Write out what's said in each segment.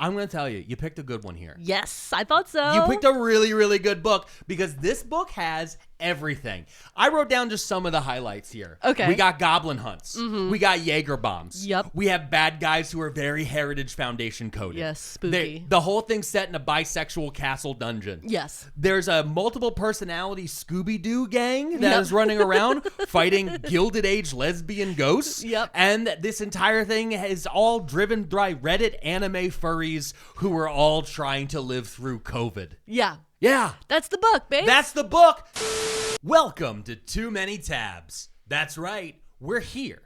I'm going to tell you, you picked a good one here. Yes, I thought so. You picked a really, really good book because this book has everything. I wrote down just some of the highlights here. Okay. We got goblin hunts. We got Jaeger bombs. Yep. We have bad guys who are very Heritage Foundation coded. Yes, spooky. The whole thing's set in a bisexual castle dungeon. Yes. There's a multiple personality Scooby-Doo gang that is running around fighting Gilded Age lesbian ghosts. Yep. And this entire thing is all driven by Reddit anime furries who are all trying to live through COVID. Yeah. Yeah. That's the book, babe. That's the book. Welcome to Too Many Tabs. That's right. We're here.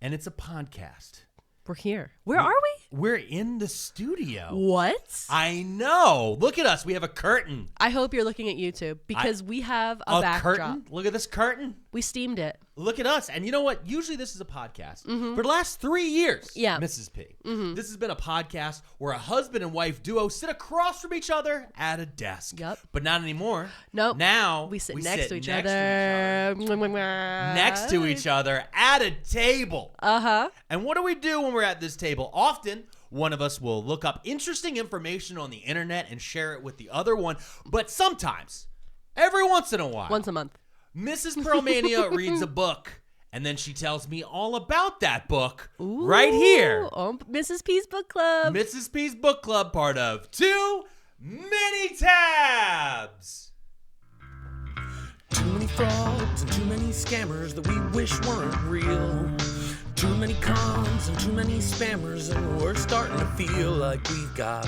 And it's a podcast. We're here. Where are we? We're in the studio. What? I know. Look at us. We have a curtain. I hope you're looking at YouTube because we have a backdrop. Curtain? Look at this curtain. We steamed it. Look at us. And you know what? Usually this is a podcast. For the last 3 years, Yeah. Mrs. P, this has been a podcast where a husband and wife duo sit across from each other at a desk. Yep. But not anymore. Nope. Now We sit next to each other. Next to each other at a table. Uh-huh. And what do we do when we're at this table? Often, one of us will look up interesting information on the internet and share it with the other one. But sometimes, every once in a while, Once a month. Mrs. Pearlmania reads a book, and then she tells me all about that book Ooh, right here. On Mrs. P's Book Club. Mrs. P's Book Club, part of Too Many Tabs. Too many frauds and too many scammers that we wish weren't real. Too many cons and too many spammers, and we're starting to feel like we've got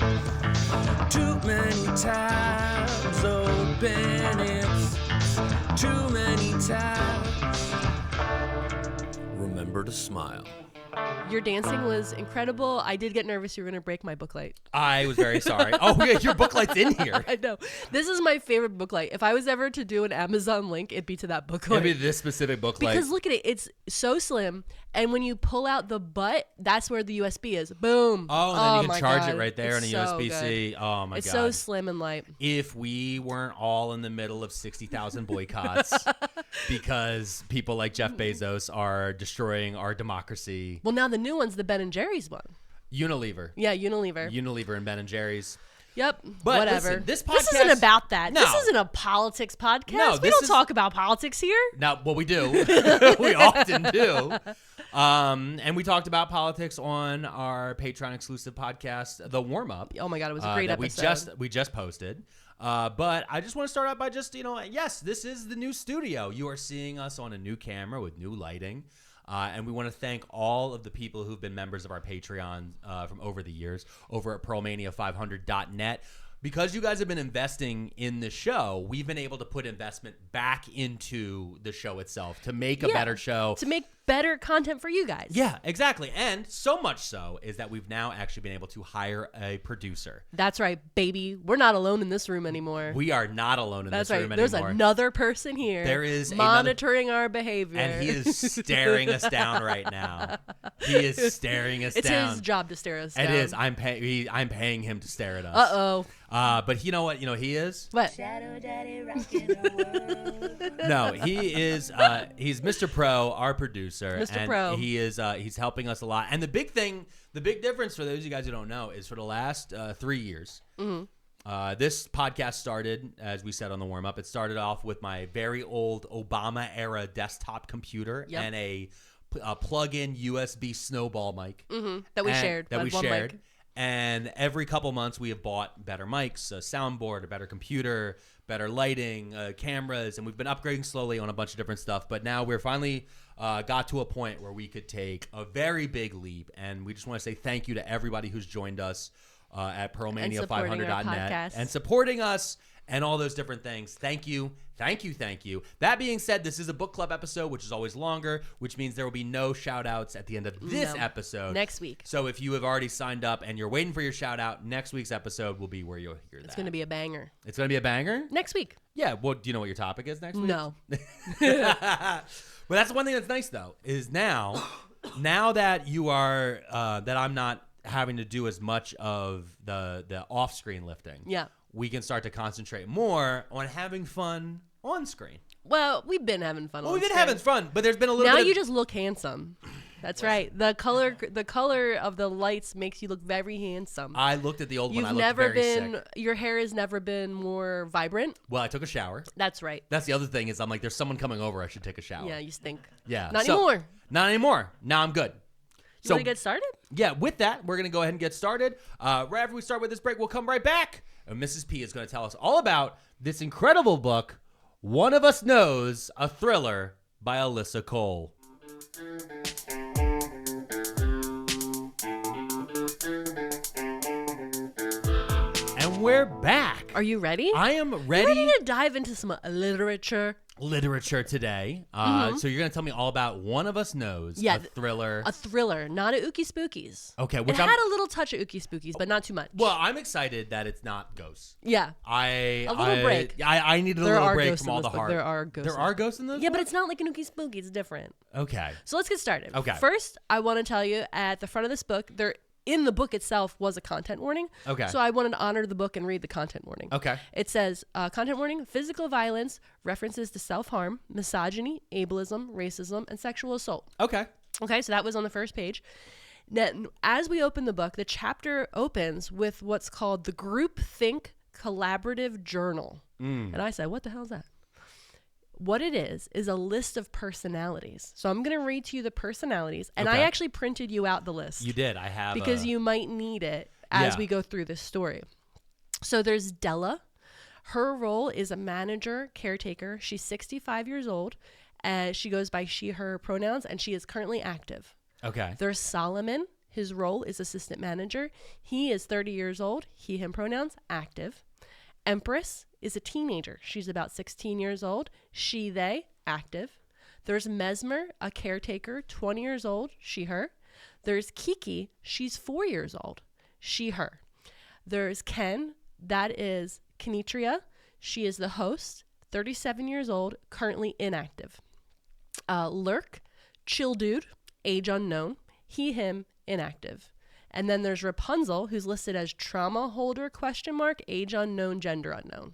too many tabs open. It's too many tabs. Remember to smile. Your dancing was incredible. I did get nervous you were going to break my book light. I was very sorry. Oh, yeah, your book light's in here. I know. This is my favorite book light. If I was ever to do an Amazon link, it'd be to that book light. Maybe this specific book light. Because look at it. It's so slim. And when you pull out the butt, that's where the USB is. Boom. Oh, and then you my can charge God. it right there on a It's so USB-C. good. Oh, my God. It's so slim and light. If we weren't all in the middle of 60,000 boycotts because people like Jeff Bezos are destroying our democracy. Well, now the new one's the Ben & Jerry's one. Unilever. Yeah, Unilever. Unilever and Ben & Jerry's. Yep. But whatever. listen, this This podcast- isn't about that. No. This isn't a politics podcast. No, we this don't is- talk about politics here. Now, well, we do. We often do. And we talked about politics on our Patreon exclusive podcast, The Warm Up. Oh my God, it was a great that episode. We just posted. But I just want to start out by just, yes, this is the new studio. You are seeing us on a new camera with new lighting. And we want to thank all of the people who've been members of our Patreon from over the years over at pearlmania500.net. Because you guys have been investing in the show, we've been able to put investment back into the show itself to make a better show. To make better content for you guys. Yeah, exactly. And so much so is that we've now actually been able to hire a producer. That's right, baby. We're not alone in this room anymore. We are not alone in this room anymore. There's another person here. There is monitoring our behavior. And he is staring us down right now. He is staring us down. It's his job to stare us down. It is. I'm paying him to stare at us. Uh-oh. But you know what? You know he is? What? Shadow Daddy rocking the world. No, he is. He's Mr. Pro, our producer. Mr. And Pro. he is. He's helping us a lot. And the big difference for those of you guys who don't know is for the last 3 years. Mm-hmm. This podcast started, as we said on the warm up. It started off with my very old Obama era desktop computer and a plug-in USB snowball mic That we shared. That we one shared. mic. And every couple months, we have bought better mics, a soundboard, a better computer, better lighting, cameras, and we've been upgrading slowly on a bunch of different stuff. But now we're finally got to a point where we could take a very big leap, and we just want to say thank you to everybody who's joined us at pearlmania500.net and supporting us and all those different things. Thank you. Thank you. Thank you. That being said, this is a book club episode, which is always longer, which means there will be no shout outs at the end of this episode. Next week. So if you have already signed up and you're waiting for your shout out, next week's episode will be where you'll hear that. It's going to be a banger. It's going to be a banger? Next week. Yeah. Well, do you know what your topic is next week? No. But that's one thing that's nice, though, is now that you are, that I'm not having to do as much of the off-screen lifting. Yeah. We can start to concentrate more on having fun on screen. Well, we've been having fun. Well, we've been having fun, but there's been a little now bit you just look handsome. That's right. The color of the lights makes you look very handsome. I looked at the old one. I You've looked never very been. sick. Your hair has never been more vibrant. Well, I took a shower. That's right. That's the other thing is I'm like, there's someone coming over. I should take a shower. Yeah, you stink. Yeah. Not So- anymore. Not anymore. Now I'm good. You want to get started? Yeah, with that, we're going to go ahead and get started. Right after we start with this break, we'll come right back. And Mrs. P is going to tell us all about this incredible book, One of Us Knows, a thriller by Alyssa Cole. And we're back. Are you ready? I am You ready. ready to dive into some literature? Literature today. So you're going to tell me all about One of Us Knows, Yeah, a thriller. A thriller, not a Ookie Spookies. Okay, It which had a little touch of Ookie Spookies, but not too much. Well, I'm excited that it's not ghosts. Yeah. A little break. I needed a There little are break ghosts from in all this the book. heart. There are ghosts. There are ghosts in this. Yeah, but it's not like an Ookie Spooky. It's different. Okay. So let's get started. Okay. First, I want to tell you at the front of this book, in the book itself was a content warning. Okay. So I wanted to honor the book and read the content warning. Okay. It says, content warning, physical violence, references to self-harm, misogyny, ableism, racism, and sexual assault. Okay. Okay, so that was on the first page. Then, as we open the book, the chapter opens with what's called the Group Think Collaborative Journal. And I said, what the hell is that? What it is a list of personalities. So I'm going to read to you the personalities. And I Okay. actually printed you out the list. You did. I have. Because you might need it as Yeah. we go through this story. So there's Della. Her role is a manager, caretaker. She's 65 years old. She goes by she, her pronouns, and she is currently active. Okay. There's Solomon. His role is assistant manager. He is 30 years old. He, him pronouns, active. Empress is a teenager. She's about 16 years old. She, they, active. There's Mesmer, a caretaker, 20 years old. She, her. There's Kiki. She's 4 years old. She, her. There's Ken. That is Kenitria. She is the host, 37 years old, currently inactive. Lurk, chill dude, age unknown. He, him, inactive. And then there's Rapunzel, who's listed as trauma holder, ? Age unknown, gender unknown.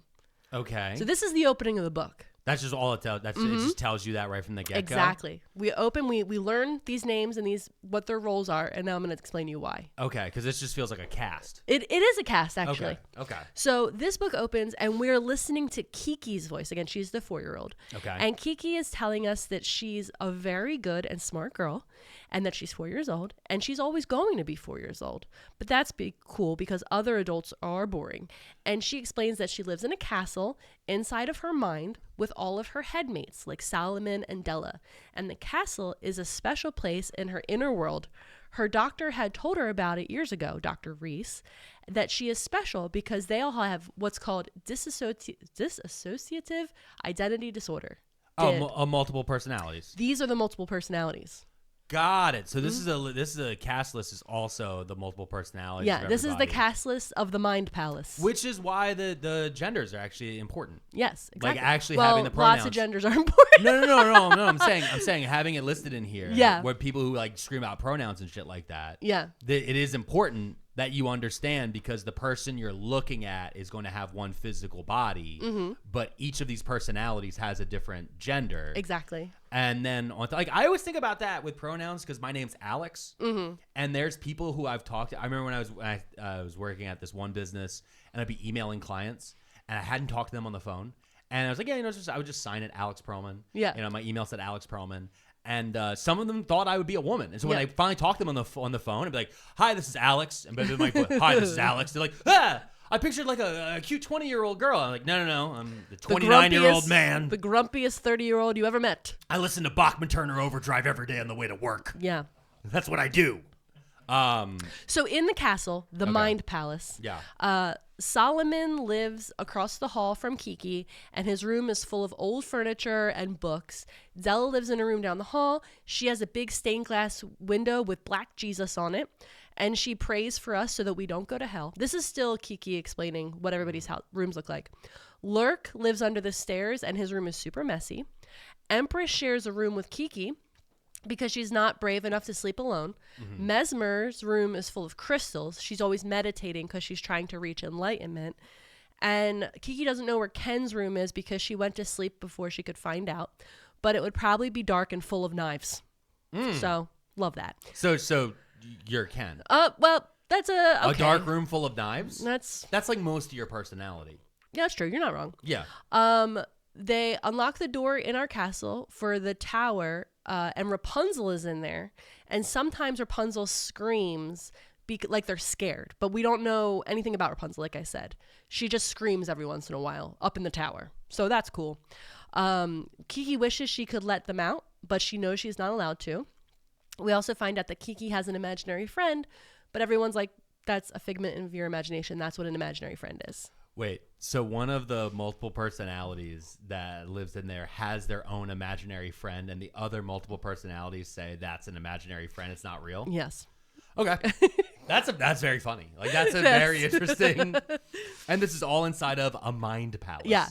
Okay. So this is the opening of the book. That's just all it tells. It just tells you that right from the get-go. Exactly. We open, we learn these names and these what their roles are, and now I'm going to explain to you why. Okay, because this just feels like a cast. It is a cast, actually. Okay. So this book opens, and we're listening to Kiki's voice. Again, she's the 4-year-old. Okay. And Kiki is telling us that she's a very good and smart girl, and that she's 4 years old, and she's always going to be 4 years old. But that's cool because other adults are boring. And she explains that she lives in a castle inside of her mind with all of her headmates, like Solomon and Della. And the castle is a special place in her inner world. Her doctor had told her about it years ago, Dr. Reese, that she is special because they all have what's called dissociative identity disorder. Multiple personalities. These are the multiple personalities. Got it. So this is a cast list is also the multiple personalities. Yeah, of this is the everybody. cast list of the Mind Palace. Which is why the genders are actually important. Yes, exactly. Like actually well, having the pronouns. lots of genders are important. No. I'm saying having it listed in here. Yeah. Where people who like scream out pronouns and shit like that. Yeah. It is important that you understand because the person you're looking at is going to have one physical body, but each of these personalities has a different gender. Exactly. And then I always think about that with pronouns because my name's Alex, and there's people who I've talked to. I remember when I was working at this one business, and I'd be emailing clients, and I hadn't talked to them on the phone, and I was like, yeah, I would just sign it Alex Perlman. Yeah. My email said Alex Perlman. And some of them thought I would be a woman. And so when I finally talked to them on the phone, I'd be like, hi, this is Alex. And they'd be like, hi, this is Alex. They're like, I pictured like a cute 20-year-old girl. I'm like, no. I'm the 29-year-old man. The grumpiest 30-year-old you ever met. I listen to Bachman Turner Overdrive every day on the way to work. Yeah. That's what I do. So in the castle, the Mind Palace, Solomon lives across the hall from Kiki, and his room is full of old furniture and books. Della lives in a room down the hall. She has a big stained glass window with black Jesus on it, and she prays for us so that we don't go to hell. This is still Kiki explaining what everybody's rooms look like. Lurk lives under the stairs, and his room is super messy. Empress shares a room with Kiki because she's not brave enough to sleep alone. Mesmer's room is full of crystals. She's always meditating because she's trying to reach enlightenment. And Kiki doesn't know where Ken's room is because she went to sleep before she could find out. But it would probably be dark and full of knives. So Love that. So you're Ken. Well, that's a dark room full of knives. That's like most of your personality. Yeah, that's true. You're not wrong. Yeah. They unlock the door in our castle for the tower, and Rapunzel is in there. And sometimes Rapunzel screams like they're scared, but we don't know anything about Rapunzel. Like I said, she just screams every once in a while up in the tower. So that's cool. Kiki wishes she could let them out, but she knows she's not allowed to. We also find out that Kiki has an imaginary friend, but everyone's like, that's a figment of your imagination. That's what an imaginary friend is. Wait, so one of the multiple personalities that lives in there has their own imaginary friend, and the other multiple personalities say that's an imaginary friend. It's not real? Yes. Okay. That's very funny. Like, that's a very interesting. And this is all inside of a mind palace. Yeah.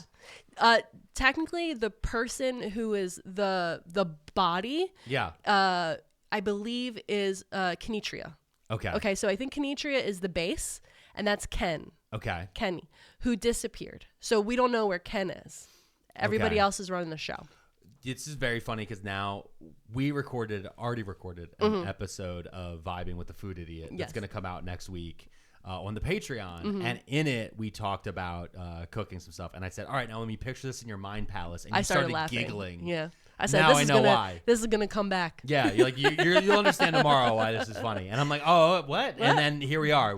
Technically, the person who is the body, I believe, is Kenitria. Okay, so I think Kenitria is the base, and that's Ken. Okay. Kenny, who disappeared. So we don't know where Ken is. Everybody else is running the show. This is very funny because now we already recorded an episode of Vibing with the Food Idiot that's going to come out next week on the Patreon. And in it, we talked about cooking some stuff. And I said, all right, now let me picture this in your mind palace. And you started laughing. Giggling. Yeah. I said, now I know why. This is going to come back. Yeah. You're like, you'll understand tomorrow why this is funny. And I'm like, oh, what? And then here we are.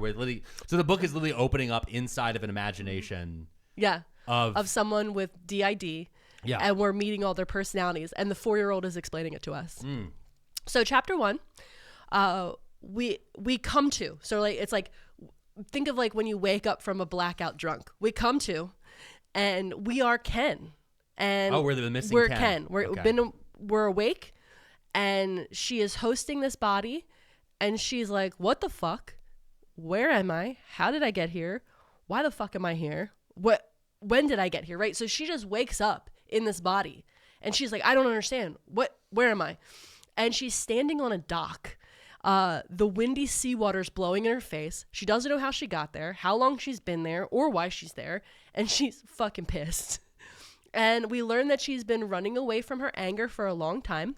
So the book is literally opening up inside of an imagination. Yeah. Of someone with DID. Yeah. And we're meeting all their personalities. And the 4-year-old is explaining it to us. So chapter 1, we come to. So like it's like, think of like when you wake up from a blackout drunk. We come to, and we are Ken. And we're the missing Ken. We're awake, and she is hosting this body, and she's like, what the fuck? Where am I? How did I get here? Why the fuck am I here? When did I get here? Right? So she just wakes up in this body, and she's like, I don't understand. Where am I? And she's standing on a dock. The windy seawater's blowing in her face. She doesn't know how she got there, how long she's been there, or why she's there, and she's fucking pissed. And we learn that she's been running away from her anger for a long time.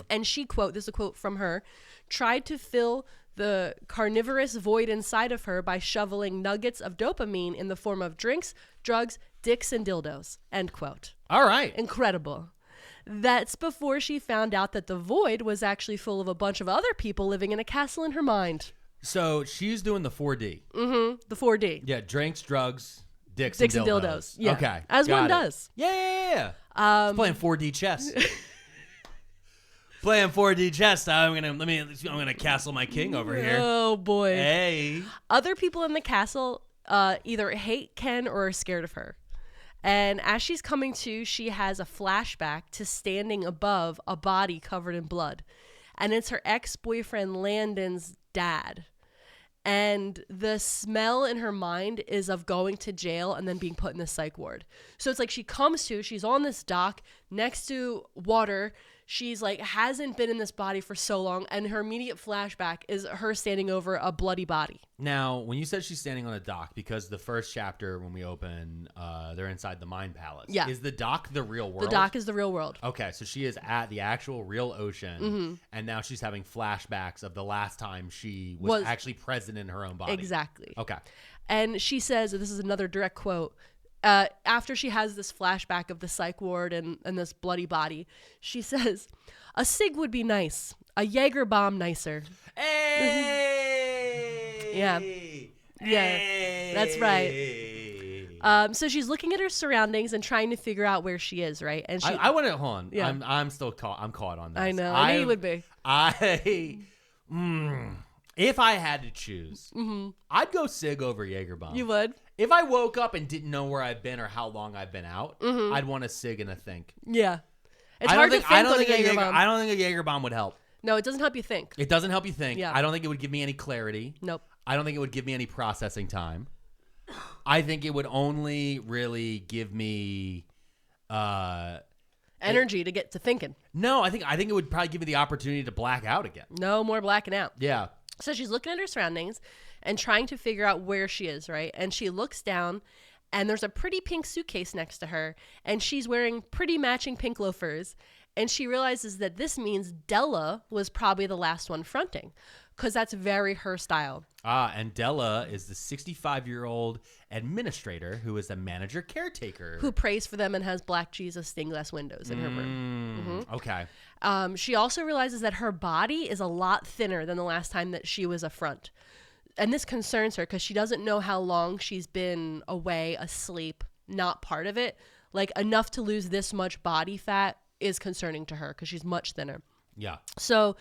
And she, this is a quote from her, tried to fill the carnivorous void inside of her by shoveling nuggets of dopamine in the form of drinks, drugs, dicks, and dildos. End quote. All right. Incredible. That's before she found out that the void was actually full of a bunch of other people living in a castle in her mind. So she's doing the 4D. The 4D. Yeah, drinks, drugs, dicks and dildos. Yeah. Okay. As one does. Yeah. It's playing 4D chess. Playing 4D chess. I'm gonna castle my king over here. Oh boy. Hey. Other people in the castle either hate Ken or are scared of her. And as she's coming to, she has a flashback to standing above a body covered in blood. And it's her ex-boyfriend Landon's dad. And the smell in her mind is of going to jail and then being put in the psych ward. So it's like she comes to, she's on this dock next to water. She's like, hasn't been in this body for so long. And her immediate flashback is her standing over a bloody body. Now, when you said she's standing on a dock, because the first chapter when we open, they're inside the Mind Palace. Yeah. Is the dock the real world? The dock is the real world. Okay, so she is at the actual real ocean, and now she's having flashbacks of the last time she was actually present in her own body. Exactly. Okay. And she says, this is another direct quote, after she has this flashback of the psych ward and this bloody body, she says, a cig would be nice, a Jaeger bomb nicer. Hey! Yeah. Hey! That's right. So she's looking at her surroundings and trying to figure out where she is, right? And she, I want to hold on. Yeah. I'm still caught. I'm caught on this. I know. I knew you would be. If I had to choose, I'd go cig over Jaeger bomb. You would? If I woke up and didn't know where I've been or how long I've been out, I'd want a cig and a think. Yeah. It's hard to think on a Jaeger bomb. I don't think a Jaeger bomb would help. No, it doesn't help you think. It doesn't help you think. Yeah. I don't think it would give me any clarity. Nope. I don't think it would give me any processing time. I think it would only really give me energy to get to thinking. No, I think it would probably give me the opportunity to black out again. No more blacking out. Yeah. So she's looking at her surroundings and trying to figure out where she is, right? And she looks down, and there's a pretty pink suitcase next to her, and she's wearing pretty matching pink loafers. And she realizes that this means Della was probably the last one fronting, because that's very her style. And Della is the 65-year-old administrator who is a manager caretaker. Who prays for them and has black Jesus stained glass windows in her room. Okay. She also realizes that her body is a lot thinner than the last time that she was a front. And this concerns her because she doesn't know how long she's been away, asleep, not part of it. Like, enough to lose this much body fat is concerning to her because she's much thinner. Yeah. So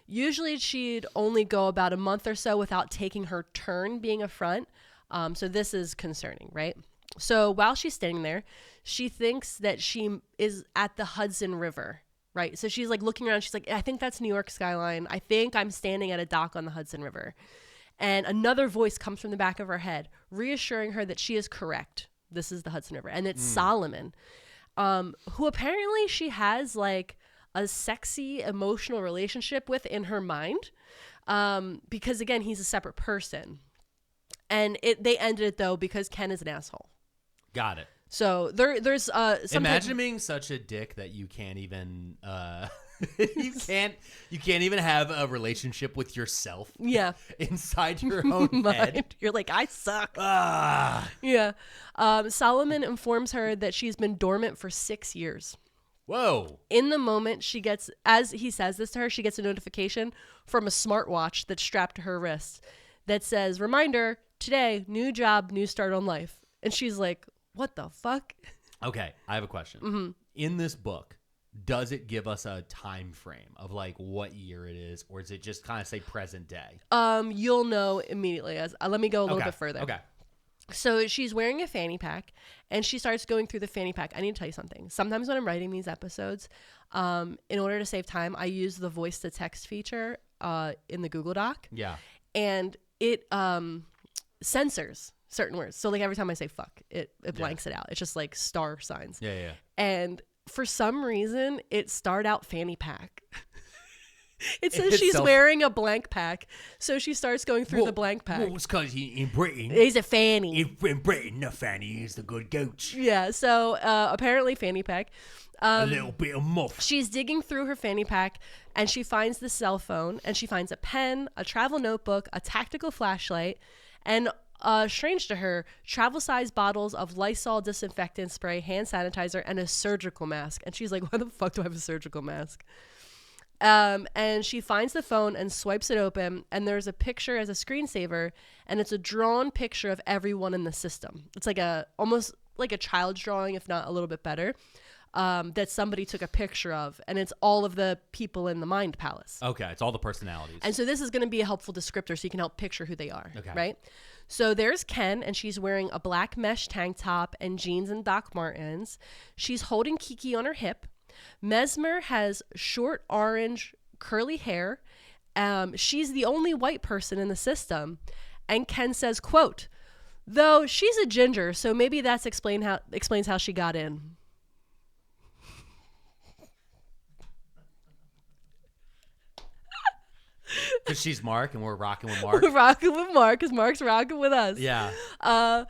usually she'd only go about a month or so without taking her turn being a front. So this is concerning, right? So while she's standing there, she thinks that she is at the Hudson River, right? So she's like looking around. She's like, I think that's New York skyline. I think I'm standing at a dock on the Hudson River. And another voice comes from the back of her head, reassuring her that she is correct. This is the Hudson River. And it's Solomon, who apparently she has like a sexy emotional relationship with in her mind. Because again, he's a separate person. And they ended it though because Ken is an asshole. Got it. So there's imagine being such a dick that you can't even you can't even have a relationship with yourself. Yeah. Inside your own head. You're like, I suck. Ah. Yeah. Solomon informs her that she's been dormant for 6 years. Whoa. In the moment she gets, as he says this to her, she gets a notification from a smartwatch that's strapped to her wrist that says, reminder, today, new job, new start on life. And she's like, what the fuck? Okay, I have a question. In this book, does it give us a time frame of like what year it is, or does it just kind of say present day? You'll know immediately. As let me go a little bit further. Okay. So she's wearing a fanny pack, and she starts going through the fanny pack. I need to tell you something. Sometimes when I'm writing these episodes, in order to save time, I use the voice to text feature in the Google Doc. Yeah. And it censors certain words. So like every time I say fuck, it blanks it out. It's just like star signs. Yeah. And for some reason, it starred out fanny pack. It says she's wearing a blank pack, so she starts going through the blank pack. Well, it's because in Britain, he's a fanny. In Britain, a fanny is the good goat. Yeah, so apparently fanny pack. A little bit of muff. She's digging through her fanny pack, and she finds the cell phone, and she finds a pen, a travel notebook, a tactical flashlight, and strange to her, travel-sized bottles of Lysol disinfectant spray, hand sanitizer, and a surgical mask. And she's like, why the fuck do I have a surgical mask? And she finds the phone and swipes it open, and there's a picture as a screensaver, and it's a drawn picture of everyone in the system. It's like almost like a child's drawing, if not a little bit better, that somebody took a picture of, and it's all of the people in the Mind Palace. Okay, it's all the personalities. And so this is going to be a helpful descriptor so you can help picture who they are, right? So there's Ken, and she's wearing a black mesh tank top and jeans and Doc Martens. She's holding Kiki on her hip. Mesmer has short orange curly hair. She's the only white person in the system. And Ken says, quote, though she's a ginger, so maybe that's explains how she got in. Because she's Mark and we're rocking with Mark. We're rocking with Mark because Mark's rocking with us. Yeah.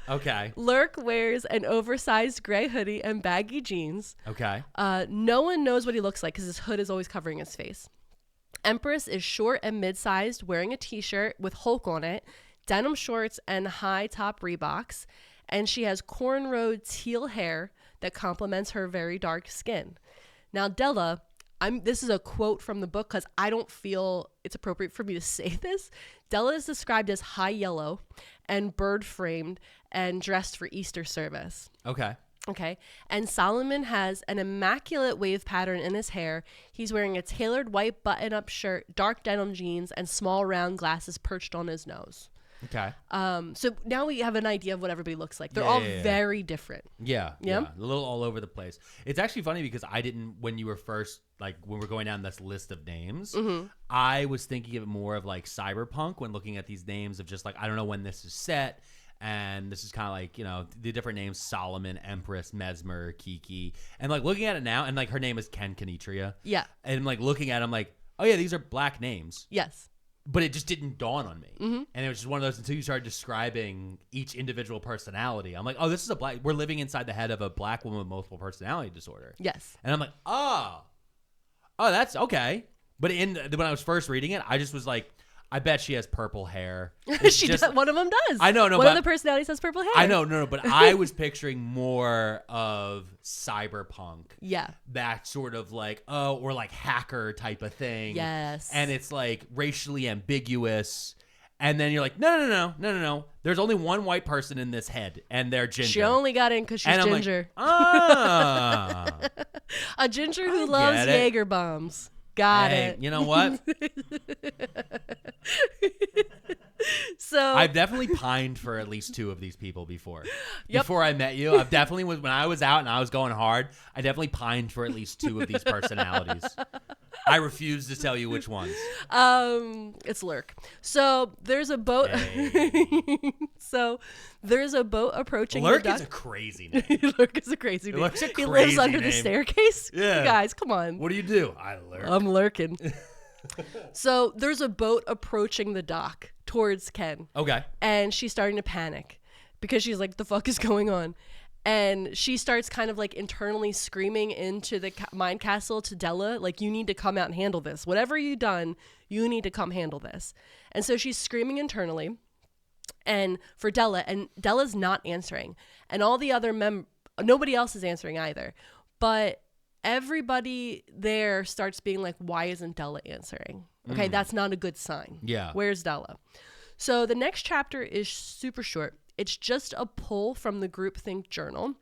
Okay. Lurk wears an oversized gray hoodie and baggy jeans. Okay. No one knows what he looks like because his hood is always covering his face. Empress is short and mid-sized, wearing a t-shirt with Hulk on it, denim shorts, and high top Reeboks. And she has cornrowed teal hair that complements her very dark skin. Now, Della... this is a quote from the book because I don't feel it's appropriate for me to say this. Della is described as high yellow and bird framed and dressed for Easter service. Okay. And Solomon has an immaculate wave pattern in his hair. He's wearing a tailored white button-up shirt, dark denim jeans, and small round glasses perched on his nose. Okay. So now we have an idea of what everybody looks like. They're all very different. Yeah. A little all over the place. It's actually funny because I didn't, when you were first, like when we're going down this list of names, I was thinking of it more of like cyberpunk when looking at these names of just like, I don't know when this is set. And this is kind of like, you know, the different names, Solomon, Empress, Mesmer, Kiki. And like looking at it now, and like her name is Ken Kenitria. Yeah. And like looking at it, I'm like, oh yeah, these are black names. Yes. But it just didn't dawn on me. And it was just one of those until you started describing each individual personality. I'm like, oh, this is we're living inside the head of a black woman with multiple personality disorder. Yes. And I'm like, oh, oh, that's okay. But when I was first reading it, I just was like, I bet she has purple hair. One of them does. I know, no. One of the personalities has purple hair. I know, no. But I was picturing more of cyberpunk. Yeah. That sort of like, or like hacker type of thing. Yes. And it's like racially ambiguous. And then you're like, no. There's only one white person in this head, and they're ginger. She only got in because she's ginger. Like, a ginger who loves Jaeger bombs. Got it. You know what? So I've definitely pined for at least 2 of these people before. Yep. Before I met you, I've definitely when I was out and I was going hard, I definitely pined for at least 2 of these personalities. I refuse to tell you which ones. It's Lurk. So there's a boat. Hey. So there's a boat approaching. Lurk is a crazy name. Lurk is a crazy name. Lurk's a crazy he lives under name. the staircase. Yeah, you guys, come on. What do you do? I lurk. I'm lurking. So there's a boat approaching the dock towards Ken. Okay. And she's starting to panic because she's like, the fuck is going on? And she starts kind of like internally screaming into the mind castle to Della, like, you need to come out and handle this. Whatever you've done, you need to come handle this. And so she's screaming internally and for Della, and Della's not answering. And all the other nobody else is answering either. But everybody there starts being like, why isn't Della answering? Okay, that's not a good sign. Yeah. Where's Della? So the next chapter is super short. It's just a pull from the groupthink journal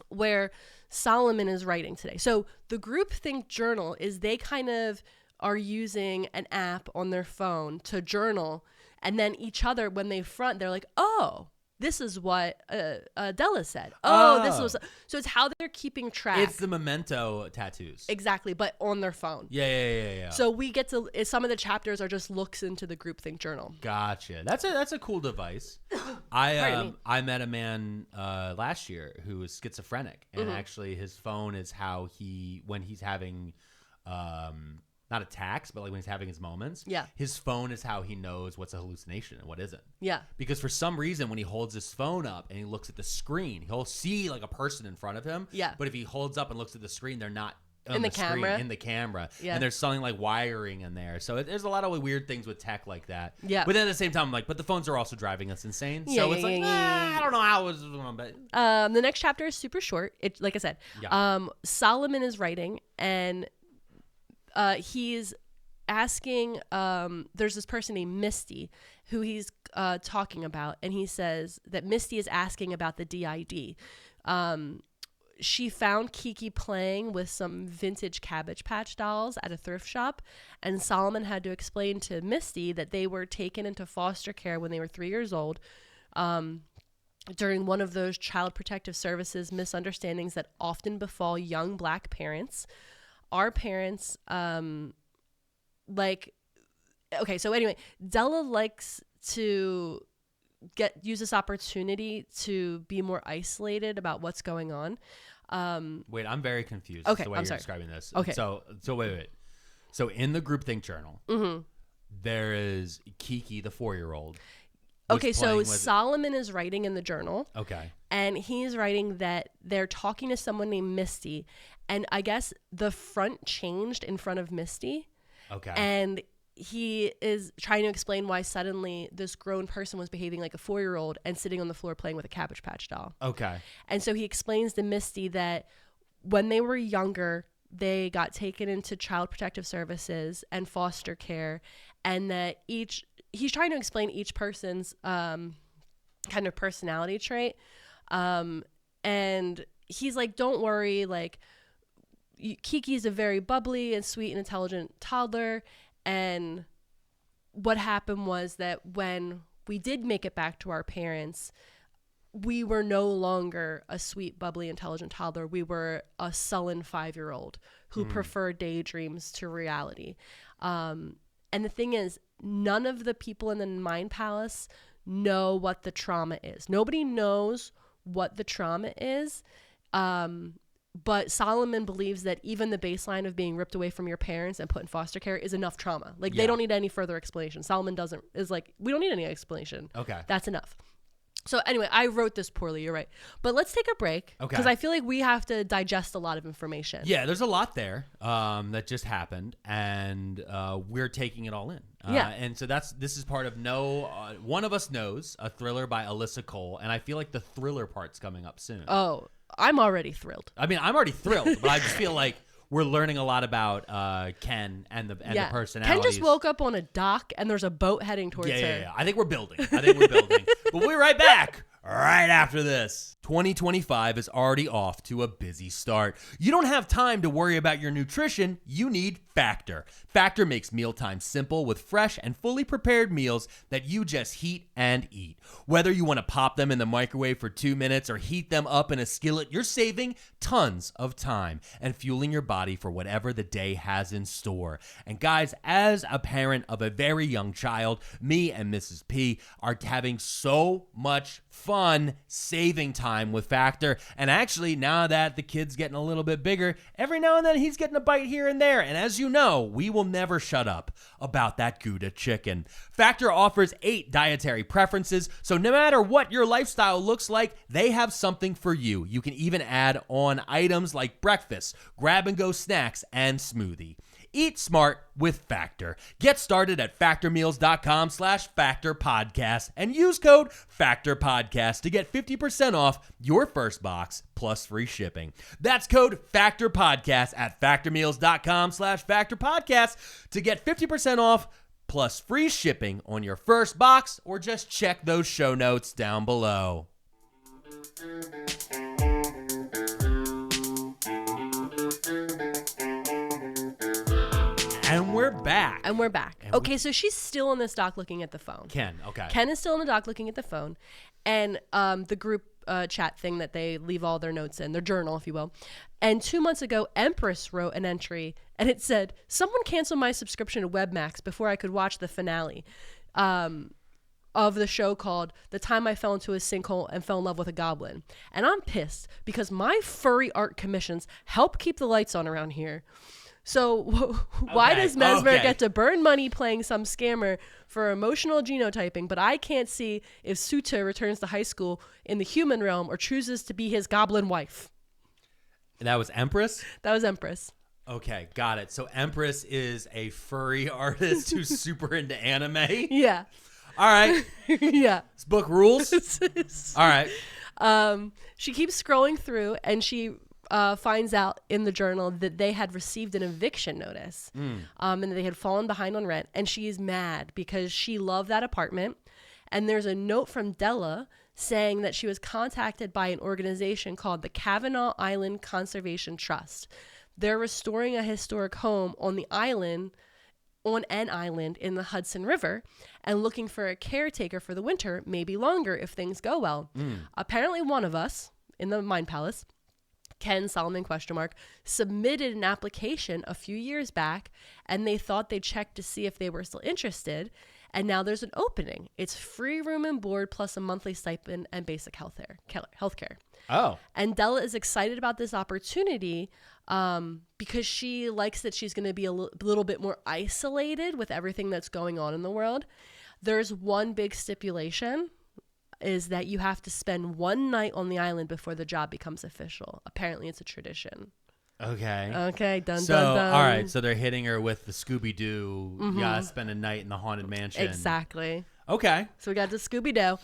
where Solomon is writing today. So the groupthink journal is they kind of are using an app on their phone to journal, and then each other, when they front, they're like, oh, this is what Della said. This was, so it's how they're keeping track. It's the memento tattoos. Exactly, but on their phone. Yeah. So we get to, some of the chapters are just looks into the groupthink journal. Gotcha. That's a cool device. I met a man last year who was schizophrenic, and actually his phone is how when he's having not attacks, but like when he's having his moments. Yeah. His phone is how he knows what's a hallucination and what isn't. Yeah. Because for some reason, when he holds his phone up and he looks at the screen, he'll see like a person in front of him. Yeah. But if he holds up and looks at the screen, they're not in the camera. In the camera. Yeah. And there's something like wiring in there. So there's a lot of weird things with tech like that. Yeah. But then at the same time, I'm like, but the phones are also driving us insane. Yeah, so it's like, I don't know how it was. But the next chapter is super short. It, like I said, Solomon is writing, and he's asking, there's this person named Misty who he's talking about, and he says that Misty is asking about the DID. She found Kiki playing with some vintage Cabbage Patch dolls at a thrift shop, and Solomon had to explain to Misty that they were taken into foster care when they were 3 years old, during one of those Child Protective Services misunderstandings that often befall young Black parents. Our parents, so anyway, Della likes to use this opportunity to be more isolated about what's going on. Wait, I'm very confused. Okay, the way I'm you're sorry. describing this. Okay. So wait. So in the groupthink journal, there is Kiki, the 4-year-old. Okay, so Solomon is writing in the journal. Okay. And he's writing that they're talking to someone named Misty, and I guess the front changed in front of Misty. Okay. And he is trying to explain why suddenly this grown person was behaving like a 4-year-old and sitting on the floor playing with a Cabbage Patch doll. Okay. And so he explains to Misty that when they were younger, they got taken into Child Protective Services and foster care, and that he's trying to explain each person's kind of personality trait. And he's like, don't worry, like, Kiki's a very bubbly and sweet and intelligent toddler. And what happened was that when we did make it back to our parents, we were no longer a sweet, bubbly, intelligent toddler. We were a sullen 5-year-old who preferred daydreams to reality. And the thing is, none of the people in the Mind Palace know what the trauma is. Nobody knows what the trauma is. But Solomon believes that even the baseline of being ripped away from your parents and put in foster care is enough trauma. Like, they don't need any further explanation. Solomon is like, we don't need any explanation. Okay. That's enough. So anyway, I wrote this poorly. You're right. But let's take a break. Okay. Because I feel like we have to digest a lot of information. Yeah, there's a lot there that just happened, and we're taking it all in. Yeah. And so this is part of One of Us Knows, a thriller by Alyssa Cole, and I feel like the thriller part's coming up soon. Oh, I'm already thrilled. I mean, I'm already thrilled, but I just feel like we're learning a lot about Ken and the personalities. Ken just woke up on a dock and there's a boat heading towards her. Yeah. I think we're building. But we'll be right back right after this. 2025 is already off to a busy start. You don't have time to worry about your nutrition. You need Factor. Factor makes mealtime simple with fresh and fully prepared meals that you just heat and eat. Whether you want to pop them in the microwave for 2 minutes or heat them up in a skillet, you're saving tons of time and fueling your body for whatever the day has in store. And guys, as a parent of a very young child, me and Mrs. P are having so much fun saving time with Factor. And actually, now that the kid's getting a little bit bigger, every now and then he's getting a bite here and there. And as you know, we will never shut up about that Gouda chicken. Factor offers 8 dietary preferences, so no matter what your lifestyle looks like, they have something for you. You can even add on items like breakfast, grab-and-go snacks, and smoothie. Eat smart with Factor. Get started at factormeals.com/factorpodcast and use code FACTORPODCAST to get 50% off your first box plus free shipping. That's code FACTORPODCAST at factormeals.com/factorpodcast to get 50% off plus free shipping on your first box, or just check those show notes down below. And we're back. Okay, so she's still on this dock looking at the phone. Ken is still on the dock looking at the phone. And the group chat thing that they leave all their notes in, their journal, if you will. And 2 months ago, Empress wrote an entry, and it said, "Someone canceled my subscription to WebMax before I could watch the finale of the show called The Time I Fell Into a Sinkhole and Fell in Love with a Goblin. And I'm pissed because my furry art commissions help keep the lights on around here. So why does Mesmer get to burn money playing some scammer for emotional genotyping, but I can't see if Suta returns to high school in the human realm or chooses to be his goblin wife?" That was Empress? That was Empress. Okay, got it. So Empress is a furry artist who's super into anime? Yeah. All right. Yeah. This book rules? All right. She keeps scrolling through, and she finds out in the journal that they had received an eviction notice, and they had fallen behind on rent. And she is mad because she loved that apartment. And there's a note from Della saying that she was contacted by an organization called the Kavanaugh Island Conservation Trust. They're restoring a historic home on an island in the Hudson River, and looking for a caretaker for the winter, maybe longer if things go well. Apparently one of us in the Mind Palace, Ken Solomon ? Submitted an application a few years back, and they thought they'd check to see if they were still interested. And now there's an opening. It's free room and board plus a monthly stipend and basic health care. Oh. And Della is excited about this opportunity because she likes that she's going to be a little bit more isolated with everything that's going on in the world. There's one big stipulation, is that you have to spend one night on the island before the job becomes official. Apparently it's a tradition. Okay. Dun. All right, so they're hitting her with the Scooby-Doo, you gotta spend a night in the haunted mansion. Exactly. Okay. So we got the Scooby-Doo.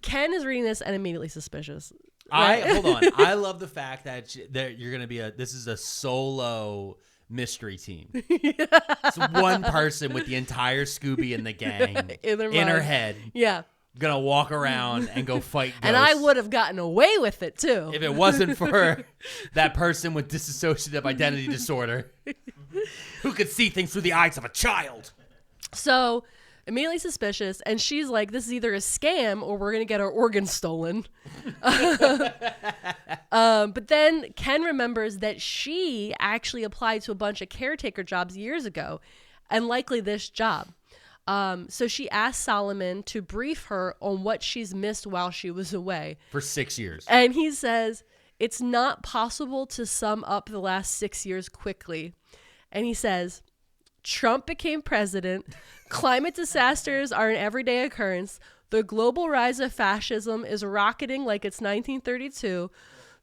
Ken is reading this and immediately suspicious. Hold on. I love the fact that you're gonna be this is a solo mystery team. It's one person with the entire Scooby and the gang in her head. Yeah. Gonna walk around and go fight ghosts. And I would have gotten away with it too if it wasn't for that person with dissociative identity disorder who could see things through the eyes of a child. So immediately suspicious, and she's like, this is either a scam or we're gonna get our organs stolen. But then Ken remembers that she actually applied to a bunch of caretaker jobs years ago, and likely this job. So she asked Solomon to brief her on what she's missed while she was away. For 6 years. And he says, it's not possible to sum up the last 6 years quickly. And he says, Trump became president. Climate disasters are an everyday occurrence. The global rise of fascism is rocketing like it's 1932.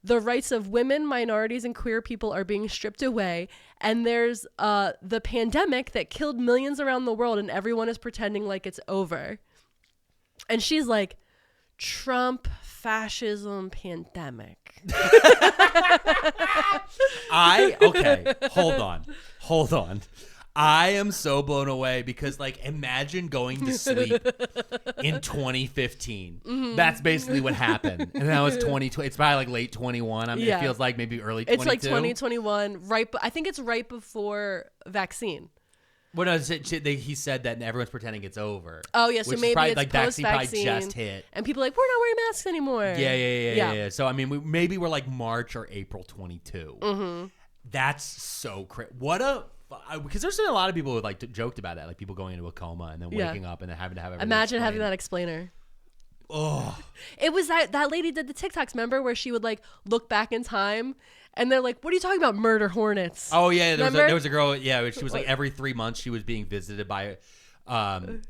The rights of women, minorities, and queer people are being stripped away. And there's the pandemic that killed millions around the world, and everyone is pretending like it's over. And she's like, Trump, fascism, pandemic. Okay, hold on. I am so blown away because, like, imagine going to sleep in 2015. Mm-hmm. That's basically what happened. And that was 2020. It's probably like late 21. I mean, it feels like maybe early 22. It's like 2021. I think it's right before vaccine. Well, no, he said that everyone's pretending it's over. Oh, yeah, so maybe probably, it's like, post-vaccine. Probably just hit. And people are like, we're not wearing masks anymore. Yeah. So, I mean, maybe we're like March or April 22. Mm-hmm. That's so crazy. Because there's been a lot of people who like joked about that, like people going into a coma and then waking up and then having to have everything Imagine explained. having that explainer. Oh, it was that lady did the TikToks, remember, where she would like look back in time and they're like, what are you talking about, murder hornets? Oh yeah, there was a girl, she was like every 3 months she was being visited by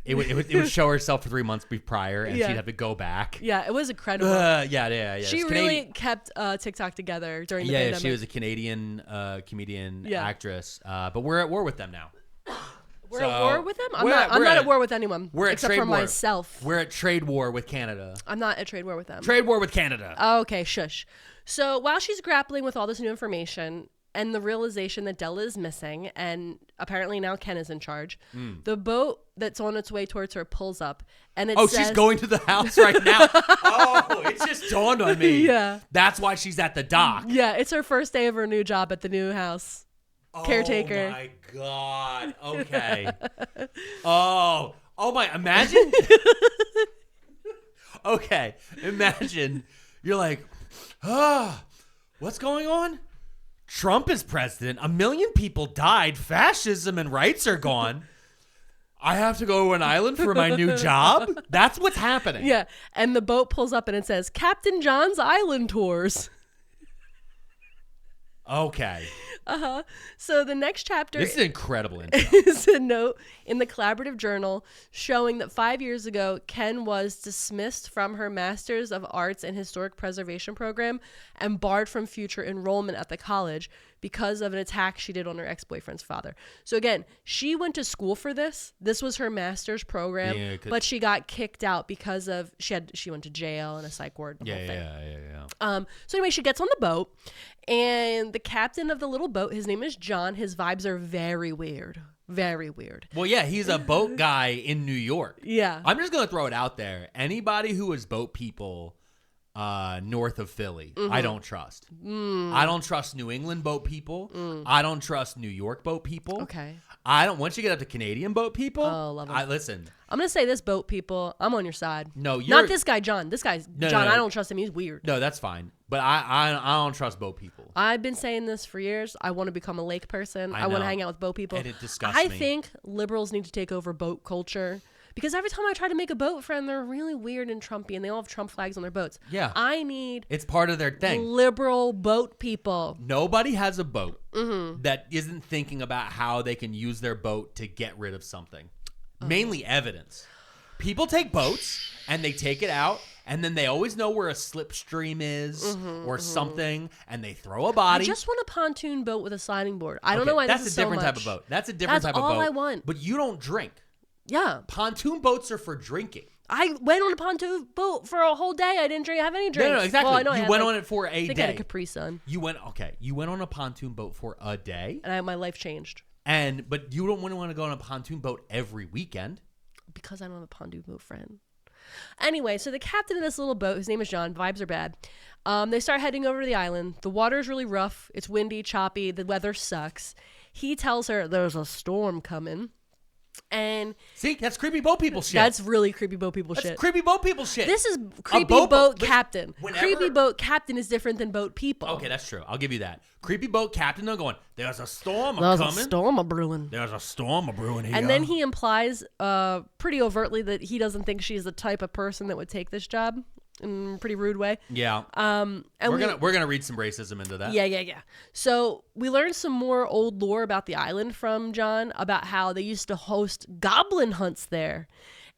it would show herself for 3 months prior and she'd have to go back. Yeah, it was incredible. Yeah. She really kept TikTok together during the pandemic. Yeah, she was a Canadian comedian actress, but we're at war with them now. We're at war with them? I'm not at war with anyone. We're except for myself. We're at trade war with Canada. I'm not at trade war with them. Trade war with Canada. Oh, okay, shush. So while she's grappling with all this new information and the realization that Della is missing, and apparently now Ken is in charge, the boat that's on its way towards her pulls up, and it says, she's going to the house right now. Oh, it just dawned on me. Yeah. That's why she's at the dock. Yeah, it's her first day of her new job at the new house. Caretaker. Oh my God. Okay. Oh my, imagine. Okay. Imagine you're like, what's going on? Trump is president. 1 million people died. Fascism and rights are gone. I have to go to an island for my new job? That's what's happening. Yeah. And the boat pulls up and it says, Captain John's Island Tours. Okay. So the next chapter this is incredible intro. is a note in the collaborative journal showing that 5 years ago, Ken was dismissed from her Master's of Arts in Historic Preservation program and barred from future enrollment at the college because of an attack she did on her ex-boyfriend's father. So again, she went to school for this. This was her master's program, but she got kicked out because of she went to jail and a psych ward. Yeah. So anyway, she gets on the boat, and the captain of the little boat, his name is John. His vibes are very weird. Very weird. Well, yeah, he's a boat guy in New York. Yeah. I'm just going to throw it out there. Anybody who is boat people north of Philly, I don't trust. I don't trust New England boat people. I don't trust New York boat people. Okay. Once you get up to Canadian boat people, love them. Listen. I'm going to say this, boat people, I'm on your side. No, you're not this guy, John. This guy's John. I don't trust him. He's weird. No, that's fine. But I don't trust boat people. I've been saying this for years. I want to become a lake person. I want to hang out with boat people. And it disgusts me. I me. think liberals need to take over boat culture. Because every time I try to make a boat friend, they're really weird and Trumpy, and they all have Trump flags on their boats. Yeah. I need... It's part of their thing. Liberal boat people. Nobody has a boat that isn't thinking about how they can use their boat to get rid of something. Mainly evidence. People take boats, and they take it out, and then they always know where a slipstream is or something, and they throw a body. I just want a pontoon boat with a sliding board. I don't know why this is so much. That's a different type of boat. That's a different type of boat. That's all I want. But you don't drink. Yeah. Pontoon boats are for drinking. I went on a pontoon boat for a whole day. I didn't have any drinks. No, exactly. Well, you went on it for a day. I think I had a Capri Sun. You went on a pontoon boat for a day. And my life changed. But you don't want to go on a pontoon boat every weekend. Because I don't have a pontoon boat friend. Anyway, so the captain of this little boat, his name is John, vibes are bad. They start heading over to the island. The water's really rough. It's windy, choppy. The weather sucks. He tells her there's a storm coming. And see, that's creepy boat people shit. That's really creepy boat people shit. That's creepy boat people shit. This is creepy boat captain. Creepy boat captain is different than boat people. Okay, that's true. I'll give you that. Creepy boat captain, they're going, there's a storm coming. There's a storm a-brewing. There's a storm a-brewing here. And then he implies pretty overtly that he doesn't think she's the type of person that would take this job. In a pretty rude way. Yeah. And we're gonna read some racism into that. Yeah. So we learned some more old lore about the island from John, about how they used to host goblin hunts there.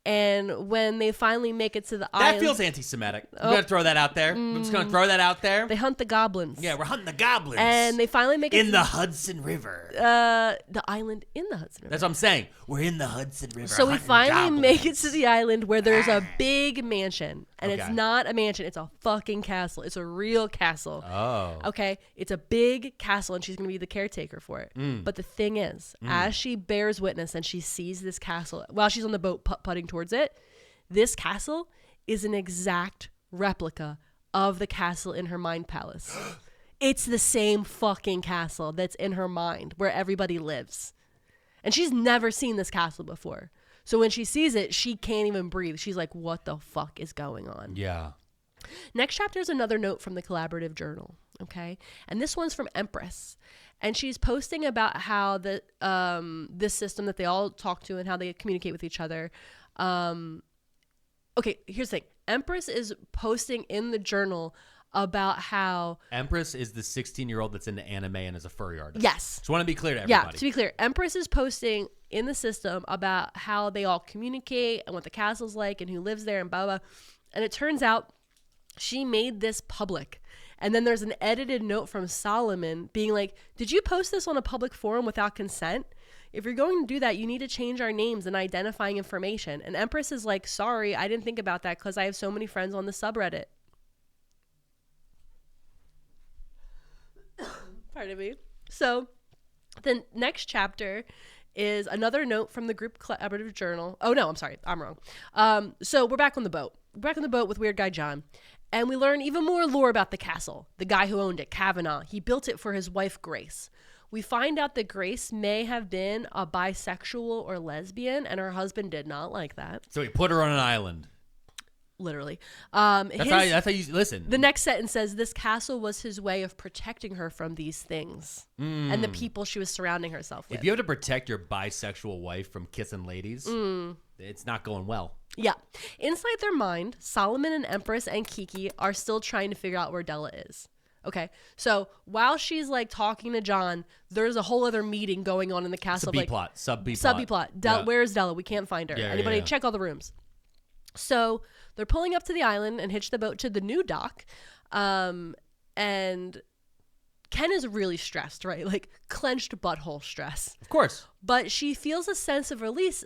And when they finally make it to the island... That feels anti-Semitic. I'm going to throw that out there. I'm just going to throw that out there. They hunt the goblins. Yeah, we're hunting the goblins. And they finally make it... In the Hudson River. The island in the Hudson River. That's what I'm saying. We're in the Hudson River. So we finally make it to the island where there's a big mansion. And it's not a mansion. It's a fucking castle. It's a real castle. Oh. Okay? It's a big castle, and she's going to be the caretaker for it. But the thing is, as she bears witness and she sees this castle, while she's on the boat putting towards it, this castle is an exact replica of the castle in her mind palace. It's the same fucking castle that's in her mind where everybody lives. And she's never seen this castle before. So when she sees it, she can't even breathe. She's like, what the fuck is going on? Yeah. Next chapter is another note from the collaborative journal. Okay. And this one's from Empress. And she's posting about how this system that they all talk to and how they communicate with each other. Okay, here's the thing. Empress is posting in the journal about how... Empress is the 16-year-old that's into anime and is a furry artist. Yes. Just want to be clear to everybody. Yeah, to be clear. Empress is posting in the system about how they all communicate and what the castle's like and who lives there and blah, blah. And it turns out she made this public. And then there's an edited note from Solomon being like, did you post this on a public forum without consent? If you're going to do that, you need to change our names and identifying information. And Empress is like, sorry, I didn't think about that because I have so many friends on the subreddit. Pardon me. So the next chapter is another note from the group collaborative journal. Oh, no, I'm sorry. I'm wrong. So we're back on the boat. We're back on the boat with Weird Guy John. And we learn even more lore about the castle. The guy who owned it, Kavanaugh, he built it for his wife, Grace. We find out that Grace may have been a bisexual or lesbian, and her husband did not like that. So he put her on an island. Literally. That's how you listen. The next sentence says, this castle was his way of protecting her from these things and the people she was surrounding herself with. If you have to protect your bisexual wife from kissing ladies, it's not going well. Yeah. Inside their mind, Solomon and Empress and Kiki are still trying to figure out where Della is. Okay, so while she's like talking to John, there's a whole other meeting going on in the castle. Sub B plot. Where's Della? We can't find her. Anybody check all the rooms. So they're pulling up to the island and hitch the boat to the new dock. And Ken is really stressed, right? Like clenched butthole stress. Of course. But she feels a sense of relief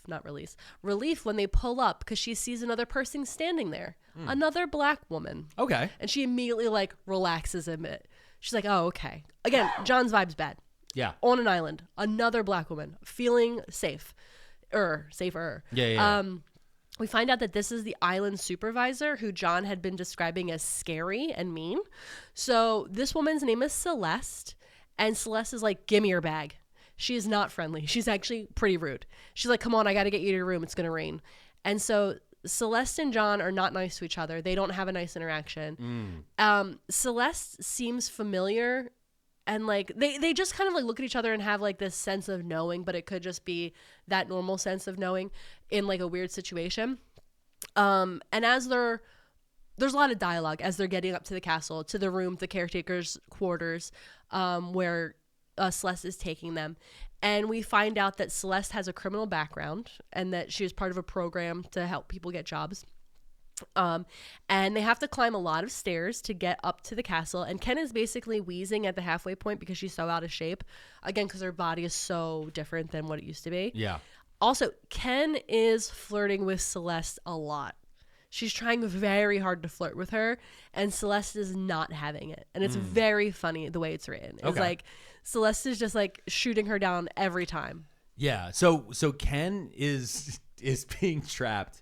when they pull up because she sees another person standing there. Another black woman. Okay. And she immediately like relaxes a bit. She's like, oh, okay. Again, John's vibe's bad. Yeah. On an island. Another black woman. Feeling safer. Yeah. We find out that this is the island supervisor who John had been describing as scary and mean. So this woman's name is Celeste. And Celeste is like, give me your bag. She is not friendly. She's actually pretty rude. She's like, come on, I got to get you to your room. It's going to rain. And so Celeste and John are not nice to each other. They don't have a nice interaction. Celeste seems familiar, and like they just kind of like look at each other and have like this sense of knowing, but it could just be that normal sense of knowing in like a weird situation. And as there's a lot of dialogue as they're getting up to the castle, to the room, the caretaker's quarters, where Celeste is taking them. And we find out that Celeste has a criminal background and that she was part of a program to help people get jobs. And they have to climb a lot of stairs to get up to the castle. And Ken is basically wheezing at the halfway point because she's so out of shape. Again, because her body is so different than what it used to be. Yeah. Also, Ken is flirting with Celeste a lot. She's trying very hard to flirt with her, and Celeste is not having it. And it's very funny the way it's written. It's like Celeste is just like shooting her down every time. Yeah. So Ken is being trapped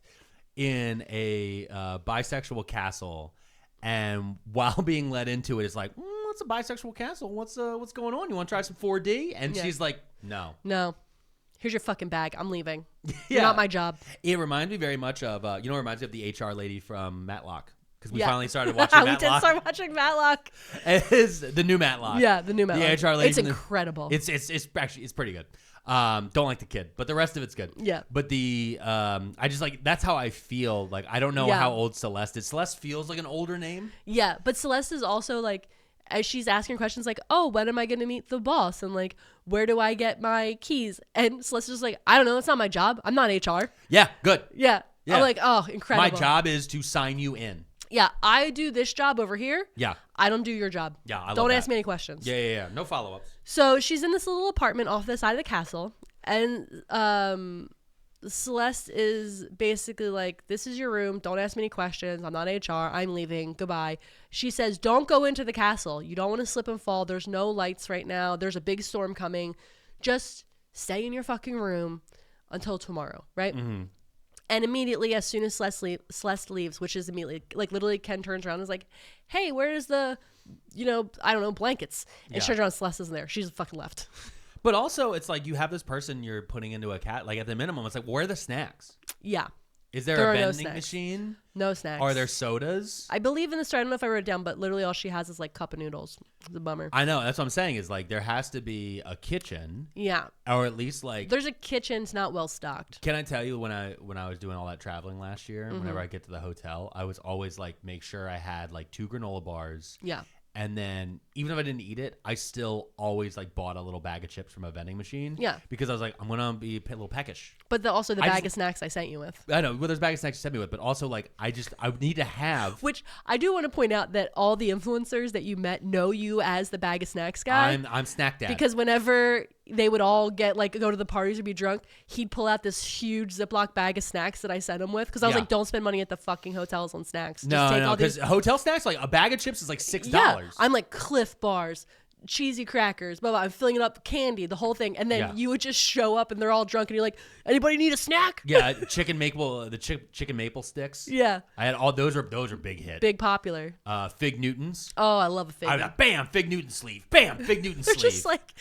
in a bisexual castle, and while being led into it, is like, what's a bisexual castle? What's going on? You want to try some 4D? And she's like, no. Here's your fucking bag. I'm leaving. You're not my job. It reminds me very much of, it reminds me of the HR lady from Matlock. Because we finally started watching Matlock. We did start watching Matlock. It's the new Matlock. Yeah, the new Matlock. The HR lady. It's incredible. It's actually, it's pretty good. Don't like the kid, but the rest of it's good. Yeah. But I just like, that's how I feel. Like, I don't know how old Celeste is. Celeste feels like an older name. Yeah, but Celeste is also like, as she's asking questions like, oh, when am I going to meet the boss? And like, where do I get my keys? And Celeste's just like, I don't know. It's not my job. I'm not HR. Yeah, good. Yeah. I'm like, oh, incredible. My job is to sign you in. Yeah, I do this job over here. Yeah. I don't do your job. Yeah, I love Don't that. ask me any questions. Yeah. No follow-ups. So she's in this little apartment off the side of the castle, and Celeste is basically like, this is your room. Don't ask me any questions. I'm not HR. I'm leaving. Goodbye. She says, don't go into the castle. You don't want to slip and fall. There's no lights right now. There's a big storm coming. Just stay in your fucking room until tomorrow, right? Mm-hmm. And immediately, as soon as Celeste leaves, which is immediately, like literally Ken turns around and is like, hey, where's the, I don't know, blankets? And she turns around, Celeste isn't there. She's fucking left. But also, it's like you have this person you're putting into a cat. Like at the minimum, it's like, where are the snacks? Yeah. Is there a vending machine? No snacks. Are there sodas? I believe in the story, I don't know if I wrote it down, but literally all she has is like cup of noodles. It's a bummer. I know. That's what I'm saying is like there has to be a kitchen. Yeah. Or at least like. There's a kitchen. It's not well stocked. Can I tell you when I was doing all that traveling last year, whenever I get to the hotel, I was always like make sure I had like 2 granola bars. Yeah. And then even if I didn't eat it, I still always like bought a little bag of chips from a vending machine. Yeah. Because I was like, I'm going to be a little peckish. But also the bag of snacks I sent you with. I know. Well, there's a bag of snacks you sent me with. But also like I need to have. Which I do want to point out that all the influencers that you met know you as the bag of snacks guy. I'm snack dad. Because whenever they would all go to the parties or be drunk, he'd pull out this huge Ziploc bag of snacks that I sent him with. Because I was like, don't spend money at the fucking hotels on snacks. No, because hotel snacks, like a bag of chips is like $6. Yeah, I'm like Cliff Bars, cheesy crackers, blah, blah. I'm filling it up, candy, the whole thing. And then you would just show up and they're all drunk and you're like, anybody need a snack? Yeah, chicken maple sticks. Yeah. I had all those are big hit. Big popular. Fig Newtons. Oh, I love a Fig. Bam, Fig Newton sleeve. Bam, Fig Newton sleeve. They're just like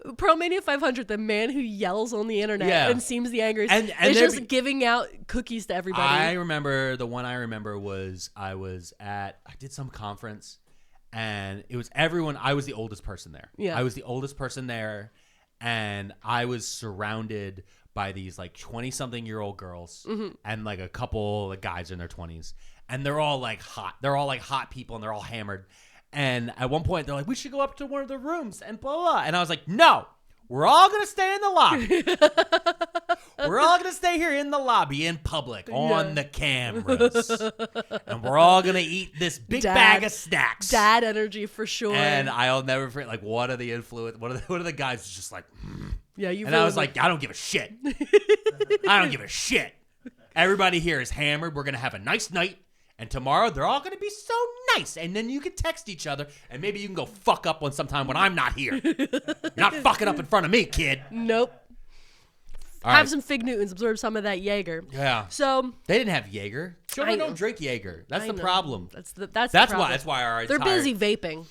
Pearlmania 500, the man who yells on the internet and seems the angriest. And is just giving out cookies to everybody. I remember the one was I did some conference. And it was everyone. I was the oldest person there. Yeah. I was the oldest person there. And I was surrounded by these like 20-something-year-old girls and like a couple of guys in their 20s. And they're all like hot. They're all like hot people and they're all hammered. And at one point, they're like, we should go up to one of the rooms and blah, blah. And I was like, no. We're all going to stay in the lobby. We're all going to stay here in the lobby in public on the cameras. And we're all going to eat this big bag of snacks. Dad energy for sure. And I'll never forget, like, one of the guys was just like, yeah, you. And I was like, I don't give a shit. I don't give a shit. Everybody here is hammered. We're going to have a nice night. And tomorrow, they're all going to be so nice. And then you can text each other. And maybe you can go fuck up one sometime when I'm not here. You're not fucking up in front of me, kid. Nope. Have some Fig Newtons. Absorb some of that Jaeger. Yeah. So they didn't have Jaeger. Children don't drink Jaeger. That's the problem. That's the problem. That's why our they're busy vaping.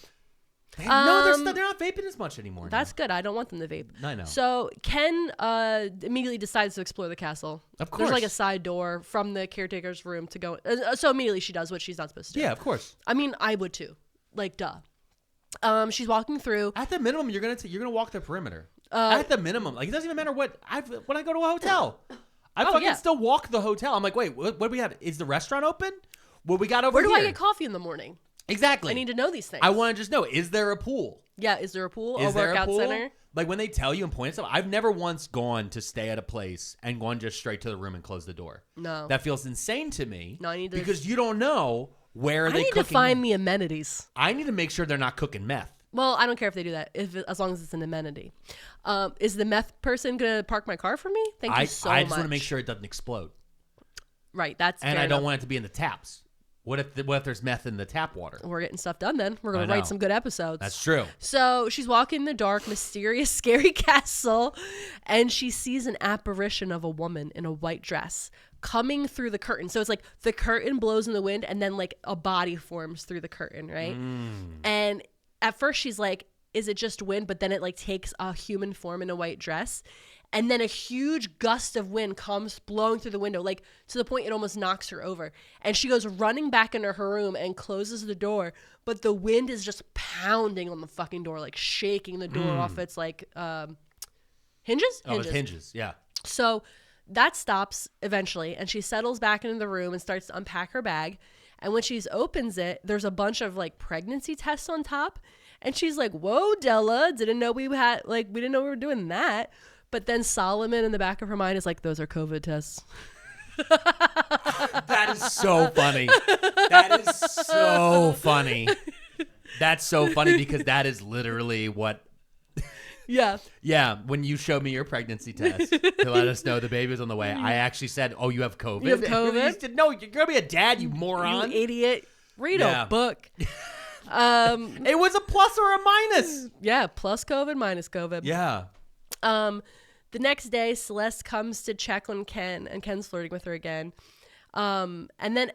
No, they're not vaping as much anymore. That's good. I don't want them to vape. I know. So Ken immediately decides to explore the castle. Of course. There's like a side door from the caretaker's room to go. So immediately she does what she's not supposed to do. Yeah, of course. I mean, I would too. Like, duh. She's walking through. At the minimum, you're gonna walk the perimeter. At the minimum, like it doesn't even matter what. When I go to a hotel, I still walk the hotel. I'm like, wait, what do we have? Is the restaurant open? What we got over here? Where do I get coffee in the morning? Exactly. I need to know these things. I want to just know, is there a pool? Yeah, is there a pool? A workout center? Like when they tell you and point at stuff, I've never once gone to stay at a place and gone just straight to the room and close the door. No. That feels insane to me. No, I need to. Because you don't know where they cooking. I need to find the amenities. I need to make sure they're not cooking meth. Well, I don't care if they do that, as long as it's an amenity. Is the meth person going to park my car for me? Thank you so much. I just want to make sure it doesn't explode. Right, that's and I don't want it to be in the taps. What if there's meth in the tap water? We're getting stuff done then. We're going to write some good episodes. That's true. So she's walking in the dark, mysterious, scary castle, and she sees an apparition of a woman in a white dress coming through the curtain. So it's like the curtain blows in the wind, and then like a body forms through the curtain, right? And at first she's like, is it just wind? But then it like takes a human form in a white dress. And then a huge gust of wind comes blowing through the window, like to the point it almost knocks her over. And she goes running back into her room and closes the door. But the wind is just pounding on the fucking door, like shaking the door off its like hinges? Oh, it's hinges, yeah. So that stops eventually. And she settles back into the room and starts to unpack her bag. And when she opens it, there's a bunch of like pregnancy tests on top. And she's like, whoa, Della, didn't know we didn't know we were doing that. But then Solomon in the back of her mind is like, those are COVID tests. That is so funny. That is so funny. That's so funny because that is literally what. Yeah. Yeah. When you showed me your pregnancy test to let us know the baby was on the way, I actually said, oh, you have COVID? You have COVID? You said, no, you're going to be a dad, you moron. You idiot. Read a book. It was a plus or a minus. Yeah. Plus COVID, minus COVID. Yeah. The next day, Celeste comes to check on Ken, and Ken's flirting with her again. And then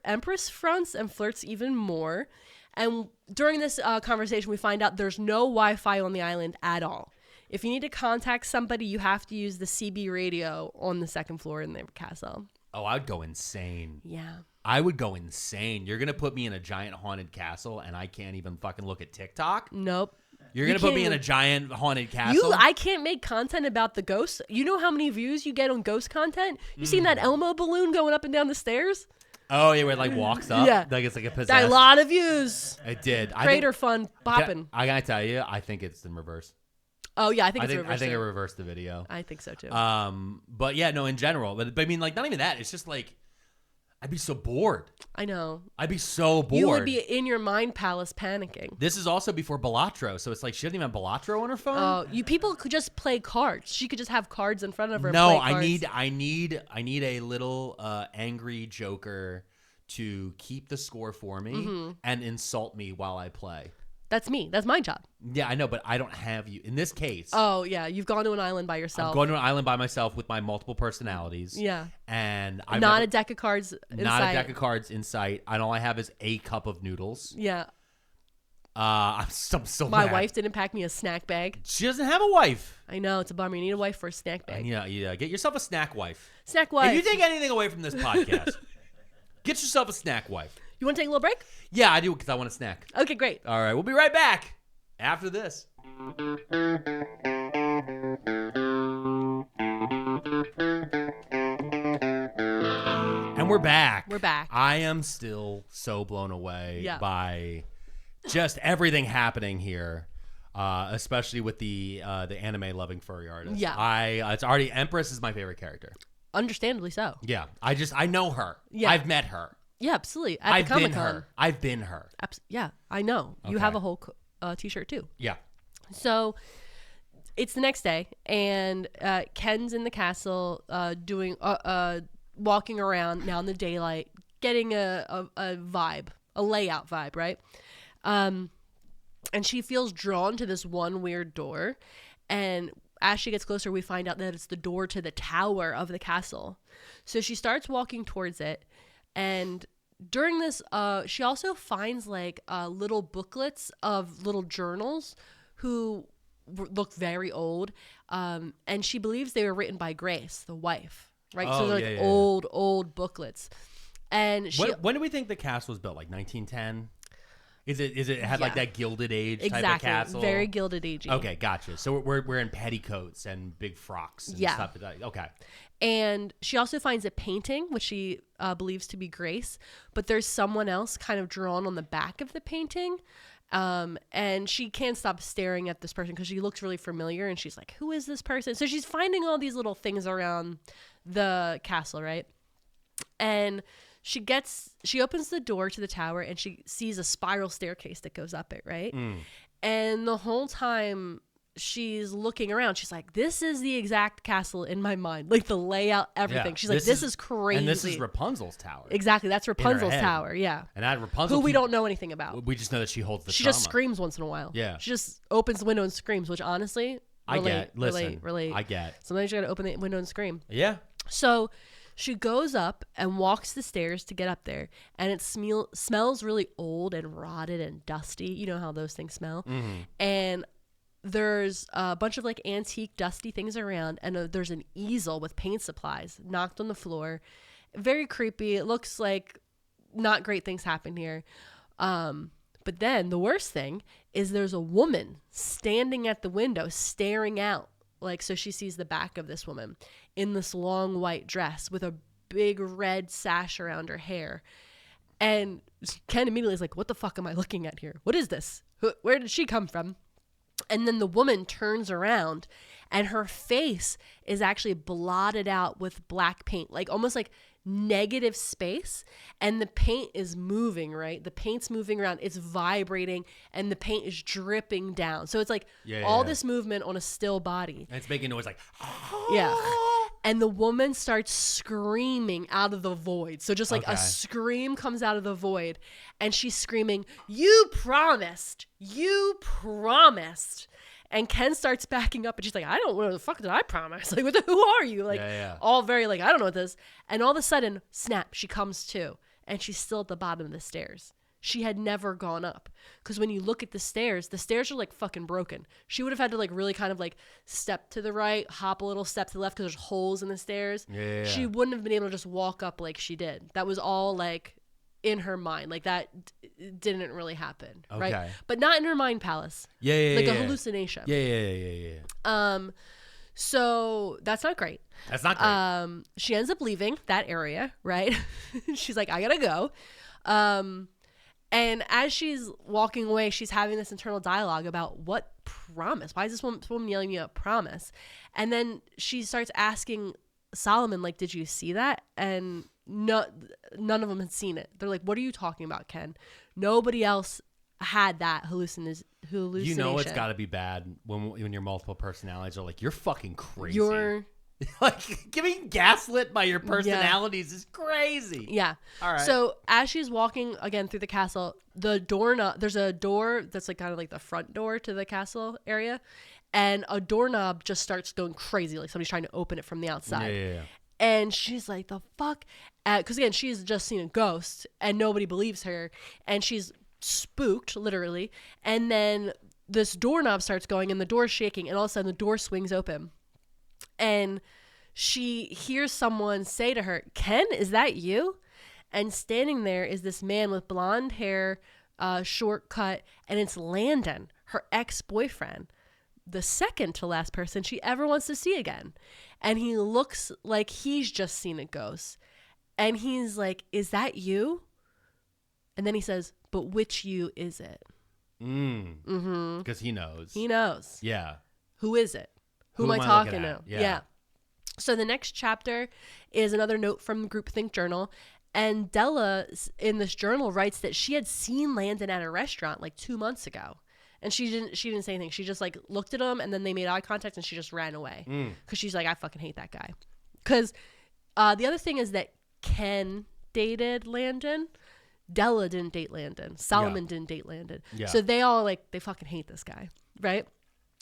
Empress fronts and flirts even more. And during this conversation, we find out there's no Wi-Fi on the island at all. If you need to contact somebody, you have to use the CB radio on the second floor in the castle. Oh, I would go insane. Yeah. I would go insane. You're going to put me in a giant haunted castle and I can't even fucking look at TikTok? Nope. You're going to put me in a giant haunted castle? I can't make content about the ghosts. You know how many views you get on ghost content? You seen that Elmo balloon going up and down the stairs? Oh, yeah, where it like walks up? Yeah. Like it's like a possessed. Got a lot of views. It did. Crater fun bopping. I got to tell you, I think it's in reverse. Oh, yeah, I think it's reversed. I think it reversed the video. I think so, too. But yeah, no, in general. But I mean, like, not even that. It's just like, I'd be so bored. I know. I'd be so bored. You would be in your mind palace panicking. This is also before Balatro, so it's like she doesn't even have Balatro on her phone. Oh, people could just play cards. She could just have cards in front of her. No, and play cards. I need a little angry joker to keep the score for me and insult me while I play. That's me. That's my job. Yeah, I know, but I don't have you. In this case. Oh, yeah. You've gone to an island by yourself. I'm going to an island by myself with my multiple personalities. Yeah. And not a deck of cards in Not sight. a deck of cards in sight. And all I have is a cup of noodles. Yeah. I'm so My mad. wife didn't pack me a snack bag. She doesn't have a wife. I know. It's a bummer. You need a wife for a snack bag. Yeah. Get yourself a snack wife. Snack wife. If you take anything away from this podcast, get yourself a snack wife. You want to take a little break? Yeah, I do because I want a snack. Okay, great. All right. We'll be right back after this. And we're back. We're back. I am still so blown away by just everything happening here, especially with the anime loving furry artist. Yeah. It's already Empress is my favorite character. Understandably so. Yeah. I know her. Yeah. I've met her. Yeah, absolutely. I've been her. I've been her. Yeah, I know. You have a whole t-shirt too. Yeah. So it's the next day, and Ken's in the castle doing walking around now in the daylight, getting a vibe, a layout vibe, right? And she feels drawn to this one weird door, and as she gets closer, we find out that it's the door to the tower of the castle. So she starts walking towards it, and during this, she also finds like little booklets of little journals who look very old, and she believes they were written by Grace, the wife, right? So they're like old booklets. And when do we think the castle was built? Like 1910? Is it had like that Gilded Age type of castle? Very Gilded Age. Okay, gotcha. So we're in petticoats and big frocks and stuff. Okay. And she also finds a painting, which she believes to be Grace, but there's someone else kind of drawn on the back of the painting. And she can't stop staring at this person because she looks really familiar, and she's like, who is this person? So she's finding all these little things around the castle, right? And she opens the door to the tower, and she sees a spiral staircase that goes up it, right? And the whole time she's looking around, she's like, this is the exact castle in my mind, like the layout, everything. She's like, this is crazy. And this is Rapunzel's tower. Exactly, that's Rapunzel's tower. Yeah. And that Rapunzel, who we don't know anything about. We just know that she holds the she trauma. just screams once in a while. Yeah. She just opens the window and screams, which honestly, relate. I get. Sometimes you gotta open the window and scream. Yeah. So she goes up and walks the stairs to get up there, and it smells really old and rotted and dusty. You know how those things smell. And there's a bunch of like antique dusty things around, and there's an easel with paint supplies knocked on the floor. Very creepy. It looks like not great things happen here. But then the worst thing is there's a woman standing at the window staring out. Like, so she sees the back of this woman in this long white dress with a big red sash around her hair. And Ken immediately is like, what the fuck am I looking at here? What is this? Where did she come from? And then the woman turns around and her face is actually blotted out with black paint, like almost like negative space. And the paint is moving, right? The paint's moving around. It's vibrating and the paint is dripping down. So it's like this movement on a still body. And it's making noise like, yeah. And the woman starts screaming out of the void. So just like a scream comes out of the void. And she's screaming, you promised. You promised. And Ken starts backing up. And she's like, I don't know what the fuck did I promise? Like, who are you? Like, all very like, I don't know what this. And all of a sudden, snap, she comes to. And she's still at the bottom of the stairs. She had never gone up. Because when you look at the stairs are like fucking broken. She would have had to like really kind of like step to the right, hop a little step to the left because there's holes in the stairs. Yeah. She wouldn't have been able to just walk up like she did. That was all like in her mind. Like that didn't really happen. Okay. Right? But not in her mind palace. Like a hallucination. Yeah. So that's not great. That's not great. She ends up leaving that area, right? She's like, I gotta go. And as she's walking away, she's having this internal dialogue about what promise? Why is this woman yelling me a promise? And then she starts asking Solomon, like, did you see that? And none of them had seen it. They're like, what are you talking about, Ken? Nobody else had that hallucination. You know it's got to be bad when your multiple personalities are like, you're fucking crazy. Like, getting gaslit by your personalities is crazy. Yeah. All right. So as she's walking again through the castle, there's a door that's like kind of like the front door to the castle area, and a doorknob just starts going crazy, like somebody's trying to open it from the outside. Yeah. And she's like, the fuck? Because again, she's just seen a ghost, and nobody believes her, and she's spooked, literally. And then this doorknob starts going, and the door's shaking, and all of a sudden the door swings open. And she hears someone say to her, Ken, is that you? And standing there is this man with blonde hair, short cut, and it's Landon, her ex-boyfriend, the second to last person she ever wants to see again. And he looks like he's just seen a ghost. And he's like, is that you? And then he says, but which you is it? Because he knows. He knows. Yeah. Who is it? Who am I talking to? Yeah. So the next chapter is another note from Groupthink Journal. And Della, in this journal, writes that she had seen Landon at a restaurant like 2 months ago. And she didn't say anything. She just like looked at him, and then they made eye contact, and she just ran away. Because she's like, I fucking hate that guy. Because the other thing is that Ken dated Landon. Della didn't date Landon. Solomon didn't date Landon. Yeah. So they all like, they fucking hate this guy. Right?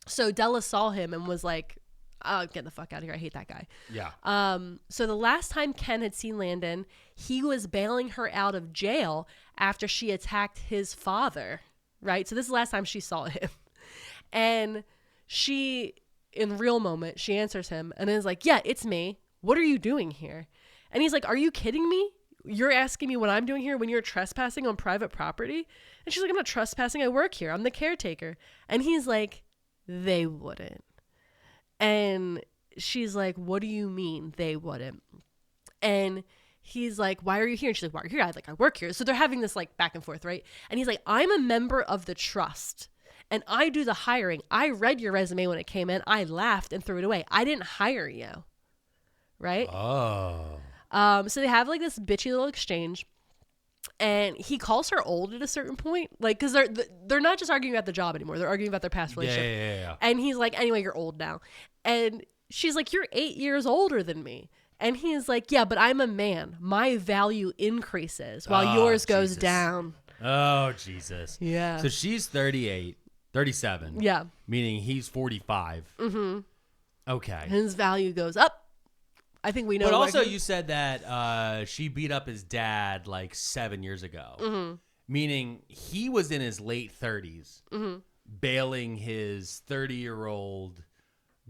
So Della saw him and was like, oh, get the fuck out of here. I hate that guy. Yeah. So the last time Ken had seen Landon, he was bailing her out of jail after she attacked his father. Right? So this is the last time she saw him. And she, in the real moment, she answers him and is like, yeah, it's me. What are you doing here? And he's like, are you kidding me? You're asking me what I'm doing here when you're trespassing on private property? And she's like, I'm not trespassing. I work here. I'm the caretaker. And he's like, they wouldn't. And she's like, what do you mean they wouldn't? And he's like, why are you here? And she's like, why are you here? I work here. So they're having this like back and forth, right? And he's like, I'm a member of the trust and I do the hiring. I read your resume when it came in. I laughed and threw it away. I didn't hire you. Right? Oh. So they have like this bitchy little exchange. And he calls her old at a certain point, like, because they're not just arguing about the job anymore. They're arguing about their past relationship. Yeah. And he's like, anyway, you're old now. And she's like, you're 8 years older than me. And he's like, yeah, but I'm a man. My value increases while yours goes down. Oh, Jesus. Yeah. So she's 37. Yeah. Meaning he's 45. Mm-hmm. Okay. His value goes up. I think we know. But also you said that she beat up his dad like 7 years ago. Mm-hmm. Meaning he was in his late 30s bailing his 30-year-old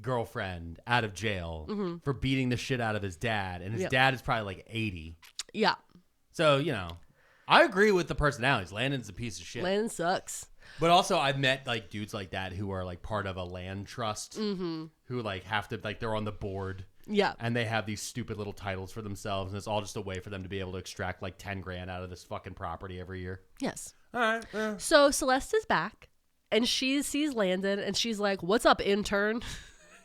girlfriend out of jail for beating the shit out of his dad. And his dad is probably like 80. Yeah. So, you know, I agree with the personalities. Landon's a piece of shit. Landon sucks. But also I've met like dudes like that who are like part of a land trust who like have to like they're on the board. Yeah. And they have these stupid little titles for themselves, and it's all just a way for them to be able to extract like 10 grand out of this fucking property every year. Yes. All right. So Celeste is back, and she sees Landon, and she's like, "What's up, intern?"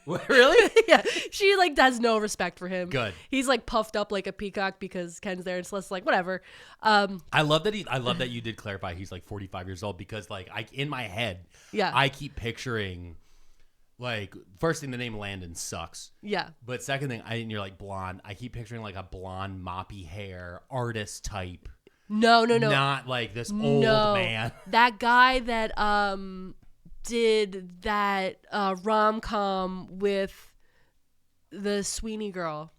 Really? Yeah. She like has no respect for him. Good. He's like puffed up like a peacock because Ken's there, and Celeste's like, "Whatever." I love that you did clarify he's like 45 years old, because like in my head, I keep picturing like, first thing, the name Landon sucks. Yeah. But second thing, and you're like blonde. I keep picturing like a blonde moppy hair artist type. No. Not like this old man. That guy that did that rom-com with the Sweeney girl.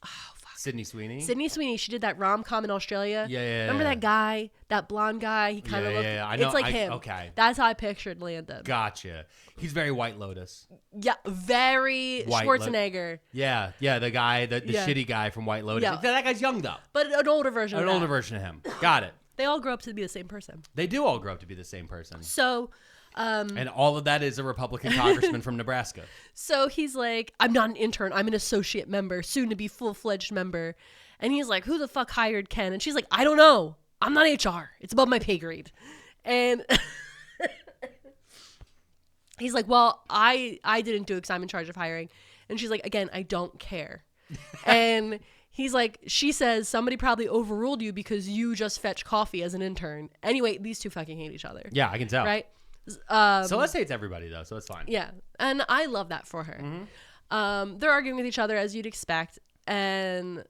Oh, fuck. Sydney Sweeney? Sydney Sweeney. She did that rom-com in Australia. Yeah. Remember that guy? That blonde guy? He kind of looked... I know. It's like him. Okay. That's how I pictured Landon. Gotcha. He's very White Lotus. Yeah, very Schwarzenegger. Yeah, the guy, the shitty guy from White Lotus. Yeah. That guy's young, though. But an older version of that. An older version of him. Got it. They all grow up to be the same person. They do all grow up to be the same person. So... and all of that is a Republican congressman from Nebraska. So he's like, "I'm not an intern. I'm an associate member, soon to be full-fledged member." And he's like, "Who the fuck hired Ken?" And she's like, "I don't know. I'm not HR. It's above my pay grade." And he's like, "Well, I didn't do it because I'm in charge of hiring." And she's like, "Again, I don't care." And he's like, she says, "Somebody probably overruled you because you just fetch coffee as an intern." Anyway, these two fucking hate each other. Yeah, I can tell. Right? Celeste hates everybody, though, so it's fine. Yeah. And I love that for her. Mm-hmm. They're arguing with each other, as you'd expect. And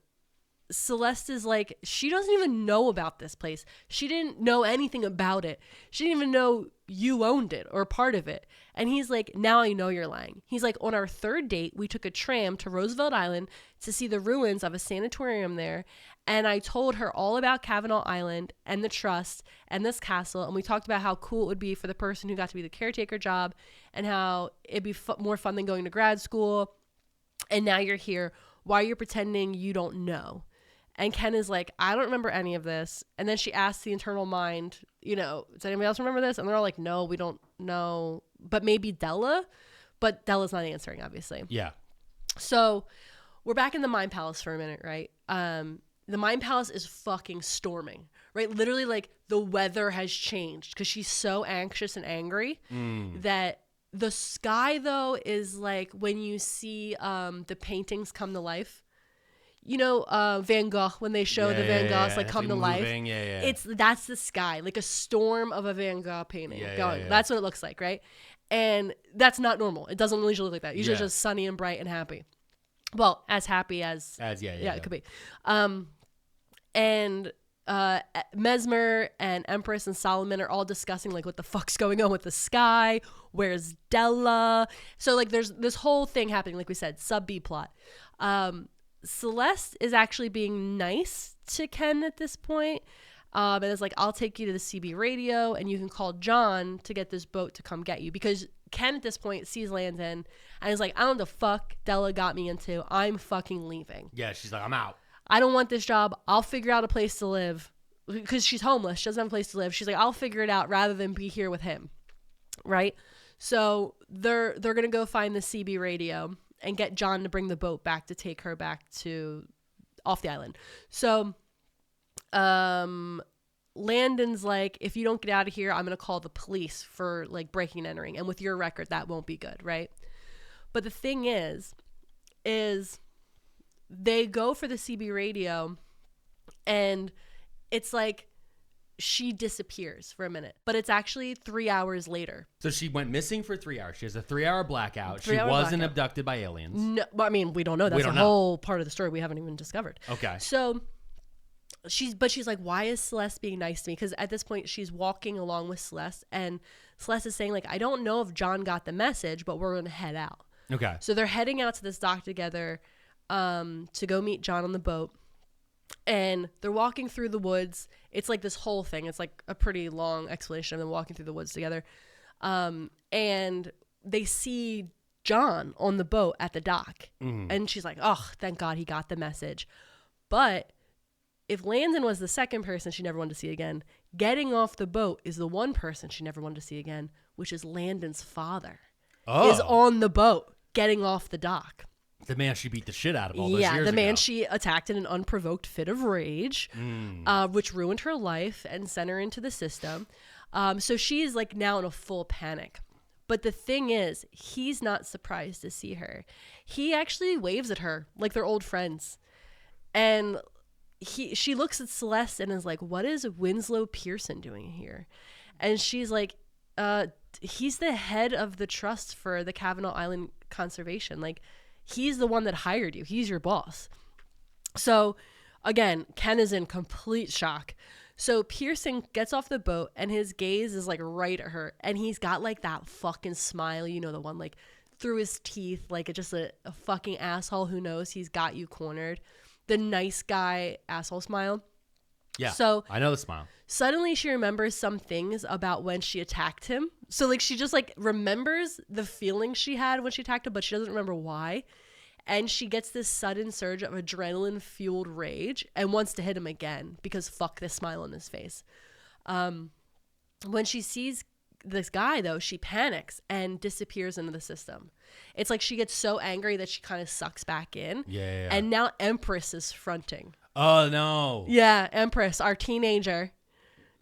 Celeste is like, she doesn't even know about this place. She didn't know anything about it. She didn't even know you owned it or part of it. And he's like, "Now I know you're lying." He's like, "On our third date, we took a tram to Roosevelt Island to see the ruins of a sanatorium there. And I told her all about Kavanaugh Island and the trust and this castle. And we talked about how cool it would be for the person who got to be the caretaker job and how it'd be more fun than going to grad school. And now you're here. Why are you pretending you don't know?" And Ken is like, "I don't remember any of this." And then she asks the internal mind, "Does anybody else remember this?" And they're all like, "No, we don't know. But maybe Della." But Della's not answering, obviously. Yeah. So we're back in the Mind Palace for a minute, right? The Mind Palace is fucking storming, right? Literally, like, the weather has changed because she's so anxious and angry that the sky, though, is like when you see the paintings come to life. Van Gogh, when they show the Van Goghs like come to life. Yeah. That's the sky, like a storm of a Van Gogh painting going. Yeah. That's what it looks like, right? And that's not normal. It doesn't usually look like that. Usually just sunny and bright and happy. Well, as happy as it could be. And Mesmer and Empress and Solomon are all discussing like what the fuck's going on with the sky. Where's Della? So like there's this whole thing happening, like we said, sub B plot. Celeste is actually being nice to Ken at this point. And it's like, "I'll take you to the CB radio and you can call John to get this boat to come get you." Because Ken at this point sees Landon and is like, "I don't know the fuck Della got me into. I'm fucking leaving." Yeah, she's like, "I'm out. I don't want this job. I'll figure out a place to live." Because she's homeless. She doesn't have a place to live. She's like, "I'll figure it out rather than be here with him." Right? So they're going to go find the CB radio and get John to bring the boat back to take her back to off the island. So Landon's like, "If you don't get out of here, I'm going to call the police for like breaking and entering. And with your record, that won't be good." Right? But the thing is they go for the CB radio and it's like she disappears for a minute, but it's actually 3 hours later. So she went missing for 3 hors. She has a 3-hour blackout. She wasn't abducted by aliens. No, I mean, we don't know. That's a whole part of the story we haven't even discovered. Okay. So she's like, "Why is Celeste being nice to me?" Because at this point she's walking along with Celeste and Celeste is saying like, "I don't know if John got the message, but we're going to head out." Okay. So they're heading out to this dock together to go meet John on the boat. And they're walking through the woods. It's like this whole thing. It's like a pretty long explanation of them walking through the woods together. And they see John on the boat at the dock. Mm-hmm. And she's like, "Oh, thank God he got the message." But if Landon was the second person she never wanted to see again, getting off the boat is the one person she never wanted to see again, which is Landon's father. Is on the boat getting off the dock. The man she beat the shit out of all those Yeah, years the man ago. she attacked in an unprovoked fit of rage, which ruined her life and sent her into the system. So she is like now in a full panic. But the thing is, he's not surprised to see her. He actually waves at her like they're old friends. And she looks at Celeste and is like, what is Winslow Pearson doing here? And she's like, he's the head of the trust for the Kavanaugh Island Conservation. Like, he's the one that hired you. He's your boss. So, again, Ken is in complete shock. So Pearson gets off the boat and his gaze is like right at her. And he's got like that fucking smile, you know, the one like through his teeth, like just a fucking asshole who knows he's got you cornered. The nice guy asshole smile. Yeah, so I know the smile. Suddenly she remembers some things about when she attacked him. So like she just like remembers the feeling she had when she attacked him, but she doesn't remember why. And she gets this sudden surge of adrenaline-fueled rage and wants to hit him again because fuck this smile on his face. When she sees this guy, though, she panics and disappears into the system. It's like she gets so angry that she kind of sucks back in. Yeah. And now Empress is fronting. Oh, no. Yeah, Empress, our teenager.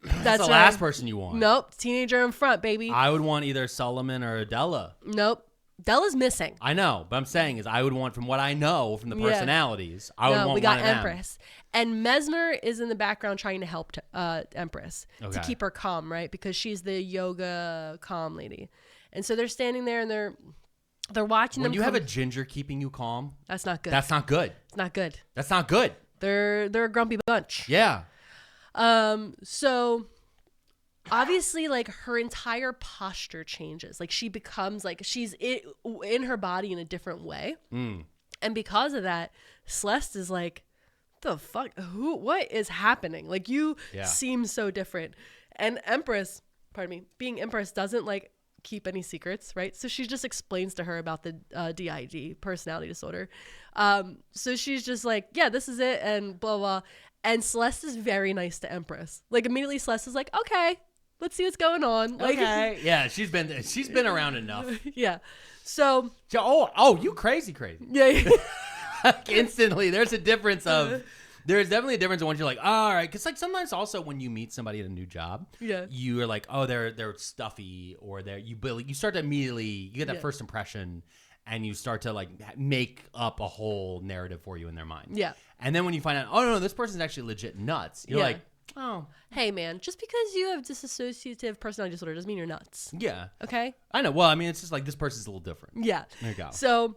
That's the last person you want. Nope, teenager in front, baby. I would want either Solomon or Adela. Nope. Della's missing. I know, but I'm saying is I would want, from what I know from the personalities, I would want we got one of them. Empress. And Mesmer is in the background trying to help Empress to keep her calm, right? Because she's the yoga calm lady. And so they're standing there and they're watching them. When you have a ginger keeping you calm, that's not good. That's not good. It's not good. That's not good. They're a grumpy bunch. Yeah. So obviously, like, her entire posture changes. Like, she becomes like she's in her body in a different way. And because of that, Celeste is like, the fuck, what is happening? Like, you seem so different. And Empress, being Empress doesn't like keep any secrets, right? So she just explains to her about the DID, personality disorder. So she's just like, yeah, this is it, and blah blah. And Celeste is very nice to Empress. Like, immediately Celeste is like, okay, let's see what's going on. Like, okay. Yeah, she's been around enough. Yeah. So you crazy. Yeah. Instantly, there's a difference of there's definitely a difference when you're like, oh, all right, because like sometimes also when you meet somebody at a new job, you are like, oh, they're stuffy, or you start to immediately you get that first impression, and you start to like make up a whole narrative for you in their mind. Yeah. And then when you find out, oh no, this person's actually legit nuts, you're like, oh, hey man, just because you have dissociative personality disorder doesn't mean you're nuts. Yeah. Okay. I know. Well, I mean, it's just like this person's a little different. Yeah. There you go. So,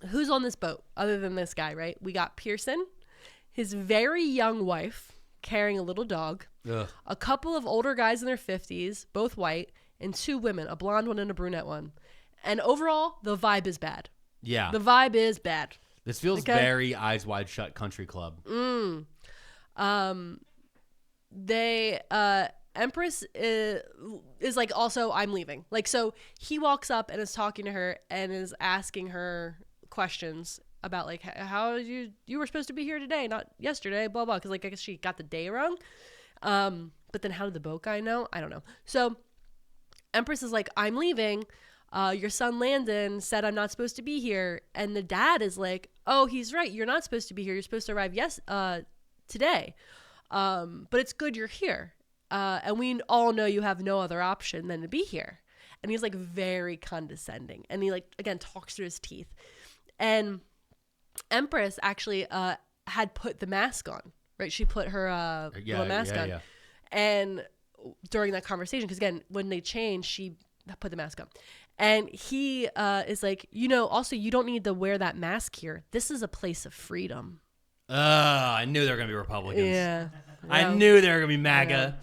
who's on this boat other than this guy? Right. We got Pearson, his very young wife carrying a little dog, a couple of older guys in their 50s, both white, and two women, a blonde one and a brunette one. And overall, the vibe is bad. Yeah. The vibe is bad. This feels very Eyes Wide Shut country club. Empress is like, also, I'm leaving. Like, so he walks up and is talking to her and is asking her questions about like, how you were supposed to be here today, not yesterday, blah blah, because like I guess she got the day wrong. But then how did the boat guy know? I don't know. So Empress is like, I'm leaving. Your son Landon said I'm not supposed to be here, and the dad is like, oh, he's right, you're not supposed to be here, you're supposed to arrive today, but it's good you're here, and we all know you have no other option than to be here. And he's like very condescending, and he like again talks through his teeth. And Empress actually had put the mask on, right? She put her little mask on. And during that conversation, because again, when they changed, she put the mask on. And he is like, also, you don't need to wear that mask here. This is a place of freedom. I knew there were going to be Republicans. Yeah. I knew there were going to be MAGA.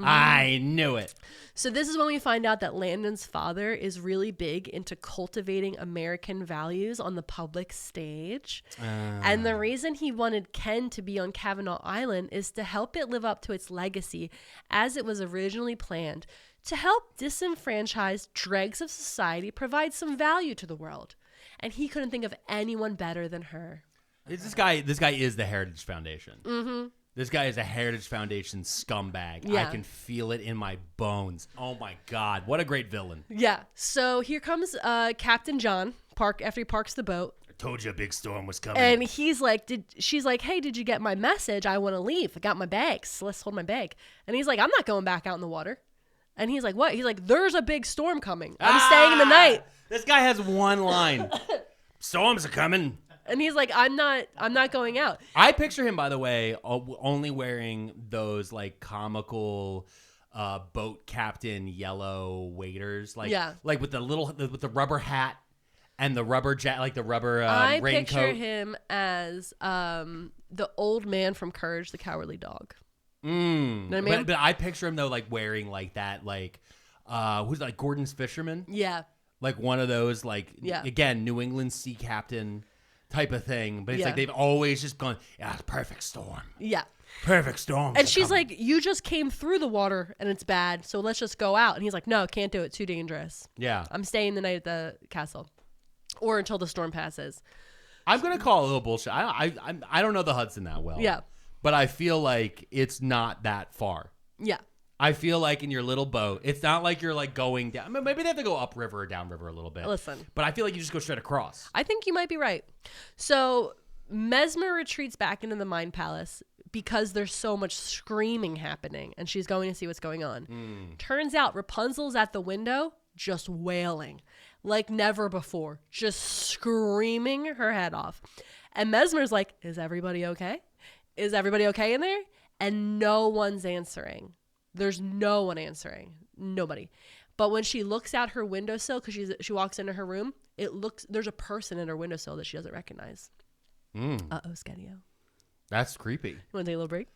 I knew it. So this is when we find out that Landon's father is really big into cultivating American values on the public stage. And the reason he wanted Ken to be on Kavanaugh Island is to help it live up to its legacy as it was originally planned, to help disenfranchised dregs of society provide some value to the world. And he couldn't think of anyone better than her. This guy is the Heritage Foundation. Mm-hmm. This guy is a Heritage Foundation scumbag. Yeah. I can feel it in my bones. Oh my God. What a great villain. Yeah. So here comes Captain John after he parks the boat. Told you a big storm was coming. And he's like, she's like, hey, did you get my message? I want to leave. I got my bags. Let's hold my bag. And he's like, I'm not going back out in the water. And he's like, what? He's like, there's a big storm coming. I'm staying the night. This guy has one line. Storms are coming. And he's like, I'm not going out. I picture him, by the way, only wearing those like comical boat captain yellow waders, like with the rubber hat and the rubber like the rubber I raincoat. picture him as the old man from Courage the Cowardly Dog. You know what I mean? But I picture him though, like wearing like that, like who's like Gordon's Fisherman? Yeah, like one of those, like again, New England sea captain type of thing. But it's like they've always just gone, perfect storm. Yeah. Perfect storm. And she's like, you just came through the water and it's bad, so let's just go out. And he's like, no, can't do it. Too dangerous. Yeah. I'm staying the night at the castle. Or until the storm passes. I'm going to call a little bullshit. I don't know the Hudson that well. Yeah. But I feel like it's not that far. Yeah. I feel like in your little boat, it's not like you're like going down. Maybe they have to go upriver or downriver a little bit. Listen. But I feel like you just go straight across. I think you might be right. So Mesmer retreats back into the Mind Palace because there's so much screaming happening and she's going to see what's going on. Turns out Rapunzel's at the window just wailing like never before, just screaming her head off. And Mesmer's like, is everybody okay? Is everybody okay in there? And no one's answering. There's no one answering. Nobody. But when she looks out her windowsill, because she walks into her room, there's a person in her windowsill that she doesn't recognize. Uh-oh, Skedio. That's creepy. You want to take a little break?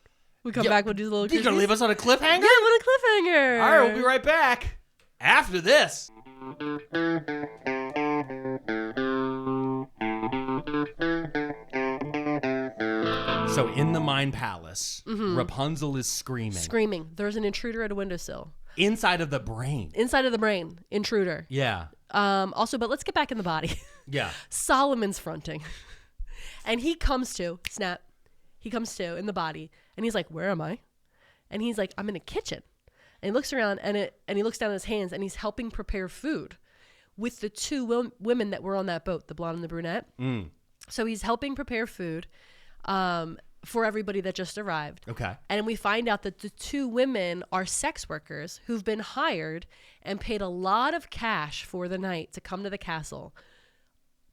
We come back, we'll do the little You gonna leave us on a cliffhanger? Yeah, on a cliffhanger. All right, we'll be right back after this. So in the Mind Palace, Rapunzel is screaming. There's an intruder at a windowsill. Inside of the brain. Intruder. Yeah. Also, but let's get back in the body. Yeah. Solomon's fronting. And he comes to in the body. And he's like, where am I? And he's like, I'm in a kitchen. And he looks around and he looks down at his hands and he's helping prepare food with the two women that were on that boat, the blonde and the brunette. So he's helping prepare food for everybody that just arrived. Okay. And we find out that the two women are sex workers who've been hired and paid a lot of cash for the night to come to the castle.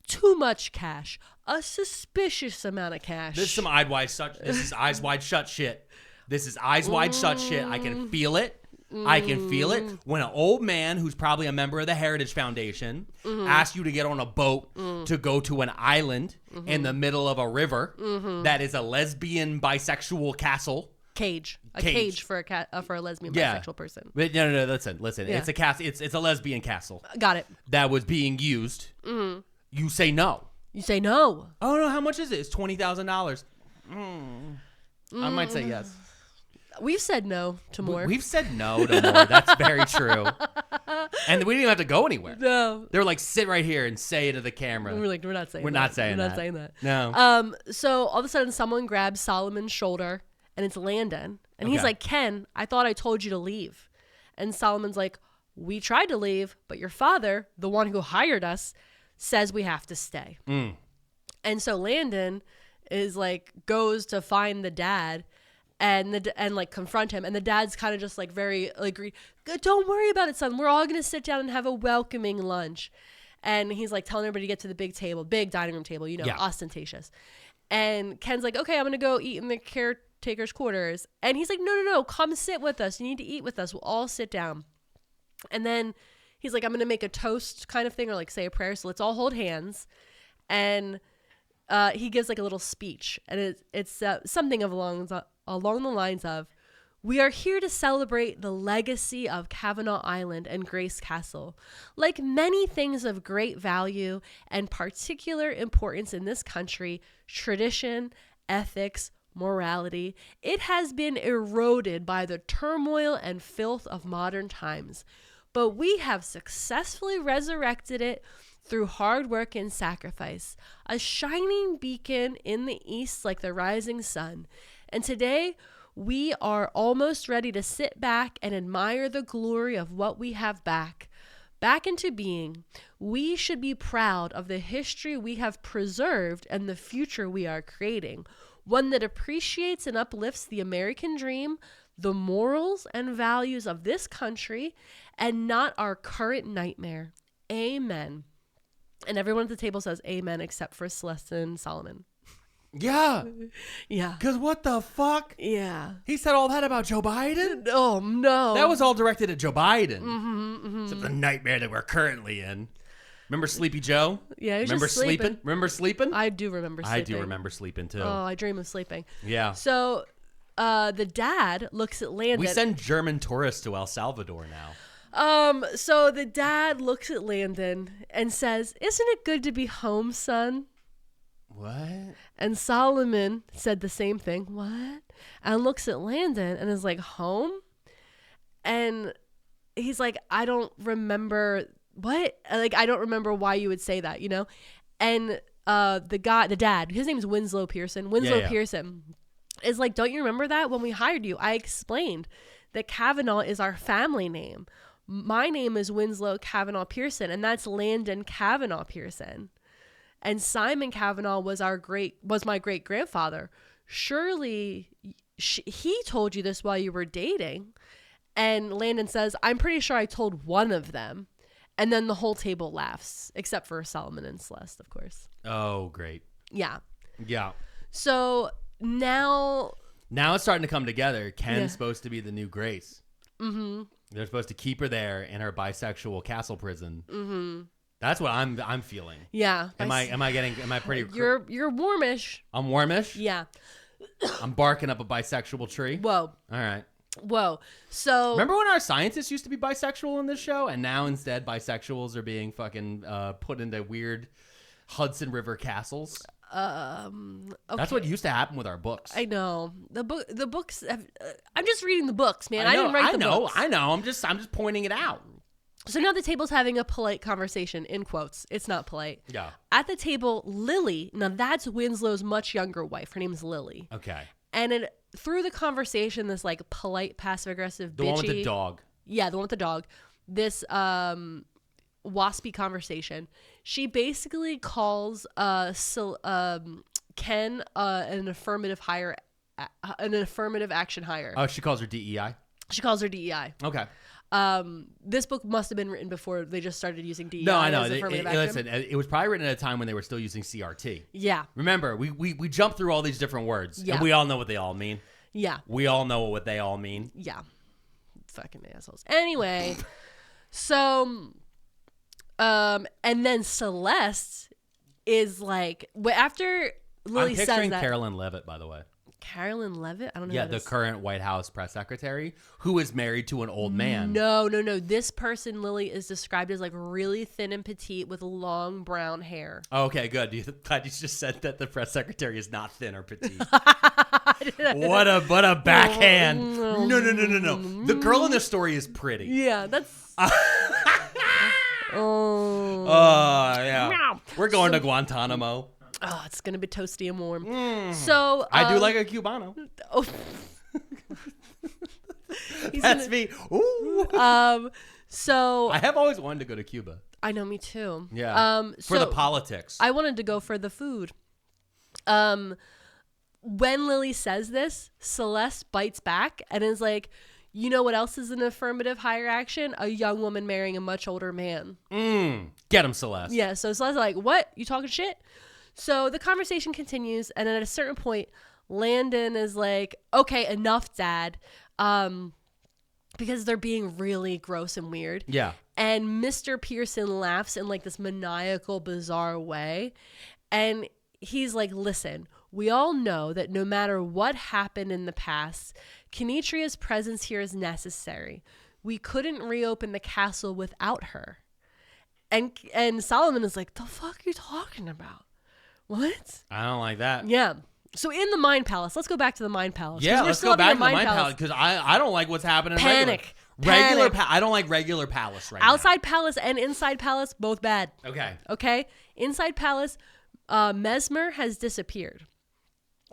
Too much cash. A suspicious amount of cash. This is some eyes wide shut. This is eyes wide shut shit. This is eyes wide shut shit. I can feel it. I can feel it. When an old man who's probably a member of the Heritage Foundation asks you to get on a boat to go to an island in the middle of a river that is a lesbian bisexual castle. Cage for a lesbian bisexual person. But no. Listen. Yeah. It's a castle. It's a lesbian castle. Got it. That was being used. You say no. You say no. Oh no! How much is it? It's $20,000. I might say yes. We've said no to more. We've said no to more. That's very true. And we didn't even have to go anywhere. No. They were like, sit right here and say it to the camera. We're like, we're not saying that. We're not saying that. No. So all of a sudden, someone grabs Solomon's shoulder, and it's Landon. And he's like, Ken, I thought I told you to leave. And Solomon's like, we tried to leave, but your father, the one who hired us, says we have to stay. And so Landon is like, goes to find the dad and like confront him. And the dad's kind of just like very like, don't worry about it, son. We're all going to sit down and have a welcoming lunch. And he's like telling everybody to get to the big table, big dining room table, ostentatious. And Ken's like, okay, I'm going to go eat in the caretaker's quarters. And he's like, no, come sit with us. You need to eat with us. We'll all sit down. And then he's like, I'm going to make a toast kind of thing or like say a prayer. So let's all hold hands. And he gives like a little speech. And it's something along the lines of, we are here to celebrate the legacy of Kavanaugh Island and Grace Castle. Like many things of great value and particular importance in this country, tradition, ethics, morality, it has been eroded by the turmoil and filth of modern times. But we have successfully resurrected it through hard work and sacrifice, a shining beacon in the east like the rising sun. And today, we are almost ready to sit back and admire the glory of what we have back. back into being. We should be proud of the history we have preserved and the future we are creating, one that appreciates and uplifts the American dream, the morals and values of this country, and not our current nightmare. Amen. And everyone at the table says amen except for Celeste and Solomon. Yeah. Yeah. Because what the fuck? Yeah. He said all that about Joe Biden? Oh, no. That was all directed at Joe Biden. Mm-hmm. Except the nightmare that we're currently in. Remember Sleepy Joe? Yeah, he was Remember just sleeping. Remember sleeping? I do remember sleeping. I do remember sleeping too. Oh, I dream of sleeping. Yeah. So the dad looks at Landon. We send German tourists to El Salvador now. So the dad looks at Landon and says, "Isn't it good to be home, son?" What? And Solomon said the same thing. What? And looks at Landon and is like, "Home?" And he's like, "I don't remember what? Like, I don't remember why you would say that, you know?" And the dad, his name is Winslow Pearson. Pearson is like, "Don't you remember that? When we hired you, I explained that Kavanaugh is our family name. My name is Winslow Kavanaugh Pearson, and that's Landon Kavanaugh Pearson. And Simon Kavanaugh was my great grandfather. Surely he told you this while you were dating." And Landon says, "I'm pretty sure I told one of them." And then the whole table laughs, except for Solomon and Celeste, of course. Oh, great. Yeah. Yeah. So now it's starting to come together. Ken's supposed to be the new Grace. Mm-hmm. They're supposed to keep her there in her bisexual castle prison. Mm-hmm. That's what I'm feeling. Yeah. Am I pretty? You're warmish. I'm warmish. Yeah. I'm barking up a bisexual tree. Whoa. All right. Whoa. So remember when our scientists used to be bisexual in this show, and now instead bisexuals are being fucking put into weird Hudson River castles? Okay. That's what used to happen with our books. I know the books. I'm just reading the books, man. I didn't write the books. I know. I'm just pointing it out. So now the table's having a polite conversation, in quotes. It's not polite. Yeah. At the table, Lily. Now that's Winslow's much younger wife. Her name's Lily. Okay. And through the conversation, this like polite, passive aggressive, bitchy. The one with the dog. Yeah, the one with the dog. This waspy conversation. She basically calls Ken an affirmative action hire. Oh, she calls her DEI? She calls her DEI. Okay. This book must have been written before they just started using DEI. No, I know. Affirmative action. Listen, it was probably written at a time when they were still using CRT. Yeah. Remember, we jumped through all these different words, and we all know what they all mean. Yeah. We all know what they all mean. Yeah. Fucking assholes. Anyway, so, and then Celeste is like, after Lily says that. I'm picturing Carolyn Levitt, by the way. Carolyn Levitt? I don't know. Yeah, the current White House press secretary who is married to an old man. No. This person, Lily, is described as like really thin and petite with long brown hair. Okay, good. Glad you just said that the press secretary is not thin or petite. What a backhand. No. The girl in this story is pretty. Yeah, that's... Yeah. We're going to Guantanamo. Oh, it's going to be toasty and warm. So I do like a Cubano. Oh. That's me. Ooh. So I have always wanted to go to Cuba. I know, me too. Yeah. For the politics. I wanted to go for the food. When Lily says this, Celeste bites back and is like, "You know what else is an affirmative hire action? A young woman marrying a much older man." Get him, Celeste. Yeah. So Celeste's like, "What? You talking shit?" So the conversation continues, and at a certain point, Landon is like, "Okay, enough, Dad," because they're being really gross and weird. Yeah. And Mr. Pearson laughs in like this maniacal, bizarre way, and he's like, "Listen, we all know that no matter what happened in the past, Kenitria's presence here is necessary. We couldn't reopen the castle without her." And Solomon is like, "The fuck are you talking about? What?" I don't like that. Yeah. So in the Mind Palace, let's go back to the Mind Palace. Yeah, let's go back to the Mind Palace because I don't like what's happening. Panic. I don't like regular Palace right now. Outside Palace and inside Palace, both bad. Okay. Inside Palace, Mesmer has disappeared.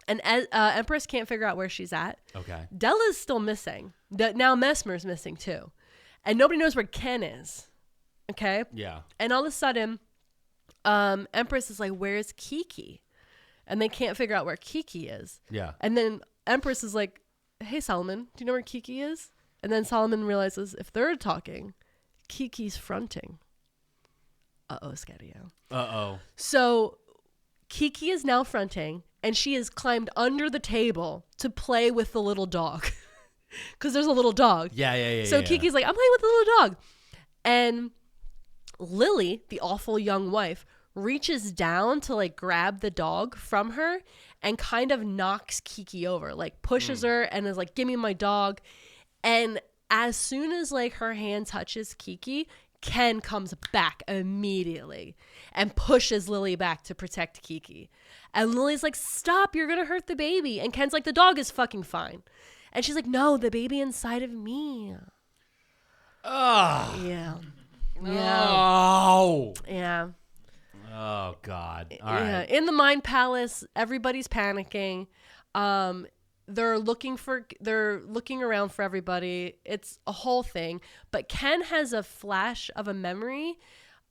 And Empress can't figure out where she's at. Okay. Della's still missing. Now Mesmer's missing too. And nobody knows where Ken is. Okay. Yeah. And all of a sudden, Empress is like, "Where's Kiki?" And they can't figure out where Kiki is. Yeah. And then Empress is like, "Hey, Solomon, do you know where Kiki is?" And then Solomon realizes if they're talking, Kiki's fronting. Uh-oh, Scadio. Uh-oh. So Kiki is now fronting, and she has climbed under the table to play with the little dog. Because there's a little dog. Yeah. So Kiki's like, "I'm playing with the little dog." And Lily, the awful young wife, reaches down to like grab the dog from her and kind of knocks Kiki over, like pushes her and is like, "Give me my dog." And as soon as like her hand touches Kiki, Ken comes back immediately and pushes Lily back to protect Kiki. And Lily's like, "Stop, you're going to hurt the baby." And Ken's like, "The dog is fucking fine." And she's like, "No, the baby inside of me." Oh. Yeah. No. Yeah. Oh, God. All Yeah. right. In the Mind Palace, everybody's panicking. They're looking around for everybody. It's a whole thing. But Ken has a flash of a memory.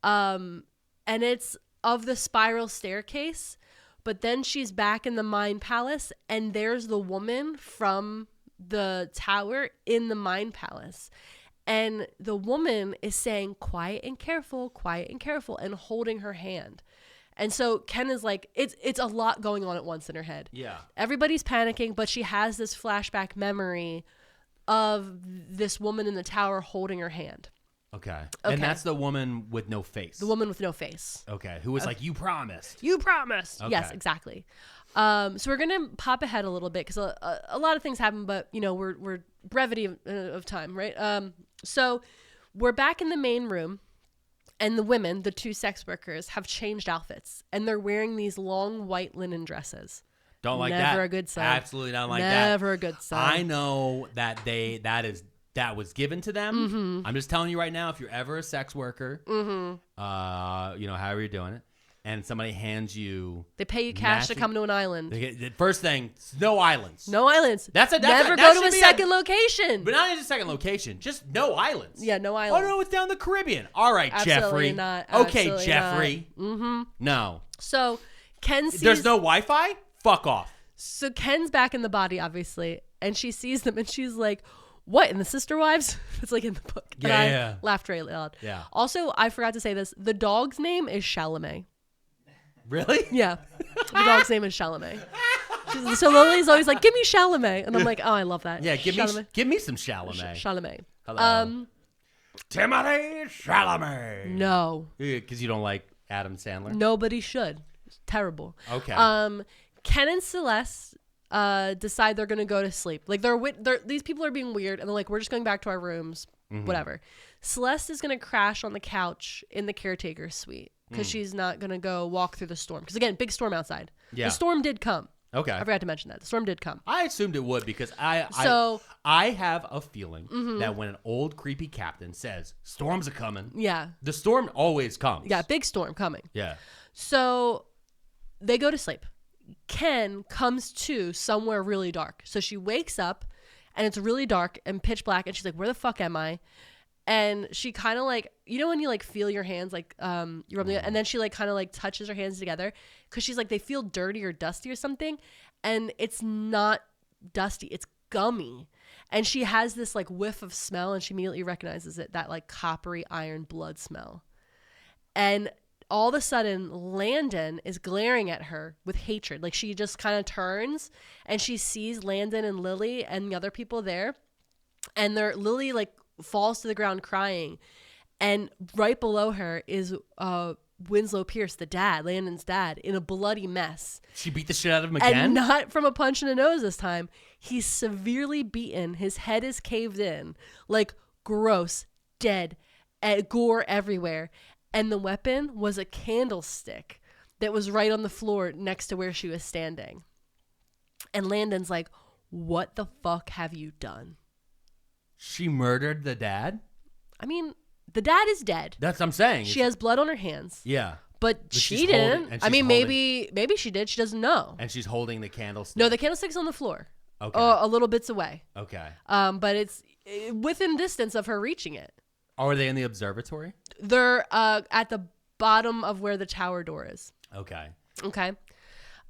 And it's of the spiral staircase. But then she's back in the Mind Palace, and there's the woman from the tower in the Mind Palace. And the woman is saying, quiet and careful, and holding her hand. And so Ken is like, it's a lot going on at once in her head. Yeah. Everybody's panicking, but she has this flashback memory of this woman in the tower holding her hand. Okay. And that's the woman with no face. The woman with no face. Okay. Who was like, "You promised." You promised. Okay. Yes, exactly. So we're going to pop ahead a little bit because a lot of things happen, but, you know, we're brevity of time, right? So we're back in the main room, and the women, the two sex workers, have changed outfits, and they're wearing these long white linen dresses. Don't like that. Never a good sign. Absolutely don't like that. Never a good sign. I know that that was given to them. Mm-hmm. I'm just telling you right now, if you're ever a sex worker, however you're doing it, and somebody hands you, they pay you cash to come to an island. The first thing, no islands. No islands. Never go to a second location. But not even a second location, just no islands. Yeah, no islands. Oh no, it's down the Caribbean. All right, Absolutely Jeffrey. not. Okay, Absolutely Jeffrey. Not. Mm-hmm. No. So Ken sees. There's no Wi-Fi? Fuck off. So Ken's back in the body, obviously, and she sees them, and she's like, "What, in the Sister Wives?" It's like in the book. And I laughed really loud. Yeah. Also, I forgot to say this. The dog's name is Chalamet. Really? Yeah. The dog's name is Chalamet. So Lily's always like, "Give me Chalamet." And I'm like, "Oh, I love that." Yeah, give me some Chalamet. Chalamet. Hello. Timothy Chalamet. No. Because you don't like Adam Sandler? Nobody should. It's terrible. Okay. Ken and Celeste decide they're gonna go to sleep. Like these people are being weird, and they're like, "We're just going back to our rooms." Whatever. Celeste is gonna crash on the couch in the caretaker's suite because she's not gonna go walk through the storm. Because again, big storm outside. Yeah. The storm did come. Okay. I forgot to mention that the storm did come. I assumed it would because I have a feeling that when an old creepy captain says storms are coming, Yeah. the storm always comes. Yeah. Big storm coming. Yeah. So they go to sleep. Ken comes to somewhere really dark. So she wakes up and it's really dark and pitch black. And she's like, "Where the fuck am I?" And she kind of like, you know, when you like feel your hands, like you rub them, and then she like kind of like touches her hands together because she's like, they feel dirty or dusty or something. And it's not dusty. It's gummy. And she has this like whiff of smell, and she immediately recognizes it, that like coppery iron blood smell. And all of a sudden, Landon is glaring at her with hatred. Like she just kind of turns and she sees Landon and Lily and the other people there. And Lily like falls to the ground crying. And right below her is Winslow Pierce, the dad, Landon's dad, in a bloody mess. She beat the shit out of him again? And not from a punch in the nose this time. He's severely beaten. His head is caved in. Like gross, dead, gore everywhere. And the weapon was a candlestick that was right on the floor next to where she was standing. And Landon's like, "What the fuck have you done?" She murdered the dad? I mean, the dad is dead. That's what I'm saying. She has blood on her hands. Yeah. But she didn't. I mean, maybe she did. She doesn't know. And she's holding the candlestick. No, the candlestick's on the floor. Okay. A little bits away. Okay. But it's within distance of her reaching it. Are they in the observatory? They're at the bottom of where the tower door is. Okay. Okay.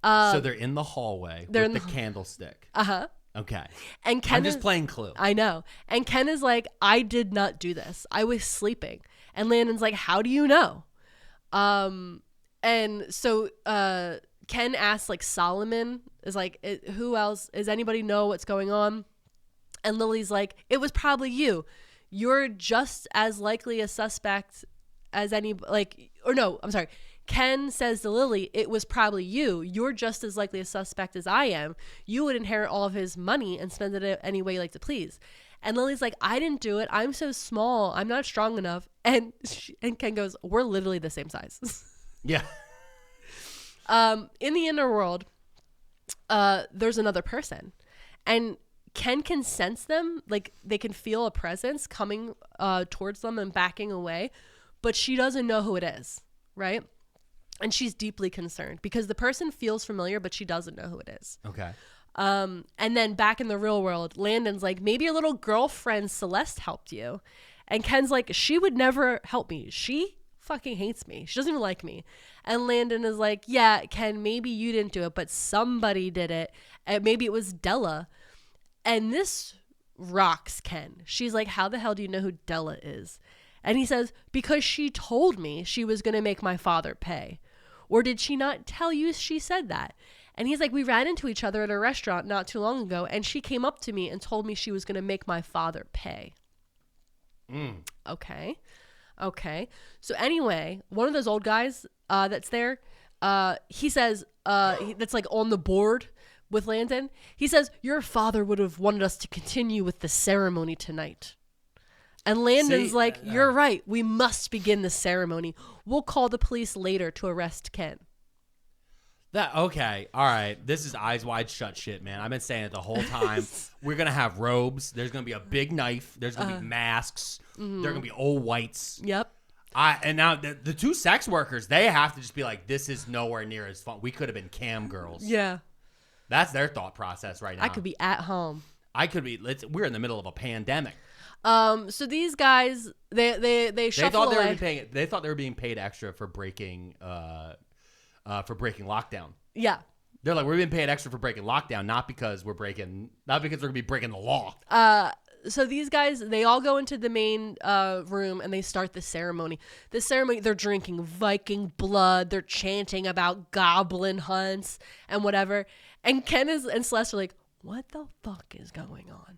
So they're in the hallway with the candlestick. Uh-huh. Okay. And Ken I'm just playing Clue. I know. And Ken is like, I did not do this. I was sleeping. And Landon's like, how do you know? And so Ken asks, like, Solomon is like, who else? Does anybody know what's going on? And Lily's like, it was probably you. You're just as likely a suspect as any, like, or no, I'm sorry. Ken says to Lily, it was probably you. You're just as likely a suspect as I am. You would inherit all of his money and spend it any way you like to please. And Lily's like, I didn't do it. I'm so small. I'm not strong enough. And Ken goes, we're literally the same size. Yeah. In the inner world, there's another person. And Ken can sense them. Like, they can feel a presence coming towards them and backing away. But she doesn't know who it is, right? And she's deeply concerned because the person feels familiar, but she doesn't know who it is. Okay. And then back in the real world, Landon's like, maybe your little girlfriend Celeste helped you. And Ken's like, she would never help me. She fucking hates me. She doesn't even like me. And Landon is like, yeah, Ken, maybe you didn't do it, but somebody did it. And maybe it was Della. And this rocks Ken. She's like, how the hell do you know who Della is? And he says, because she told me she was going to make my father pay. Or did she not tell you she said that? And he's like, we ran into each other at a restaurant not too long ago, and she came up to me and told me she was going to make my father pay. Okay. So anyway, one of those old guys that's there, he says, that's like on the board with Landon. He says, your father would have wanted us to continue with the ceremony tonight. And Landon's like, you're right. We must begin the ceremony. We'll call the police later to arrest Ken. Okay. All right. This is eyes wide shut shit, man. I've been saying it the whole time. We're going to have robes. There's going to be a big knife. There's going to be masks. Mm-hmm. They're going to be old whites. Yep. And now the two sex workers, they have to just be like, this is nowhere near as fun. We could have been cam girls. Yeah. That's their thought process right now. I could be at home. I could be. We're in the middle of a pandemic. So these guys, they shuffle away. They thought they were being paid extra for breaking lockdown. Yeah. They're like, we're being paid extra for breaking lockdown, not because we're gonna be breaking the law. So these guys, they all go into the main room and they start the ceremony. The ceremony, they're drinking Viking blood. They're chanting about goblin hunts and whatever. And Ken and Celeste are like, what the fuck is going on?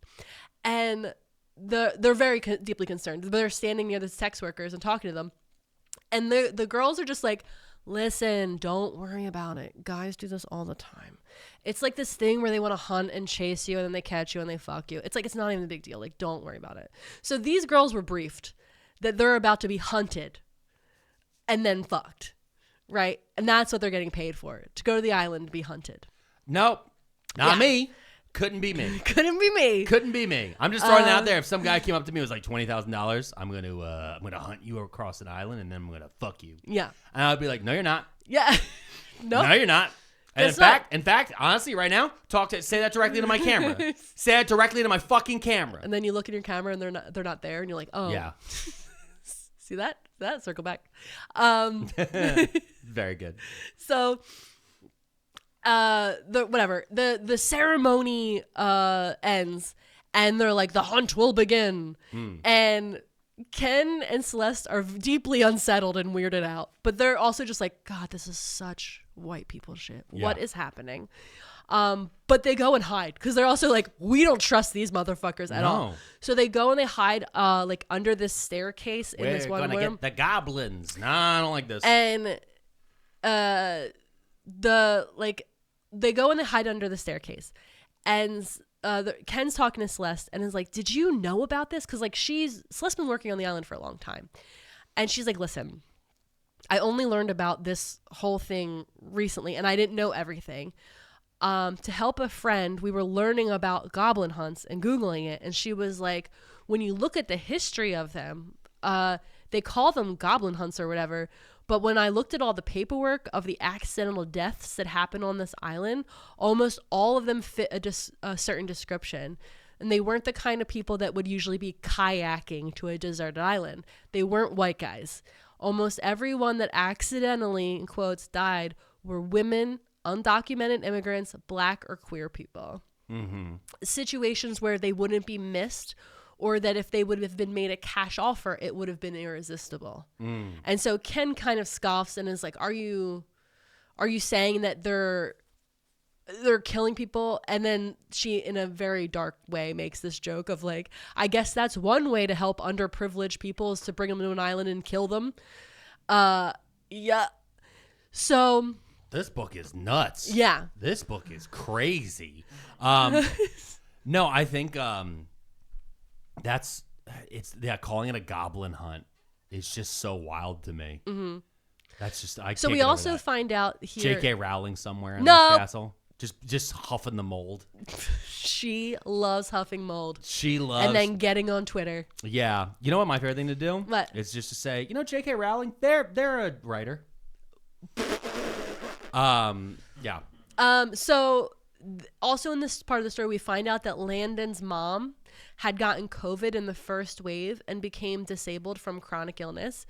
And they're very deeply concerned. They're standing near the sex workers and talking to them. And the girls are just like, listen, don't worry about it. Guys do this all the time. It's like this thing where they want to hunt and chase you and then they catch you and they fuck you. It's like, it's not even a big deal. Like, don't worry about it. So these girls were briefed that they're about to be hunted and then fucked, right? And that's what they're getting paid for, to go to the island to be hunted. Nope. Not me. Couldn't be me. Couldn't be me. Couldn't be me. I'm just throwing it out there. If some guy came up to me and was like $20,000, I'm gonna hunt you across an island and then I'm gonna fuck you. Yeah. And I'd be like, no, you're not. Yeah. Nope. No, you're not. And in fact, honestly, right now, say that directly to my camera. Say it directly to my fucking camera. And then you look at your camera and they're not there, and you're like, oh. Yeah. See that? Circle back. Very good. So. The ceremony ends and they're like, the hunt will begin. And Ken and Celeste are deeply unsettled and weirded out, but they're also just like, God, this is such white people shit. Yeah. What is happening? But they go and hide because they're also like, we don't trust these motherfuckers at all. So they go and they hide like under this staircase in this one room. We're gonna get the goblins. No, I don't like this. And they go and they hide under the staircase, and Ken's talking to Celeste and is like, did you know about this? Because like Celeste's been working on the island for a long time, and she's like, listen, I only learned about this whole thing recently and I didn't know everything. To help a friend, we were learning about goblin hunts and Googling it, and she was like, when you look at the history of them, they call them goblin hunts or whatever. But when I looked at all the paperwork of the accidental deaths that happen on this island, almost all of them fit a certain description. And they weren't the kind of people that would usually be kayaking to a deserted island. They weren't white guys. Almost everyone that accidentally, in quotes, died were women, undocumented immigrants, black or queer people. Mm-hmm. Situations where they wouldn't be missed, or that if they would have been made a cash offer, it would have been irresistible. And so Ken kind of scoffs and is like, are you saying that they're killing people? And then she, in a very dark way, makes this joke of like, I guess that's one way to help underprivileged people, is to bring them to an island and kill them. Yeah. So this book is nuts. Yeah. This book is crazy. No, I think calling it a goblin hunt is just so wild to me. Mm-hmm. That's just So we also find out here J.K. Rowling somewhere in this castle. Just huffing the mold. She loves huffing mold. She loves. And then getting on Twitter. Yeah. You know what my favorite thing to do? What? It's just to say, J.K. Rowling, they're a writer. Yeah. So also in this part of the story, we find out that Landon's mom had gotten COVID in the first wave and became disabled from chronic illness,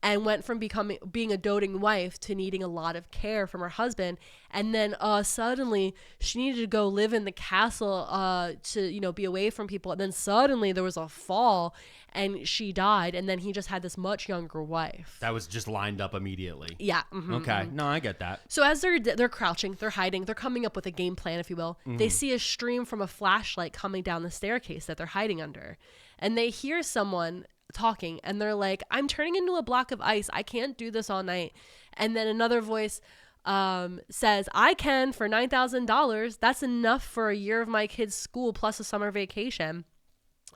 and went from being a doting wife to needing a lot of care from her husband. And then suddenly she needed to go live in the castle to be away from people. And then suddenly there was a fall and she died. And then he just had this much younger wife. That was just lined up immediately. Yeah. Mm-hmm, okay. Mm-hmm. No, I get that. So as they're crouching, they're hiding, they're coming up with a game plan, if you will. Mm-hmm. They see a stream from a flashlight coming down the staircase that they're hiding under. And they hear someone talking, and they're like, I'm turning into a block of ice. I can't do this all night. And then another voice says, I can for $9,000. That's enough for a year of my kids' school plus a summer vacation.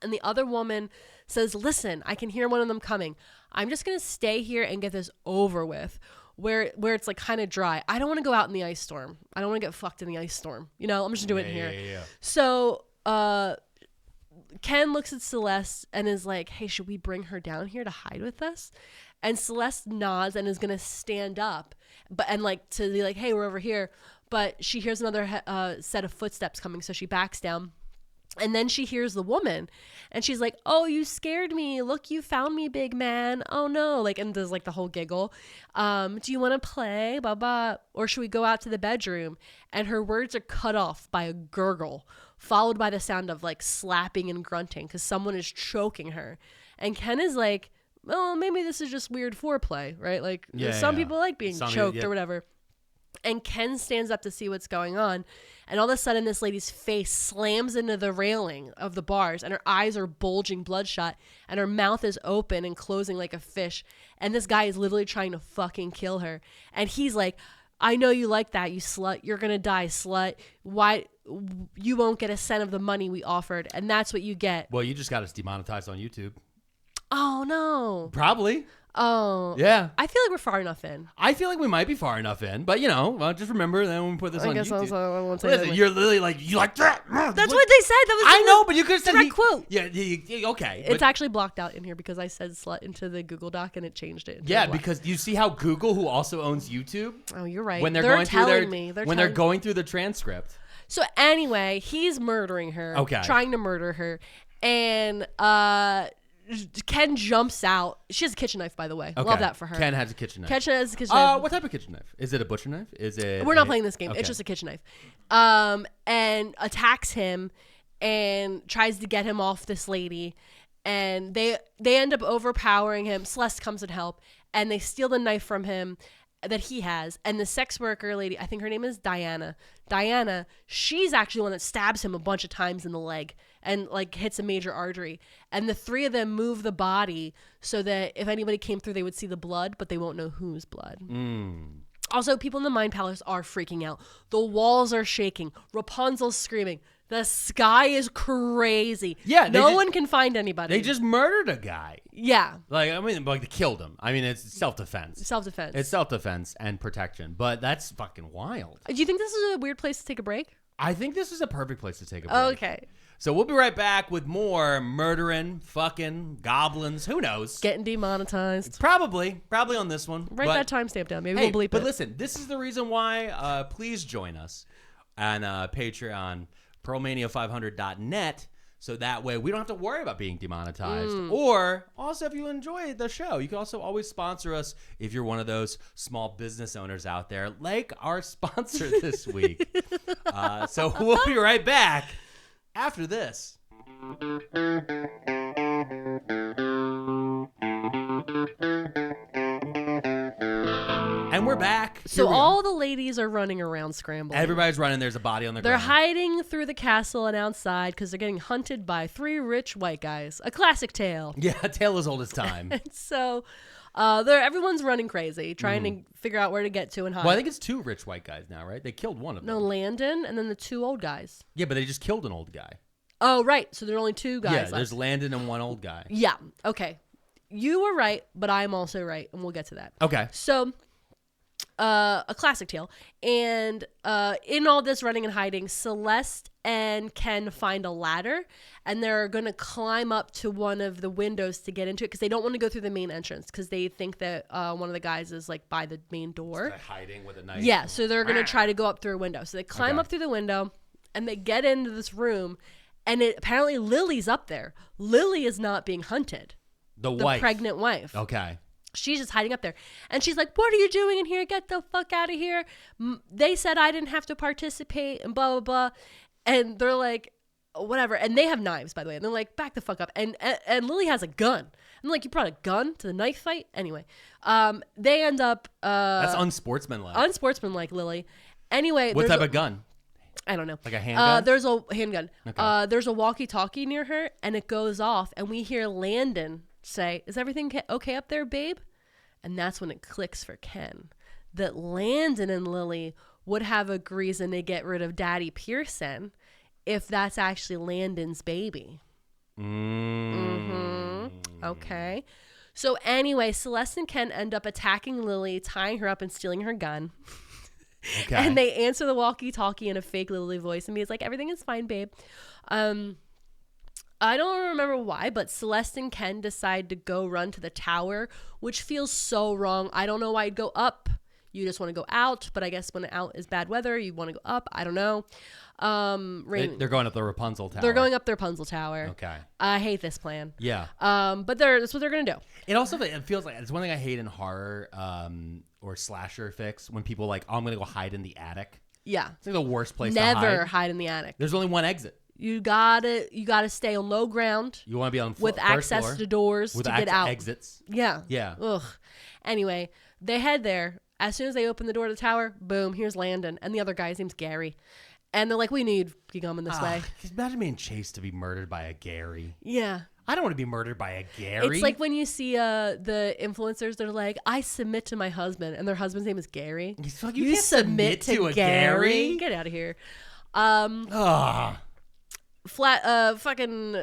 And the other woman says, listen, I can hear one of them coming. I'm just going to stay here and get this over with, where it's like kind of dry. I don't want to go out in the ice storm. I don't want to get fucked in the ice storm. I'm just doing it here. Yeah. So, Ken looks at Celeste and is like, hey, should we bring her down here to hide with us? And Celeste nods and is going to stand up, and to be like, hey, we're over here. But she hears another set of footsteps coming, so she backs down. And then she hears the woman, and she's like, oh, you scared me. Look, you found me, big man. Oh, no. And does the whole giggle. Do you want to play? Blah. Or should we go out to the bedroom? And her words are cut off by a gurgle, followed by the sound of slapping and grunting because someone is choking her. And Ken is like, well, maybe this is just weird foreplay, right? Some people like being choked or whatever. And Ken stands up to see what's going on. And all of a sudden, this lady's face slams into the railing of the bars, and her eyes are bulging bloodshot, and her mouth is open and closing like a fish. And this guy is literally trying to fucking kill her. And he's like, I know you like that, you slut. You're going to die, slut. Why? You won't get a cent of the money we offered. And that's what you get. Well, you just got us demonetized on YouTube. Oh, no. Probably. Oh. Yeah. I feel like we're far enough in. I feel like we might be far enough in. But, just remember that when we put this on YouTube. Also, I won't say listen, you're literally like, you like that? That's what they said. That was I know, but you could have said direct quote. Yeah, okay. It's actually blocked out in here because I said slut into the Google Doc and it changed it. Yeah, because you see how Google, who also owns YouTube. Oh, you're right. When they're going through the transcript. So anyway, he's murdering her. Okay. Trying to murder her. And Ken jumps out. She has a kitchen knife, by the way. Okay. Love that for her. Ken has a kitchen knife. Ken has a kitchen knife. What type of kitchen knife? Is it a butcher knife? We're not playing this game. Okay. It's just a kitchen knife. And attacks him and tries to get him off this lady. And they end up overpowering him. Celeste comes and help. And they steal the knife from him that he has. And the sex worker lady, I think her name is Diana. Diana, she's actually the one that stabs him a bunch of times in the leg and hits a major artery. And the three of them move the body so that if anybody came through, they would see the blood, but they won't know whose blood. Also, people in the Mind Palace are freaking out. The walls are shaking. Rapunzel's screaming. The sky is crazy. Yeah. No one can find anybody. They just murdered a guy. Yeah. They killed him. I mean, it's self-defense. Self-defense. It's self-defense and protection. But that's fucking wild. Do you think this is a weird place to take a break? I think this is a perfect place to take a break. Okay. So we'll be right back with more murdering, fucking goblins. Who knows? Getting demonetized. Probably on this one. Write that timestamp down. Maybe we'll bleep it. But listen, this is the reason why. Please join us on Patreon, PearlMania500.net, So that way we don't have to worry about being demonetized. Or also, if you enjoy the show, you can also always sponsor us if you're one of those small business owners out there, like our sponsor this week. So we'll be right back after this. And we're back. So all the ladies are running around scrambling. Everybody's running. There's a body on the They're ground. hiding through the castle and outside because they're getting hunted by 3 rich white guys. A classic tale. Yeah, a tale as old as time. And so everyone's running crazy, trying to figure out where to get to and hide. Well, I think it's 2 rich white guys now, right? They killed one of them. No, Landon and then the 2 old guys. Yeah, but they just killed an old guy. Oh, right. So there are only 2 guys left. There's Landon and 1 old guy. Yeah. Okay. You were right, but I'm also right, and we'll get to that. Okay. So, a classic tale. And in all this running and hiding, Celeste and Ken find a ladder, and they're going to climb up to one of the windows to get into it because they don't want to go through the main entrance because they think that one of the guys is like by the main door. Just hiding with a knife. Yeah, so they're going to try to go up through a window. So they climb up through the window, and they get into this room, and apparently Lily's up there. Lily is not being hunted. The wife. Pregnant wife. Okay. She's just hiding up there. And she's like, what are you doing in here? Get the fuck out of here. They said I didn't have to participate and blah, blah, blah. And they're like, whatever. And they have knives, by the way. And they're like, back the fuck up. And Lily has a gun. I'm like, you brought a gun to the knife fight? Anyway, they end up... That's unsportsmanlike. Unsportsmanlike, Lily. Anyway... What type of gun? I don't know. Like a handgun? There's a handgun. Okay. There's a walkie-talkie near her, and it goes off, and we hear Landon say, is everything okay up there, babe? And that's when it clicks for Ken that Landon and Lily would have a reason to get rid of Daddy Pearson if that's actually Landon's baby. Okay. So anyway, Celeste and Ken end up attacking Lily, tying her up and stealing her gun. Okay. And they answer the walkie-talkie in a fake Lily voice, and he's like, everything is fine, babe. I don't remember why, but Celeste and Ken decide to go run to the tower, which feels so wrong. I don't know why I'd go up. You just want to go out, but I guess when out is bad weather, you want to go up. I don't know. They're going up the Rapunzel Tower. They're going up the Rapunzel Tower. Okay. I hate this plan. Yeah. But that's what they're going to do. It feels like it's one thing I hate in horror or slasher fix when people like, oh, I'm going to go hide in the attic. Yeah. It's like the worst place to hide. Never hide in the attic. There's only one exit. You gotta stay on low ground. You want to be on with first access floor, to doors with to get out. Exits. Yeah. Yeah. Ugh. Anyway, they head there. As soon as they open the door to the tower, boom, here's Landon. And the other guy, his name's Gary. And they're like, we need to be coming this way. Imagine being chased to be murdered by a Gary. Yeah. I don't want to be murdered by a Gary. It's like when you see the influencers, they're like, I submit to my husband. And their husband's name is Gary. Like, you can't submit to a Gary? Get out of here. Fucking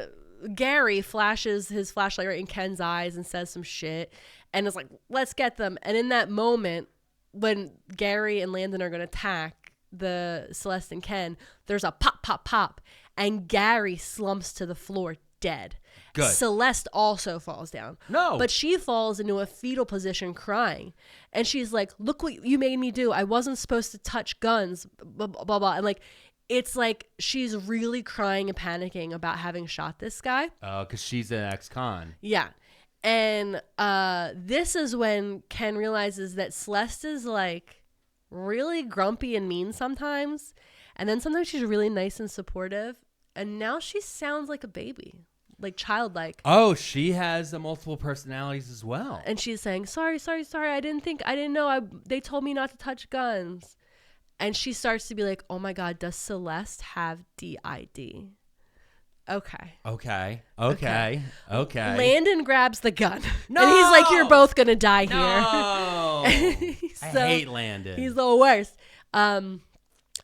Gary flashes his flashlight right in Ken's eyes and says some shit and is like, let's get them. And in that moment when Gary and Landon are going to attack the Celeste and Ken, there's a pop, pop, pop, and Gary slumps to the floor dead. Good. Celeste also falls down. No. But she falls into a fetal position crying. And she's like, look what you made me do. I wasn't supposed to touch guns, blah, blah, blah. And like, it's like she's really crying and panicking about having shot this guy. Because she's an ex-con. Yeah. And this is when Ken realizes that Celeste is like really grumpy and mean sometimes. And then sometimes she's really nice and supportive. And now she sounds like a baby, like childlike. Oh, she has multiple personalities as well. And she's saying, sorry. I didn't know. They told me not to touch guns. And she starts to be like, oh my God, does Celeste have DID? Okay. Landon grabs the gun. No! And he's like, you're both going to die here. No! So, I hate Landon. He's the worst. And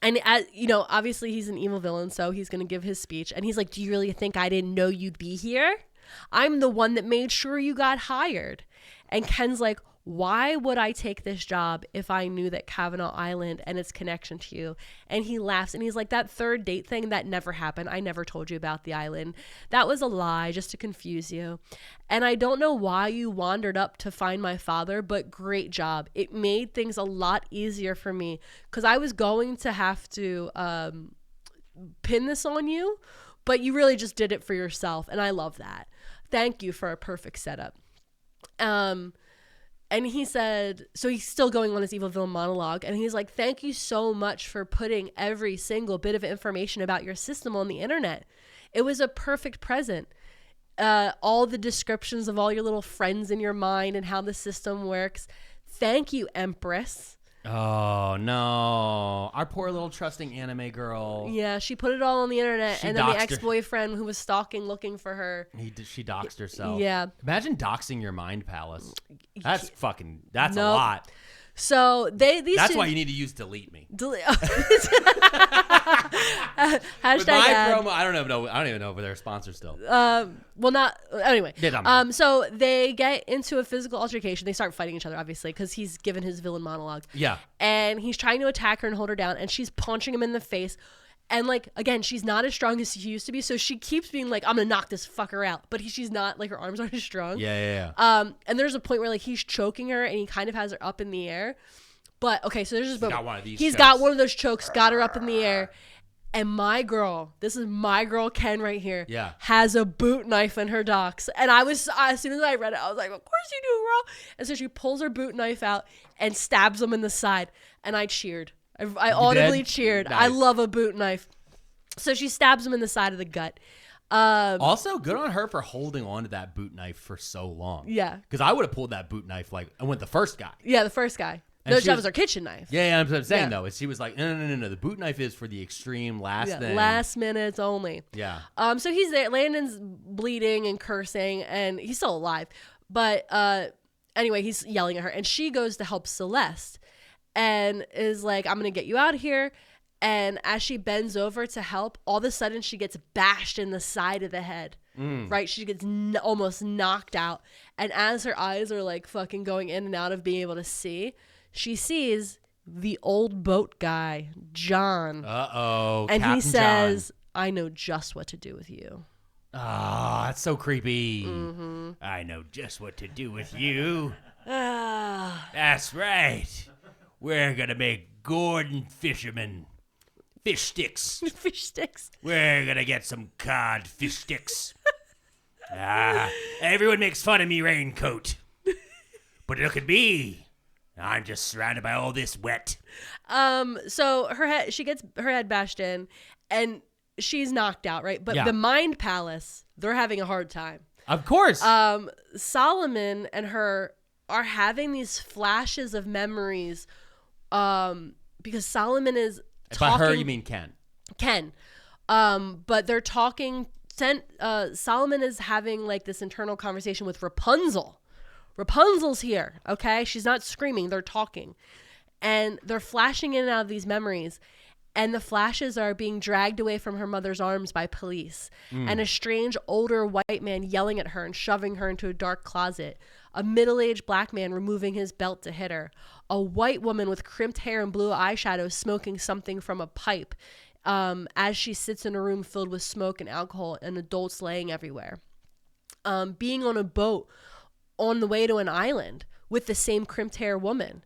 as you know, obviously he's an evil villain, so he's going to give his speech. And he's like, do you really think I didn't know you'd be here? I'm the one that made sure you got hired. And Ken's like, why would I take this job if I knew that Kavanaugh Island and its connection to you? And he laughs and he's like, that third date thing, that never happened. I never told you about the island. That was a lie just to confuse you. And I don't know why you wandered up to find my father, but great job. It made things a lot easier for me because I was going to have to pin this on you, but you really just did it for yourself. And I love that. Thank you for a perfect setup. And he said, so he's still going on his evil villain monologue. And he's like, thank you so much for putting every single bit of information about your system on the internet. It was a perfect present. All the descriptions of all your little friends in your mind and how the system works. Thank you, Empress. Oh, no. Our poor little trusting anime girl. Yeah, she put it all on the internet. And then the ex-boyfriend who was stalking, looking for her. She doxed herself. Yeah. Imagine doxing your mind palace. That's a lot. So that's why you need to use delete me. Hashtag with my ad. promo, I don't even know if they're a sponsor still. Anyway. Yeah, so they get into a physical altercation. They start fighting each other, obviously, because he's given his villain monologue. Yeah. And he's trying to attack her and hold her down, and she's punching him in the face. And, like, again, she's not as strong as she used to be, so she keeps being like, I'm gonna knock this fucker out. But she's not, like, her arms aren't as strong. Yeah. And there's a point where, like, he's choking her, and he kind of has her up in the air. But, okay, so there's just... He's got one of those chokes, got her up in the air. And my girl, this is my girl Ken right here, has a boot knife in her docks. And I was, as soon as I read it, I was like, of course you do, girl. And so she pulls her boot knife out and stabs him in the side. And I cheered. I audibly cheered. Nice. I love a boot knife. So she stabs him in the side of the gut. Also, good on her for holding on to that boot knife for so long. Yeah. Because I would have pulled that boot knife like I went the first guy. Yeah, the first guy. No, that was her kitchen knife. Yeah, I'm saying though. She was like, no. The boot knife is for the extreme last thing. Last minutes only. Yeah. So he's there. Landon's bleeding and cursing, and he's still alive. But anyway, he's yelling at her, and she goes to help Celeste, and is like, "I'm gonna get you out of here." And as she bends over to help, all of a sudden she gets bashed in the side of the head. Right? She gets almost knocked out, and as her eyes are like fucking going in and out of being able to see, she sees the old boat guy, John. Uh-oh. And Captain he says, John. I know just what to do with you. Ah, that's so creepy. Mm-hmm. I know just what to do with you. That's right. We're going to make Gordon fishermen fish sticks. Fish sticks. We're going to get some cod fish sticks. Everyone makes fun of me raincoat. But look at me. I'm just surrounded by all this wet. So she gets her head bashed in, and she's knocked out, right? But the Mind Palace, they're having a hard time. Of course. Solomon and her are having these flashes of memories, because Solomon is talking. By her, you mean Ken? Ken. But they're talking. Solomon is having like this internal conversation with Rapunzel. Rapunzel's here, okay? She's not screaming. They're talking. And they're flashing in and out of these memories. And the flashes are being dragged away from her mother's arms by police. And a strange older white man yelling at her and shoving her into a dark closet. A middle-aged black man removing his belt to hit her. A white woman with crimped hair and blue eyeshadow smoking something from a pipe as she sits in a room filled with smoke and alcohol and adults laying everywhere. Being on a boat on the way to an island with the same crimped hair woman.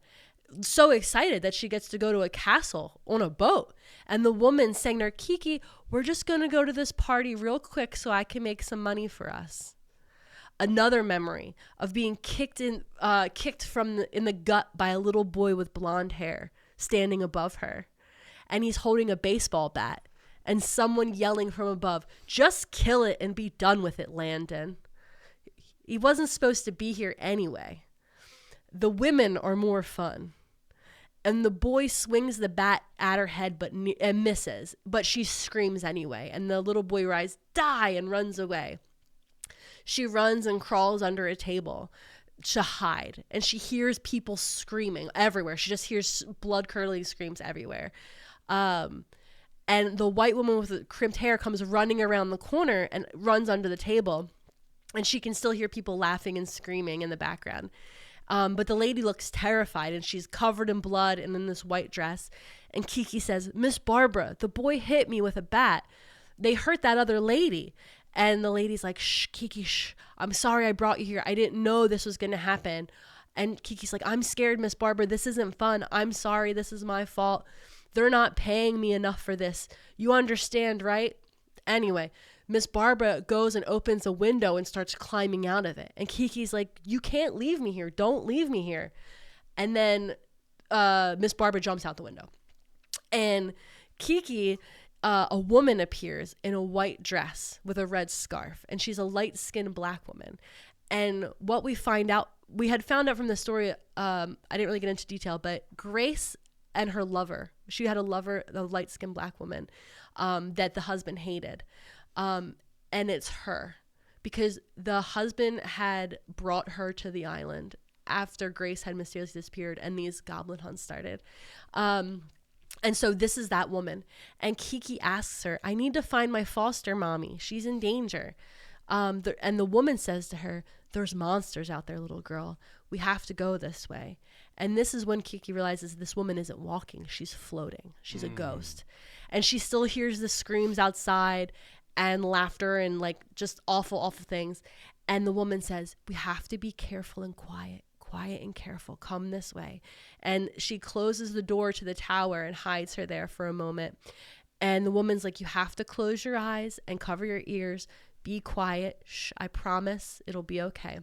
So excited that she gets to go to a castle on a boat. And the woman saying to her, Kiki, we're just going to go to this party real quick so I can make some money for us. Another memory of being kicked in the gut by a little boy with blonde hair standing above her. And he's holding a baseball bat. And someone yelling from above, just kill it and be done with it, Landon. He wasn't supposed to be here anyway. The women are more fun. And the boy swings the bat at her head and misses. But she screams anyway. And the little boy cries, die, and runs away. She runs and crawls under a table to hide. And she hears people screaming everywhere. She just hears blood-curdling screams everywhere. And the white woman with the crimped hair comes running around the corner and runs under the table. And she can still hear people laughing and screaming in the background. But the lady looks terrified, and she's covered in blood and in this white dress. And Kiki says, Miss Barbara, the boy hit me with a bat. They hurt that other lady. And the lady's like, shh, Kiki, shh. I'm sorry I brought you here. I didn't know this was going to happen. And Kiki's like, I'm scared, Miss Barbara. This isn't fun. I'm sorry. This is my fault. They're not paying me enough for this. You understand, right? Anyway, Miss Barbara goes and opens a window and starts climbing out of it. And Kiki's like, you can't leave me here. Don't leave me here. And then Miss Barbara jumps out the window. And Kiki, a woman appears in a white dress with a red scarf. And she's a light-skinned black woman. And what we had found out from the story, I didn't really get into detail, but Grace and her lover, she had a lover, a light-skinned black woman, that the husband hated. And it's her, because the husband had brought her to the island after Grace had mysteriously disappeared and these goblin hunts started. And so this is that woman. And Kiki asks her, I need to find my foster mommy. She's in danger. And the woman says to her, there's monsters out there, little girl. We have to go this way. And this is when Kiki realizes this woman isn't walking. She's floating. She's a ghost. And she still hears the screams outside and laughter and like just awful, awful things. And the woman says, we have to be careful and quiet and careful. Come this way. And she closes the door to the tower and hides her there for a moment. And the woman's like, you have to close your eyes and cover your ears. Be quiet. Shh, I promise it'll be okay.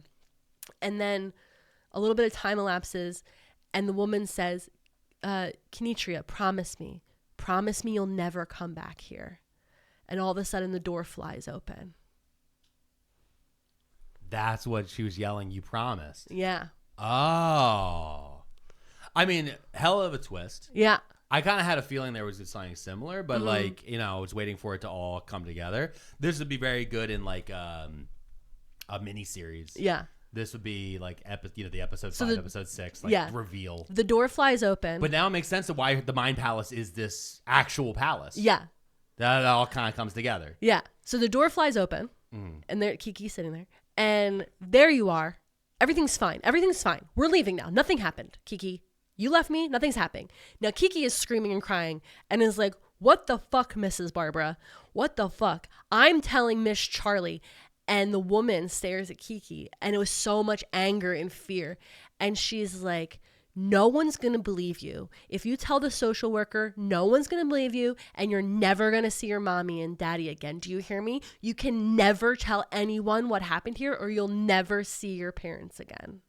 And then a little bit of time elapses and the woman says, Kenitria, promise me you'll never come back here. And all of a sudden the door flies open. That's what she was yelling, you promised. Yeah. Oh. I mean, hell of a twist. Yeah. I kind of had a feeling there was something similar, but like, you know, I was waiting for it to all come together. This would be very good in like a mini series. Yeah. This would be like the episode 5, episode 6, like reveal. The door flies open. But now it makes sense of why the Mind Palace is this actual palace. Yeah. That all kind of comes together. Yeah. So the door flies open, and there Kiki's sitting there, and there you are. Everything's fine. Everything's fine. We're leaving now. Nothing happened. Kiki, you left me. Nothing's happening. Now Kiki is screaming and crying and is like, what the fuck, Mrs. Barbara? What the fuck? I'm telling Miss Charlie. And the woman stares at Kiki, and it was so much anger and fear. And she's like, no one's going to believe you. If you tell the social worker, no one's going to believe you, and you're never going to see your mommy and daddy again. Do you hear me? You can never tell anyone what happened here, or you'll never see your parents again.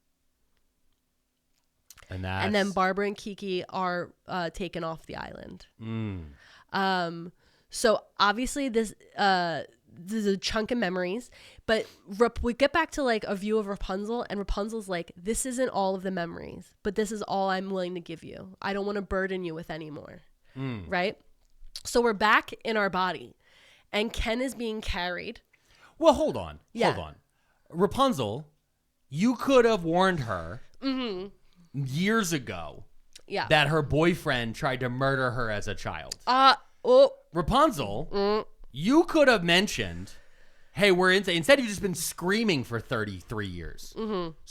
And then Barbara and Kiki are taken off the island. So obviously this is a chunk of memories, but we get back to like a view of Rapunzel, and Rapunzel's like, this isn't all of the memories, but this is all I'm willing to give you. I don't want to burden you with any more. Right? So we're back in our body, and Ken is being carried. Well, hold on. Rapunzel, you could have warned her years ago that her boyfriend tried to murder her as a child. Rapunzel, you could have mentioned, hey, instead you've just been screaming for 33 years.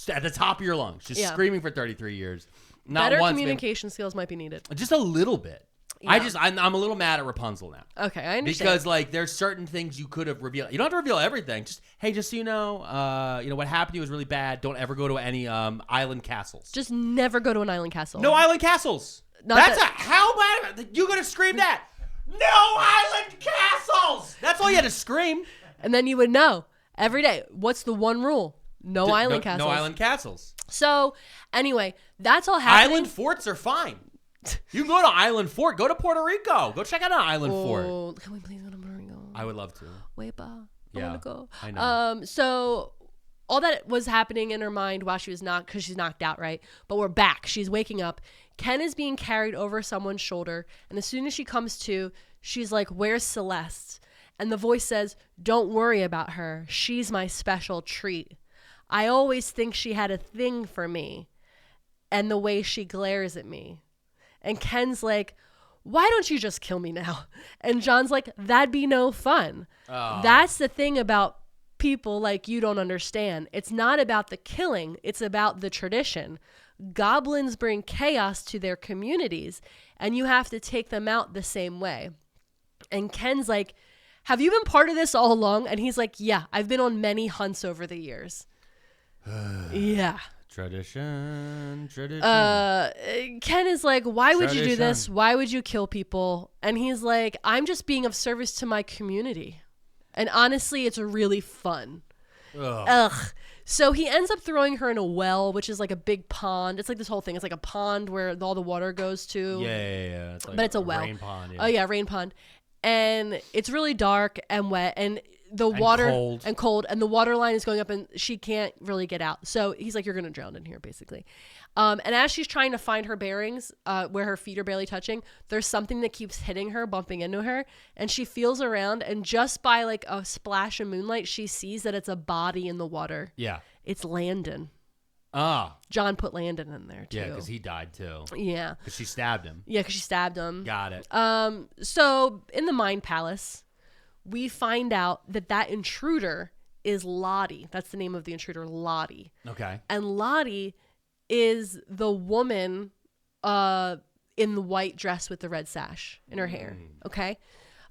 At the top of your lungs, just screaming for 33 years. Not Better once, communication skills might be needed. Just a little bit. Yeah. I'm a little mad at Rapunzel now. Okay, I understand. Because like there's certain things you could have revealed. You don't have to reveal everything. Just so you know, what happened to you was really bad. Don't ever go to any island castles. Just never go to an island castle. No island castles. How bad? You gonna scream that? No island castles. That's all you had to scream. And then you would know every day. What's the one rule? No island castles. No island castles. So anyway, that's all happening. Island forts are fine. You can go to Island Fort. Go to Puerto Rico. Go check out an island fort. Can we please go to Puerto Rico? I would love to. Wepa. Yeah, I want to go. I know. So all that was happening in her mind while she was because she's knocked out, right? But we're back. She's waking up. Ken is being carried over someone's shoulder. And as soon as she comes to, she's like, where's Celeste? And the voice says, don't worry about her. She's my special treat. I always think she had a thing for me. And the way she glares at me. And Ken's like, why don't you just kill me now? And John's like, that'd be no fun. Oh. That's the thing about people like you don't understand. It's not about the killing. It's about the tradition. Goblins bring chaos to their communities, and you have to take them out the same way. And Ken's like, have you been part of this all along? And he's like, yeah, I've been on many hunts over the years. Yeah. Tradition. Ken is like, why would you do this? Why would you kill people? And he's like, I'm just being of service to my community. And honestly, it's really fun. Ugh. So he ends up throwing her in a well, which is like a big pond. It's like this whole thing. It's like a pond where all the water goes to. Yeah. It's like but it's a well. Rain pond. Yeah. Oh yeah, rain pond. And it's really dark and wet and the water and cold and the water line is going up and she can't really get out. So he's like, you're going to drown in here basically. And as she's trying to find her bearings, where her feet are barely touching, there's something that keeps hitting her, bumping into her. And she feels around and just by like a splash of moonlight, she sees that it's a body in the water. Yeah. It's Landon. Ah. John put Landon in there too. Yeah, because he died too. Yeah. Because she stabbed him. Yeah, because she stabbed him. Got it. So in the Mind Palace, we find out that intruder is Lottie. That's the name of the intruder, Lottie. Okay. And Lottie is the woman in the white dress with the red sash in her hair. Okay.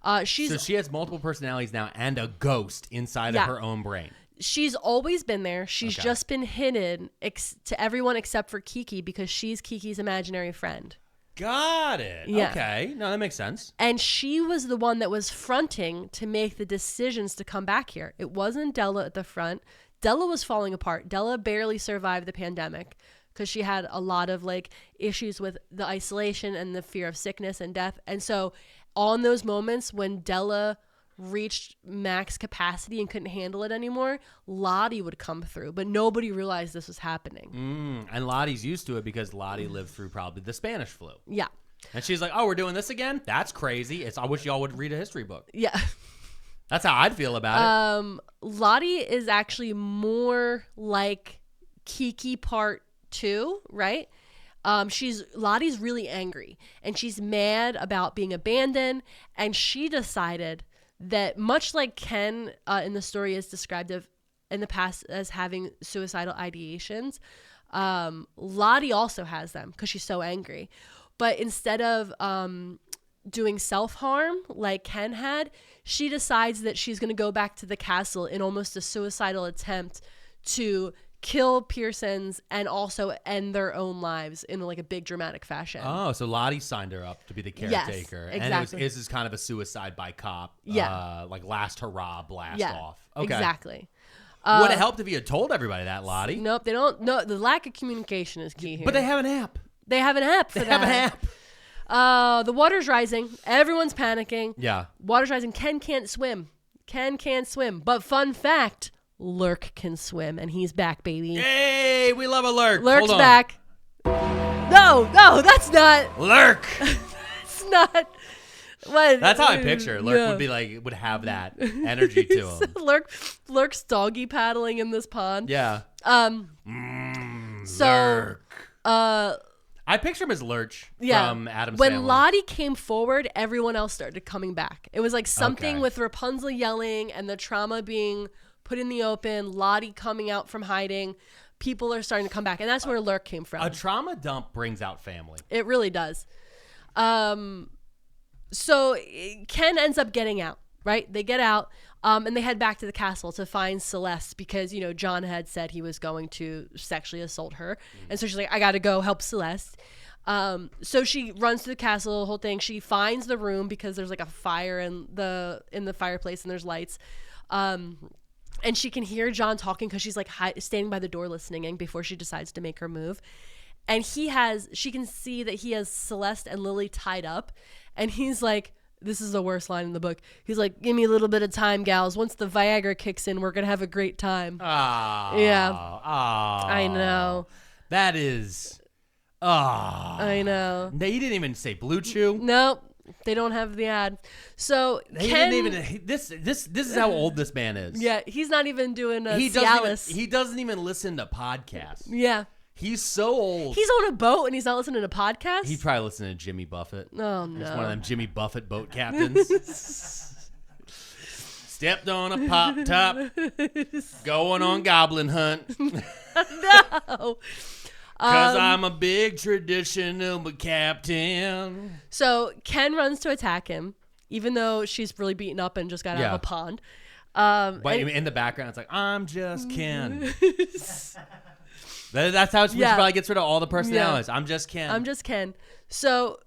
So she has multiple personalities now and a ghost inside of her own brain. She's always been there. She's just been hidden to everyone except for Kiki because she's Kiki's imaginary friend. Got it. Yeah. Okay. No, that makes sense. And she was the one that was fronting to make the decisions to come back here. It wasn't Della at the front. Della was falling apart. Della barely survived the pandemic because she had a lot of like issues with the isolation and the fear of sickness and death. And so on those moments when Della reached max capacity and couldn't handle it anymore, Lottie would come through, but nobody realized this was happening. And Lottie's used to it because Lottie lived through probably the Spanish flu. Yeah. And she's like, oh, we're doing this again? That's crazy. I wish y'all would read a history book. Yeah. That's how I'd feel about it. Lottie is actually more like Kiki part 2, right? Lottie's really angry and she's mad about being abandoned, and she decided that much like Ken in the story is described in the past as having suicidal ideations, Lottie also has them because she's so angry. But instead of doing self-harm like Ken had, she decides that she's going to go back to the castle in almost a suicidal attempt to kill Pearsons and also end their own lives in like a big dramatic fashion. Oh, so Lottie signed her up to be the caretaker. Yes, exactly. And this is kind of a suicide by cop. Yeah. Like last hurrah blast off. Okay. Exactly. Would it help if you had told everybody that, Lottie? Nope, they don't. No, the lack of communication is key here. But they have an app. They have an app for that. They have an app. The water's rising. Everyone's panicking. Yeah. Water's rising. Ken can't swim. But fun fact, Lurk can swim, and he's back, baby. Hey, we love a Lurk. Lurk's back. No, that's not. Lurk. That's not. What? That's how I picture Lurk would be like, would have that energy to him. Lurk's doggy paddling in this pond. Yeah. So, Lurk. I picture him as Lurch from Addams When Family. Lottie came forward, everyone else started coming back. It was like something with Rapunzel yelling and the trauma being put in the open, Lottie coming out from hiding. People are starting to come back, and that's where Lurk came from. A trauma dump brings out family. It really does. So Ken ends up getting out, right? They get out, and they head back to the castle to find Celeste because, John had said he was going to sexually assault her. And so she's like, I got to go help Celeste. So she runs to the castle, the whole thing. She finds the room because there's like a fire in the fireplace and there's lights. And she can hear John talking because she's like standing by the door listening before she decides to make her move. And she can see that he has Celeste and Lily tied up. And he's like, this is the worst line in the book. He's like, give me a little bit of time, gals. Once the Viagra kicks in, we're going to have a great time. Yeah. I know. That is. I know. He didn't even say Blue Chew. Nope. They don't have the ad. So this is how old this man is. Yeah, he's not even doing a he doesn't even listen to podcasts. Yeah. He's so old. He's on a boat and he's not listening to podcasts? He's probably listening to Jimmy Buffett. Oh, no. He's one of them Jimmy Buffett boat captains. Stepped on a pop top. Going on goblin hunt. No. Because I'm a big traditional captain. So Ken runs to attack him, even though she's really beaten up and just got out of a pond. But in the background, it's like, I'm just Ken. That's how she probably gets rid of all the personalities. I'm just Ken. I'm just Ken. So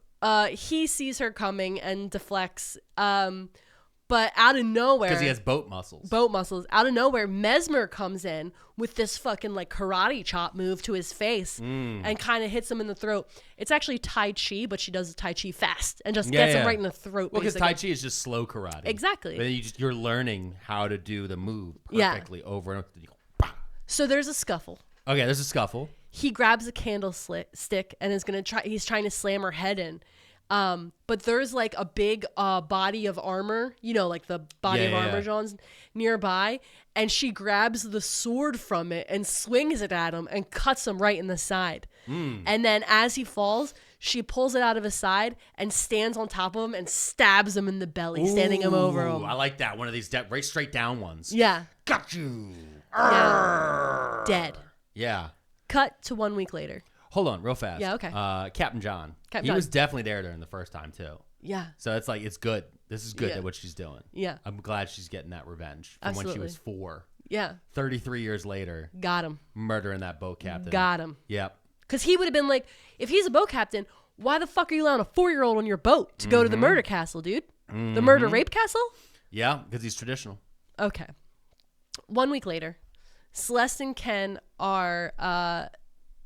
he sees her coming and deflects. But out of nowhere, because he has boat muscles. Out of nowhere, Mesmer comes in with this fucking like karate chop move to his face and kind of hits him in the throat. It's actually Tai Chi, but she does Tai Chi fast and just gets him right in the throat. Well, because Tai Chi is just slow karate. Exactly. But you're learning how to do the move perfectly over and over. You go, bah. So there's a scuffle. Okay, there's a scuffle. He grabs a stick and is gonna try. He's trying to slam her head in. But there's like a big body of armor, like the body of armor John's nearby, and she grabs the sword from it and swings it at him and cuts him right in the side. And then as he falls, she pulls it out of his side and stands on top of him and stabs him in the belly, standing him over him. I like that. One of these right straight down ones. Yeah. Got you. Yeah. Dead. Yeah. Cut to 1 week later. Hold on, real fast. Yeah, okay. Captain John. He was definitely there during the first time, too. Yeah. So it's like, it's good. This is good at what she's doing. Yeah. I'm glad she's getting that revenge from when she was 4. Yeah. 33 years later. Got him. Murdering that boat captain. Got him. Yep. Because he would have been like, if he's a boat captain, why the fuck are you allowing a 4-year-old on your boat to go to the murder castle, dude? The murder rape castle? Yeah, because he's traditional. Okay. 1 week later, Celeste and Ken are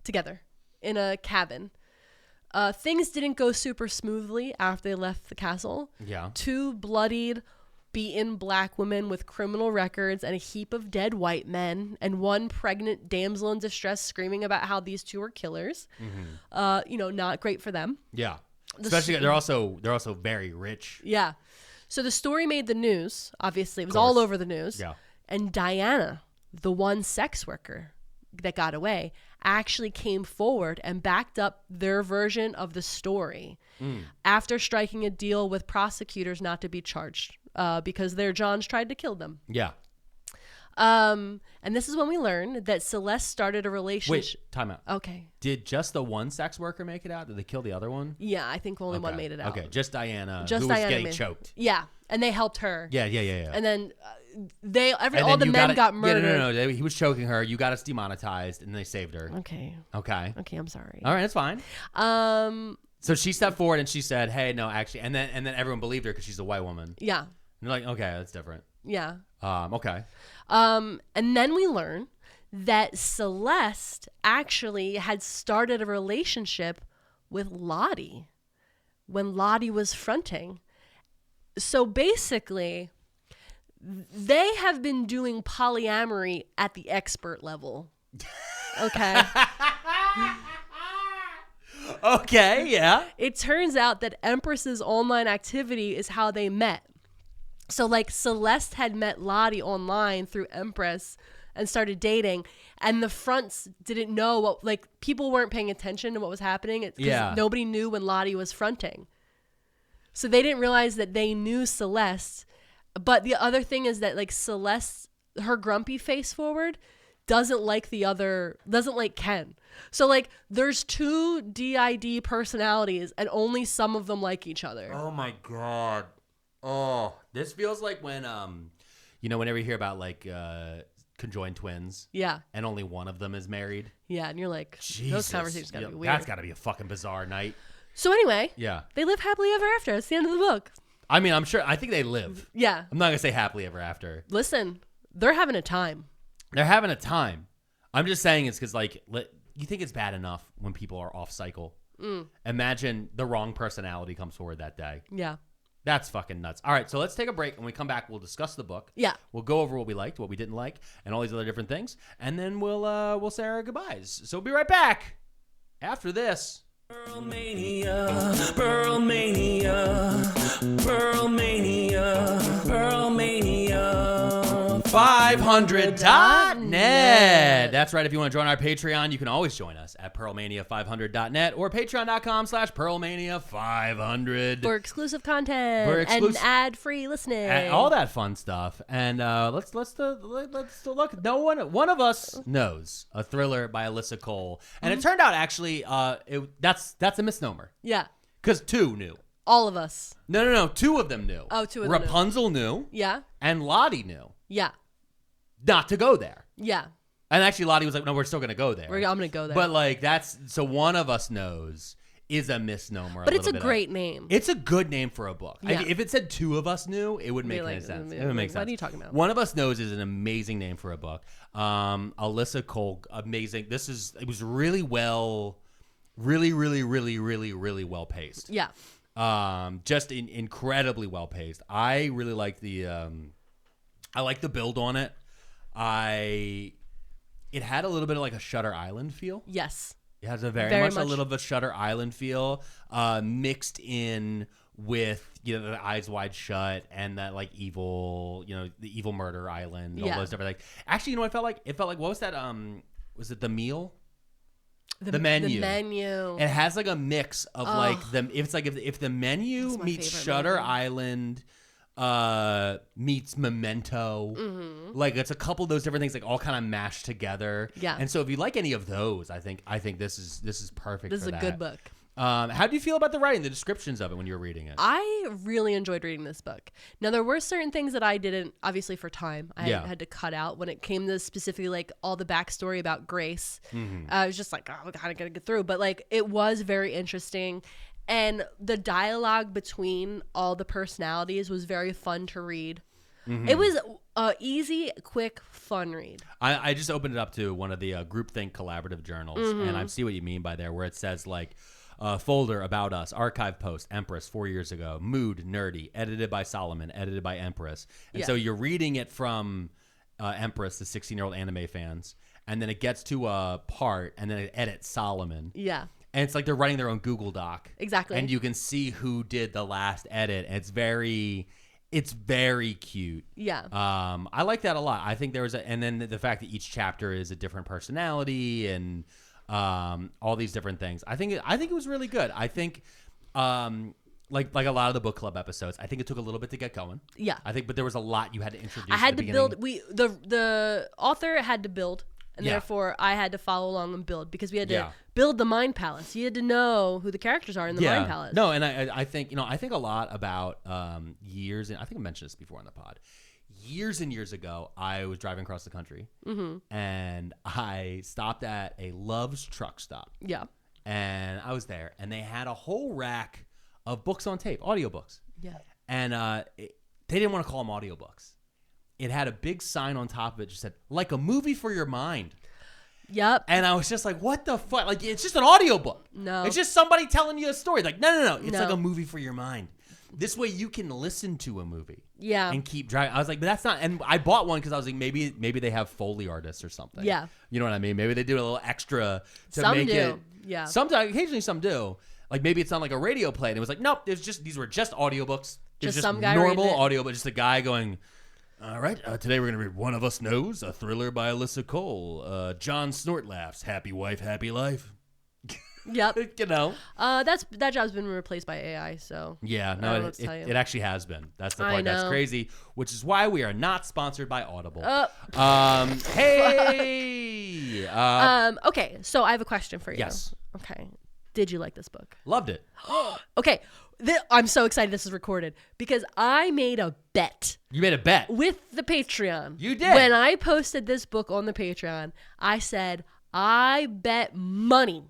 together in a cabin. Things didn't go super smoothly after they left the castle. Yeah. 2 bloodied, beaten black women with criminal records and a heap of dead white men, and 1 pregnant damsel in distress screaming about how these 2 are killers. Not great for them. Yeah. Especially they're also very rich. Yeah. So the story made the news. Obviously, it was all over the news. Yeah. And Diana, the 1 sex worker that got away, actually came forward and backed up their version of the story after striking a deal with prosecutors not to be charged because their Johns tried to kill them. Yeah. And this is when we learned that Celeste started a relationship. Wait, time out. Okay. Did just the 1 sex worker make it out? Did they kill the other one? Yeah, I think only 1 made it out. Okay, just Diana, just who Diana was getting choked. Yeah, and they helped her. Yeah. And then all the men got murdered. Yeah, no. He was choking her. You got us demonetized, and they saved her. Okay, I'm sorry. All right, that's fine. So she stepped forward and she said, "Hey, no, actually," and then everyone believed her because she's a white woman. Yeah. And they're like, "Okay, that's different." Yeah. Okay. And then we learn that Celeste actually had started a relationship with Lottie when Lottie was fronting. So basically, they have been doing polyamory at the expert level. Okay. Okay, yeah. It turns out that Empress's online activity is how they met. So like Celeste had met Lottie online through Empress and started dating, and the fronts didn't know what, like, people weren't paying attention to what was happening because nobody knew when Lottie was fronting. So they didn't realize that they knew Celeste. But the other thing is that like Celeste, her grumpy face forward, doesn't like Ken. So like there's 2 DID personalities and only some of them like each other. Oh my God. Oh, this feels like when whenever you hear about like conjoined twins. Yeah. And only one of them is married. Yeah, and you're like, Jesus. those conversations gotta be weird. That's gotta be a fucking bizarre night. So anyway, yeah, they live happily ever after. It's the end of the book. I mean, I think they live. Yeah. I'm not gonna say happily ever after. Listen, they're having a time. They're having a time. I'm just saying it's because like you think it's bad enough when people are off cycle. Imagine the wrong personality comes forward that day. Yeah. That's fucking nuts. All right, so let's take a break. When we come back, we'll discuss the book. Yeah. We'll go over what we liked, what we didn't like, and all these other different things. And then we'll say our goodbyes. So we'll be right back after this. Pearlmania, Pearlmania, Pearlmania, Pearlmania. 500.net. That's right. If you want to join our Patreon, you can always join us at pearlmania500.net or patreon.com/pearlmania500 for exclusive content and ad-free listening, and all that fun stuff. And let's look. One of us knows a thriller by Alyssa Cole, and it turned out actually that's a misnomer. Yeah, because 2 knew. All of us. No. 2 of them knew. Oh, 2 of them Rapunzel knew. Yeah. And Lottie knew. Yeah. Not to go there. Yeah. And actually Lottie was like, no, we're still going to go there. I'm going to go there. But like so one of us knows is a misnomer. But it's a great name. It's a good name for a book. Yeah. If it said two of us knew, it wouldn't make any sense. It would make sense. What are you talking about? One of Us Knows is an amazing name for a book. Alyssa Cole, amazing. It was really well paced. Yeah. Just incredibly well paced. I really like the build on it. It had a little bit of like a Shutter Island feel. Yes. It has a very much a little bit of Shutter Island feel, mixed in with, the Eyes Wide Shut and that like evil, the evil murder island, all those different things. Actually, what it felt like? It felt like, what was that? Was it The Meal? The Menu. The Menu. It has like a mix of like them. If the Menu meets Shutter Island, meets Memento, like it's a couple of those different things, like all kind of mashed together. Yeah. And so if you like any of those, I think this is perfect. This is a good book. How do you feel about the writing, the descriptions of it when you were reading it? I really enjoyed reading this book. Now, there were certain things that I didn't, obviously for time, I had to cut out when it came to specifically like all the backstory about Grace. I was just like, oh, I kind of got to get through. But like, it was very interesting. And the dialogue between all the personalities was very fun to read. It was easy, quick, fun read. I just opened it up to one of the groupthink collaborative journals, and I see what you mean by there, where it says like, folder about us, archive post, Empress 4 years ago, mood, nerdy, edited by Solomon, edited by Empress. And so you're reading it from Empress, the 16-year-old anime fans, and then it gets to a part, and then it edits Solomon. Yeah. And it's like they're writing their own Google Doc. Exactly. And you can see who did the last edit. And it's very cute. Yeah. I like that a lot. I think and then the fact that each chapter is a different personality and all these different things. I think it was really good. I think like a lot of the book club episodes, I think it took a little bit to get going. Yeah. But there was a lot you had to introduce. I had to build. The author had to build. And therefore, I had to follow along and build because we had to build the Mind Palace. You had to know who the characters are in the Mind Palace. No, and I think I think a lot about years, and I think I mentioned this before on the pod. Years and years ago, I was driving across the country, and I stopped at a Love's truck stop. Yeah, and I was there, and they had a whole rack of books on tape, audiobooks. Yeah, and they didn't want to call them audiobooks. It had a big sign on top of it, just said, like a movie for your mind. Yep. And I was just like, what the fuck? Like, it's just an audiobook. No. It's just somebody telling you a story. Like, no. It's like a movie for your mind. This way you can listen to a movie. Yeah. And keep driving. I was like, but that's not. And I bought one because I was like, maybe they have Foley artists or something. Yeah. You know what I mean? Maybe they do a little extra to some make do. it. Yeah. Sometimes, occasionally some do. Like maybe it's on like a radio play. And it was like, nope, these were just audiobooks. Just some guy normal reading it. audio, but just a guy going, all right, today we're going to read One of Us Knows, a thriller by Alyssa Cole. John Snort laughs, happy wife, happy life. Yep. That job's been replaced by AI, so. Yeah, no, it actually has been. That's the I part that's know. crazy, which is why we are not sponsored by Audible. Hey! Okay, so I have a question for you. Yes. Okay. Did you like this book? Loved it. Okay. I'm so excited this is recorded because I made a bet. You made a bet? With the Patreon. You did? When I posted this book on the Patreon, I said, I bet money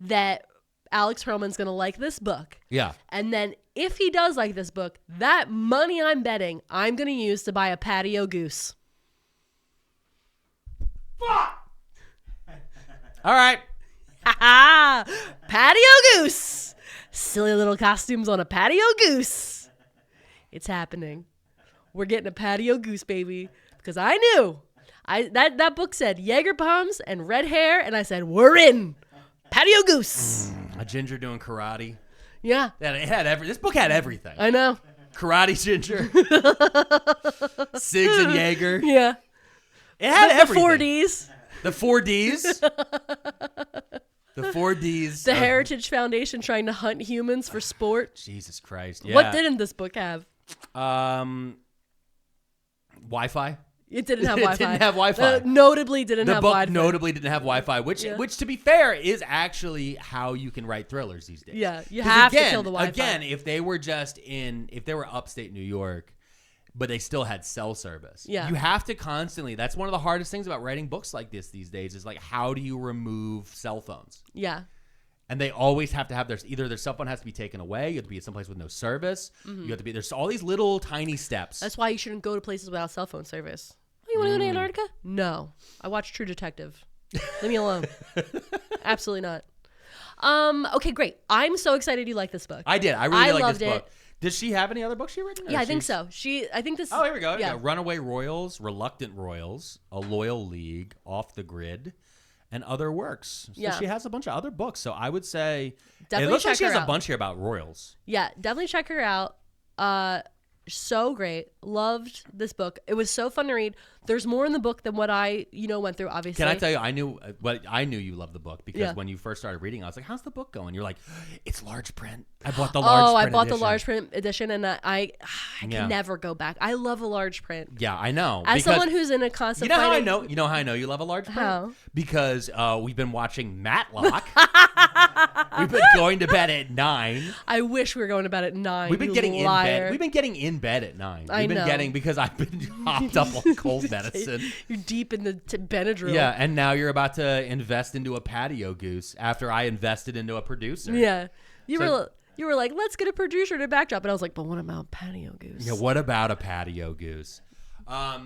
that Alex Perlman's going to like this book. Yeah. And then if he does like this book, that money I'm betting, I'm going to use to buy a patio goose. Fuck! All right. Patio goose. Silly little costumes on a patio goose. It's happening. We're getting a patio goose, baby. Because I knew. That book said Jaeger bombs and red hair, and I said, we're in. Patio goose. A ginger doing karate. Yeah. This book had everything. I know. Karate ginger. Sigs and Jaeger. Yeah. It had everything. The 4Ds. The 4Ds. The 4Ds. The Heritage Foundation trying to hunt humans for sport. Jesus Christ. Yeah. What didn't this book have? Wi-Fi. It didn't have Wi-Fi. It didn't have Wi-Fi. Notably didn't have Wi-Fi. The book notably didn't have Wi-Fi, which to be fair, is actually how you can write thrillers these days. Yeah, you have to kill the Wi-Fi. Again, if they were upstate New York, but they still had cell service. Yeah. You have to constantly, that's one of the hardest things about writing books like this these days is like, how do you remove cell phones? Yeah. And they always have to have either their cell phone has to be taken away, you have to be at someplace with no service, you have to be, there's all these little tiny steps. That's why you shouldn't go to places without cell phone service. Oh, you want to go to Antarctica? No. I watch True Detective. Leave me alone. Absolutely not. Okay, great. I'm so excited you like this book. I did. I really like this book. Does she have any other books she written? Yeah, I think so. I think this. Oh, here we go. Yeah. Runaway Royals, Reluctant Royals, A Loyal League, Off the Grid, and Other Works. So she has a bunch of other books. So I would say definitely it looks check like she her has out. a bunch here about royals. Yeah, definitely check her out. So great. Loved this book. It was so fun to read. There's more in the book than what I, went through, obviously. Can I tell you, I knew you loved the book because when you first started reading, I was like, how's the book going? You're like, it's large print. I bought the large print edition. The large print edition, and I can never go back. I love a large print. Yeah, I know. As someone who's in a constant how I know? You know how I know you love a large print? How? Because we've been watching Matlock. We've been going to bed at 9. I wish we were going to bed at 9. We've been getting in bed. We've been getting in bed at 9. We've been getting, because I've been hopped up on cold medicine. You're deep in the Benadryl. Yeah, and now you're about to invest into a patio goose after I invested into a producer. Yeah. You were like, let's get a producer to backdrop. And I was like, but what about patio goose? Yeah, what about a patio goose?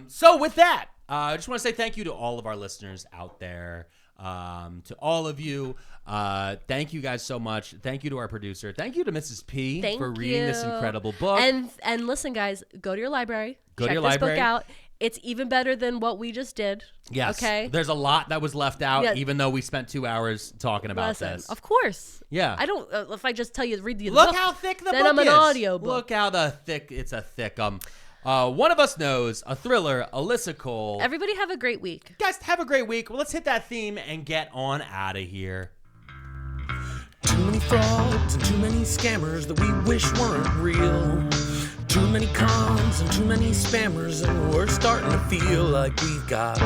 So with that, I just want to say thank you to all of our listeners out there. To all of you, thank you guys so much. Thank you to our producer. Thank you to Mrs. P for reading this incredible book. And listen, guys, go to your library. Check this book out. It's even better than what we just did. Yes. Okay. There's a lot that was left out, even though we spent 2 hours talking about this. Of course. Yeah. I don't. If I just tell you to read the book, look how thick the book is. Then I'm an audio book. Look how thick. It's a thick. One of Us Knows, a thriller, Alyssa Cole. Everybody have a great week. Guys, have a great week. Well, let's hit that theme and get on out of here. Too many frauds and too many scammers that we wish weren't real. Too many cons and too many spammers, and we're starting to feel like we've got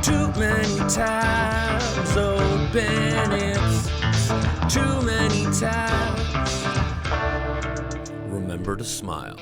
too many tabs open. It's too many tabs. Remember to smile.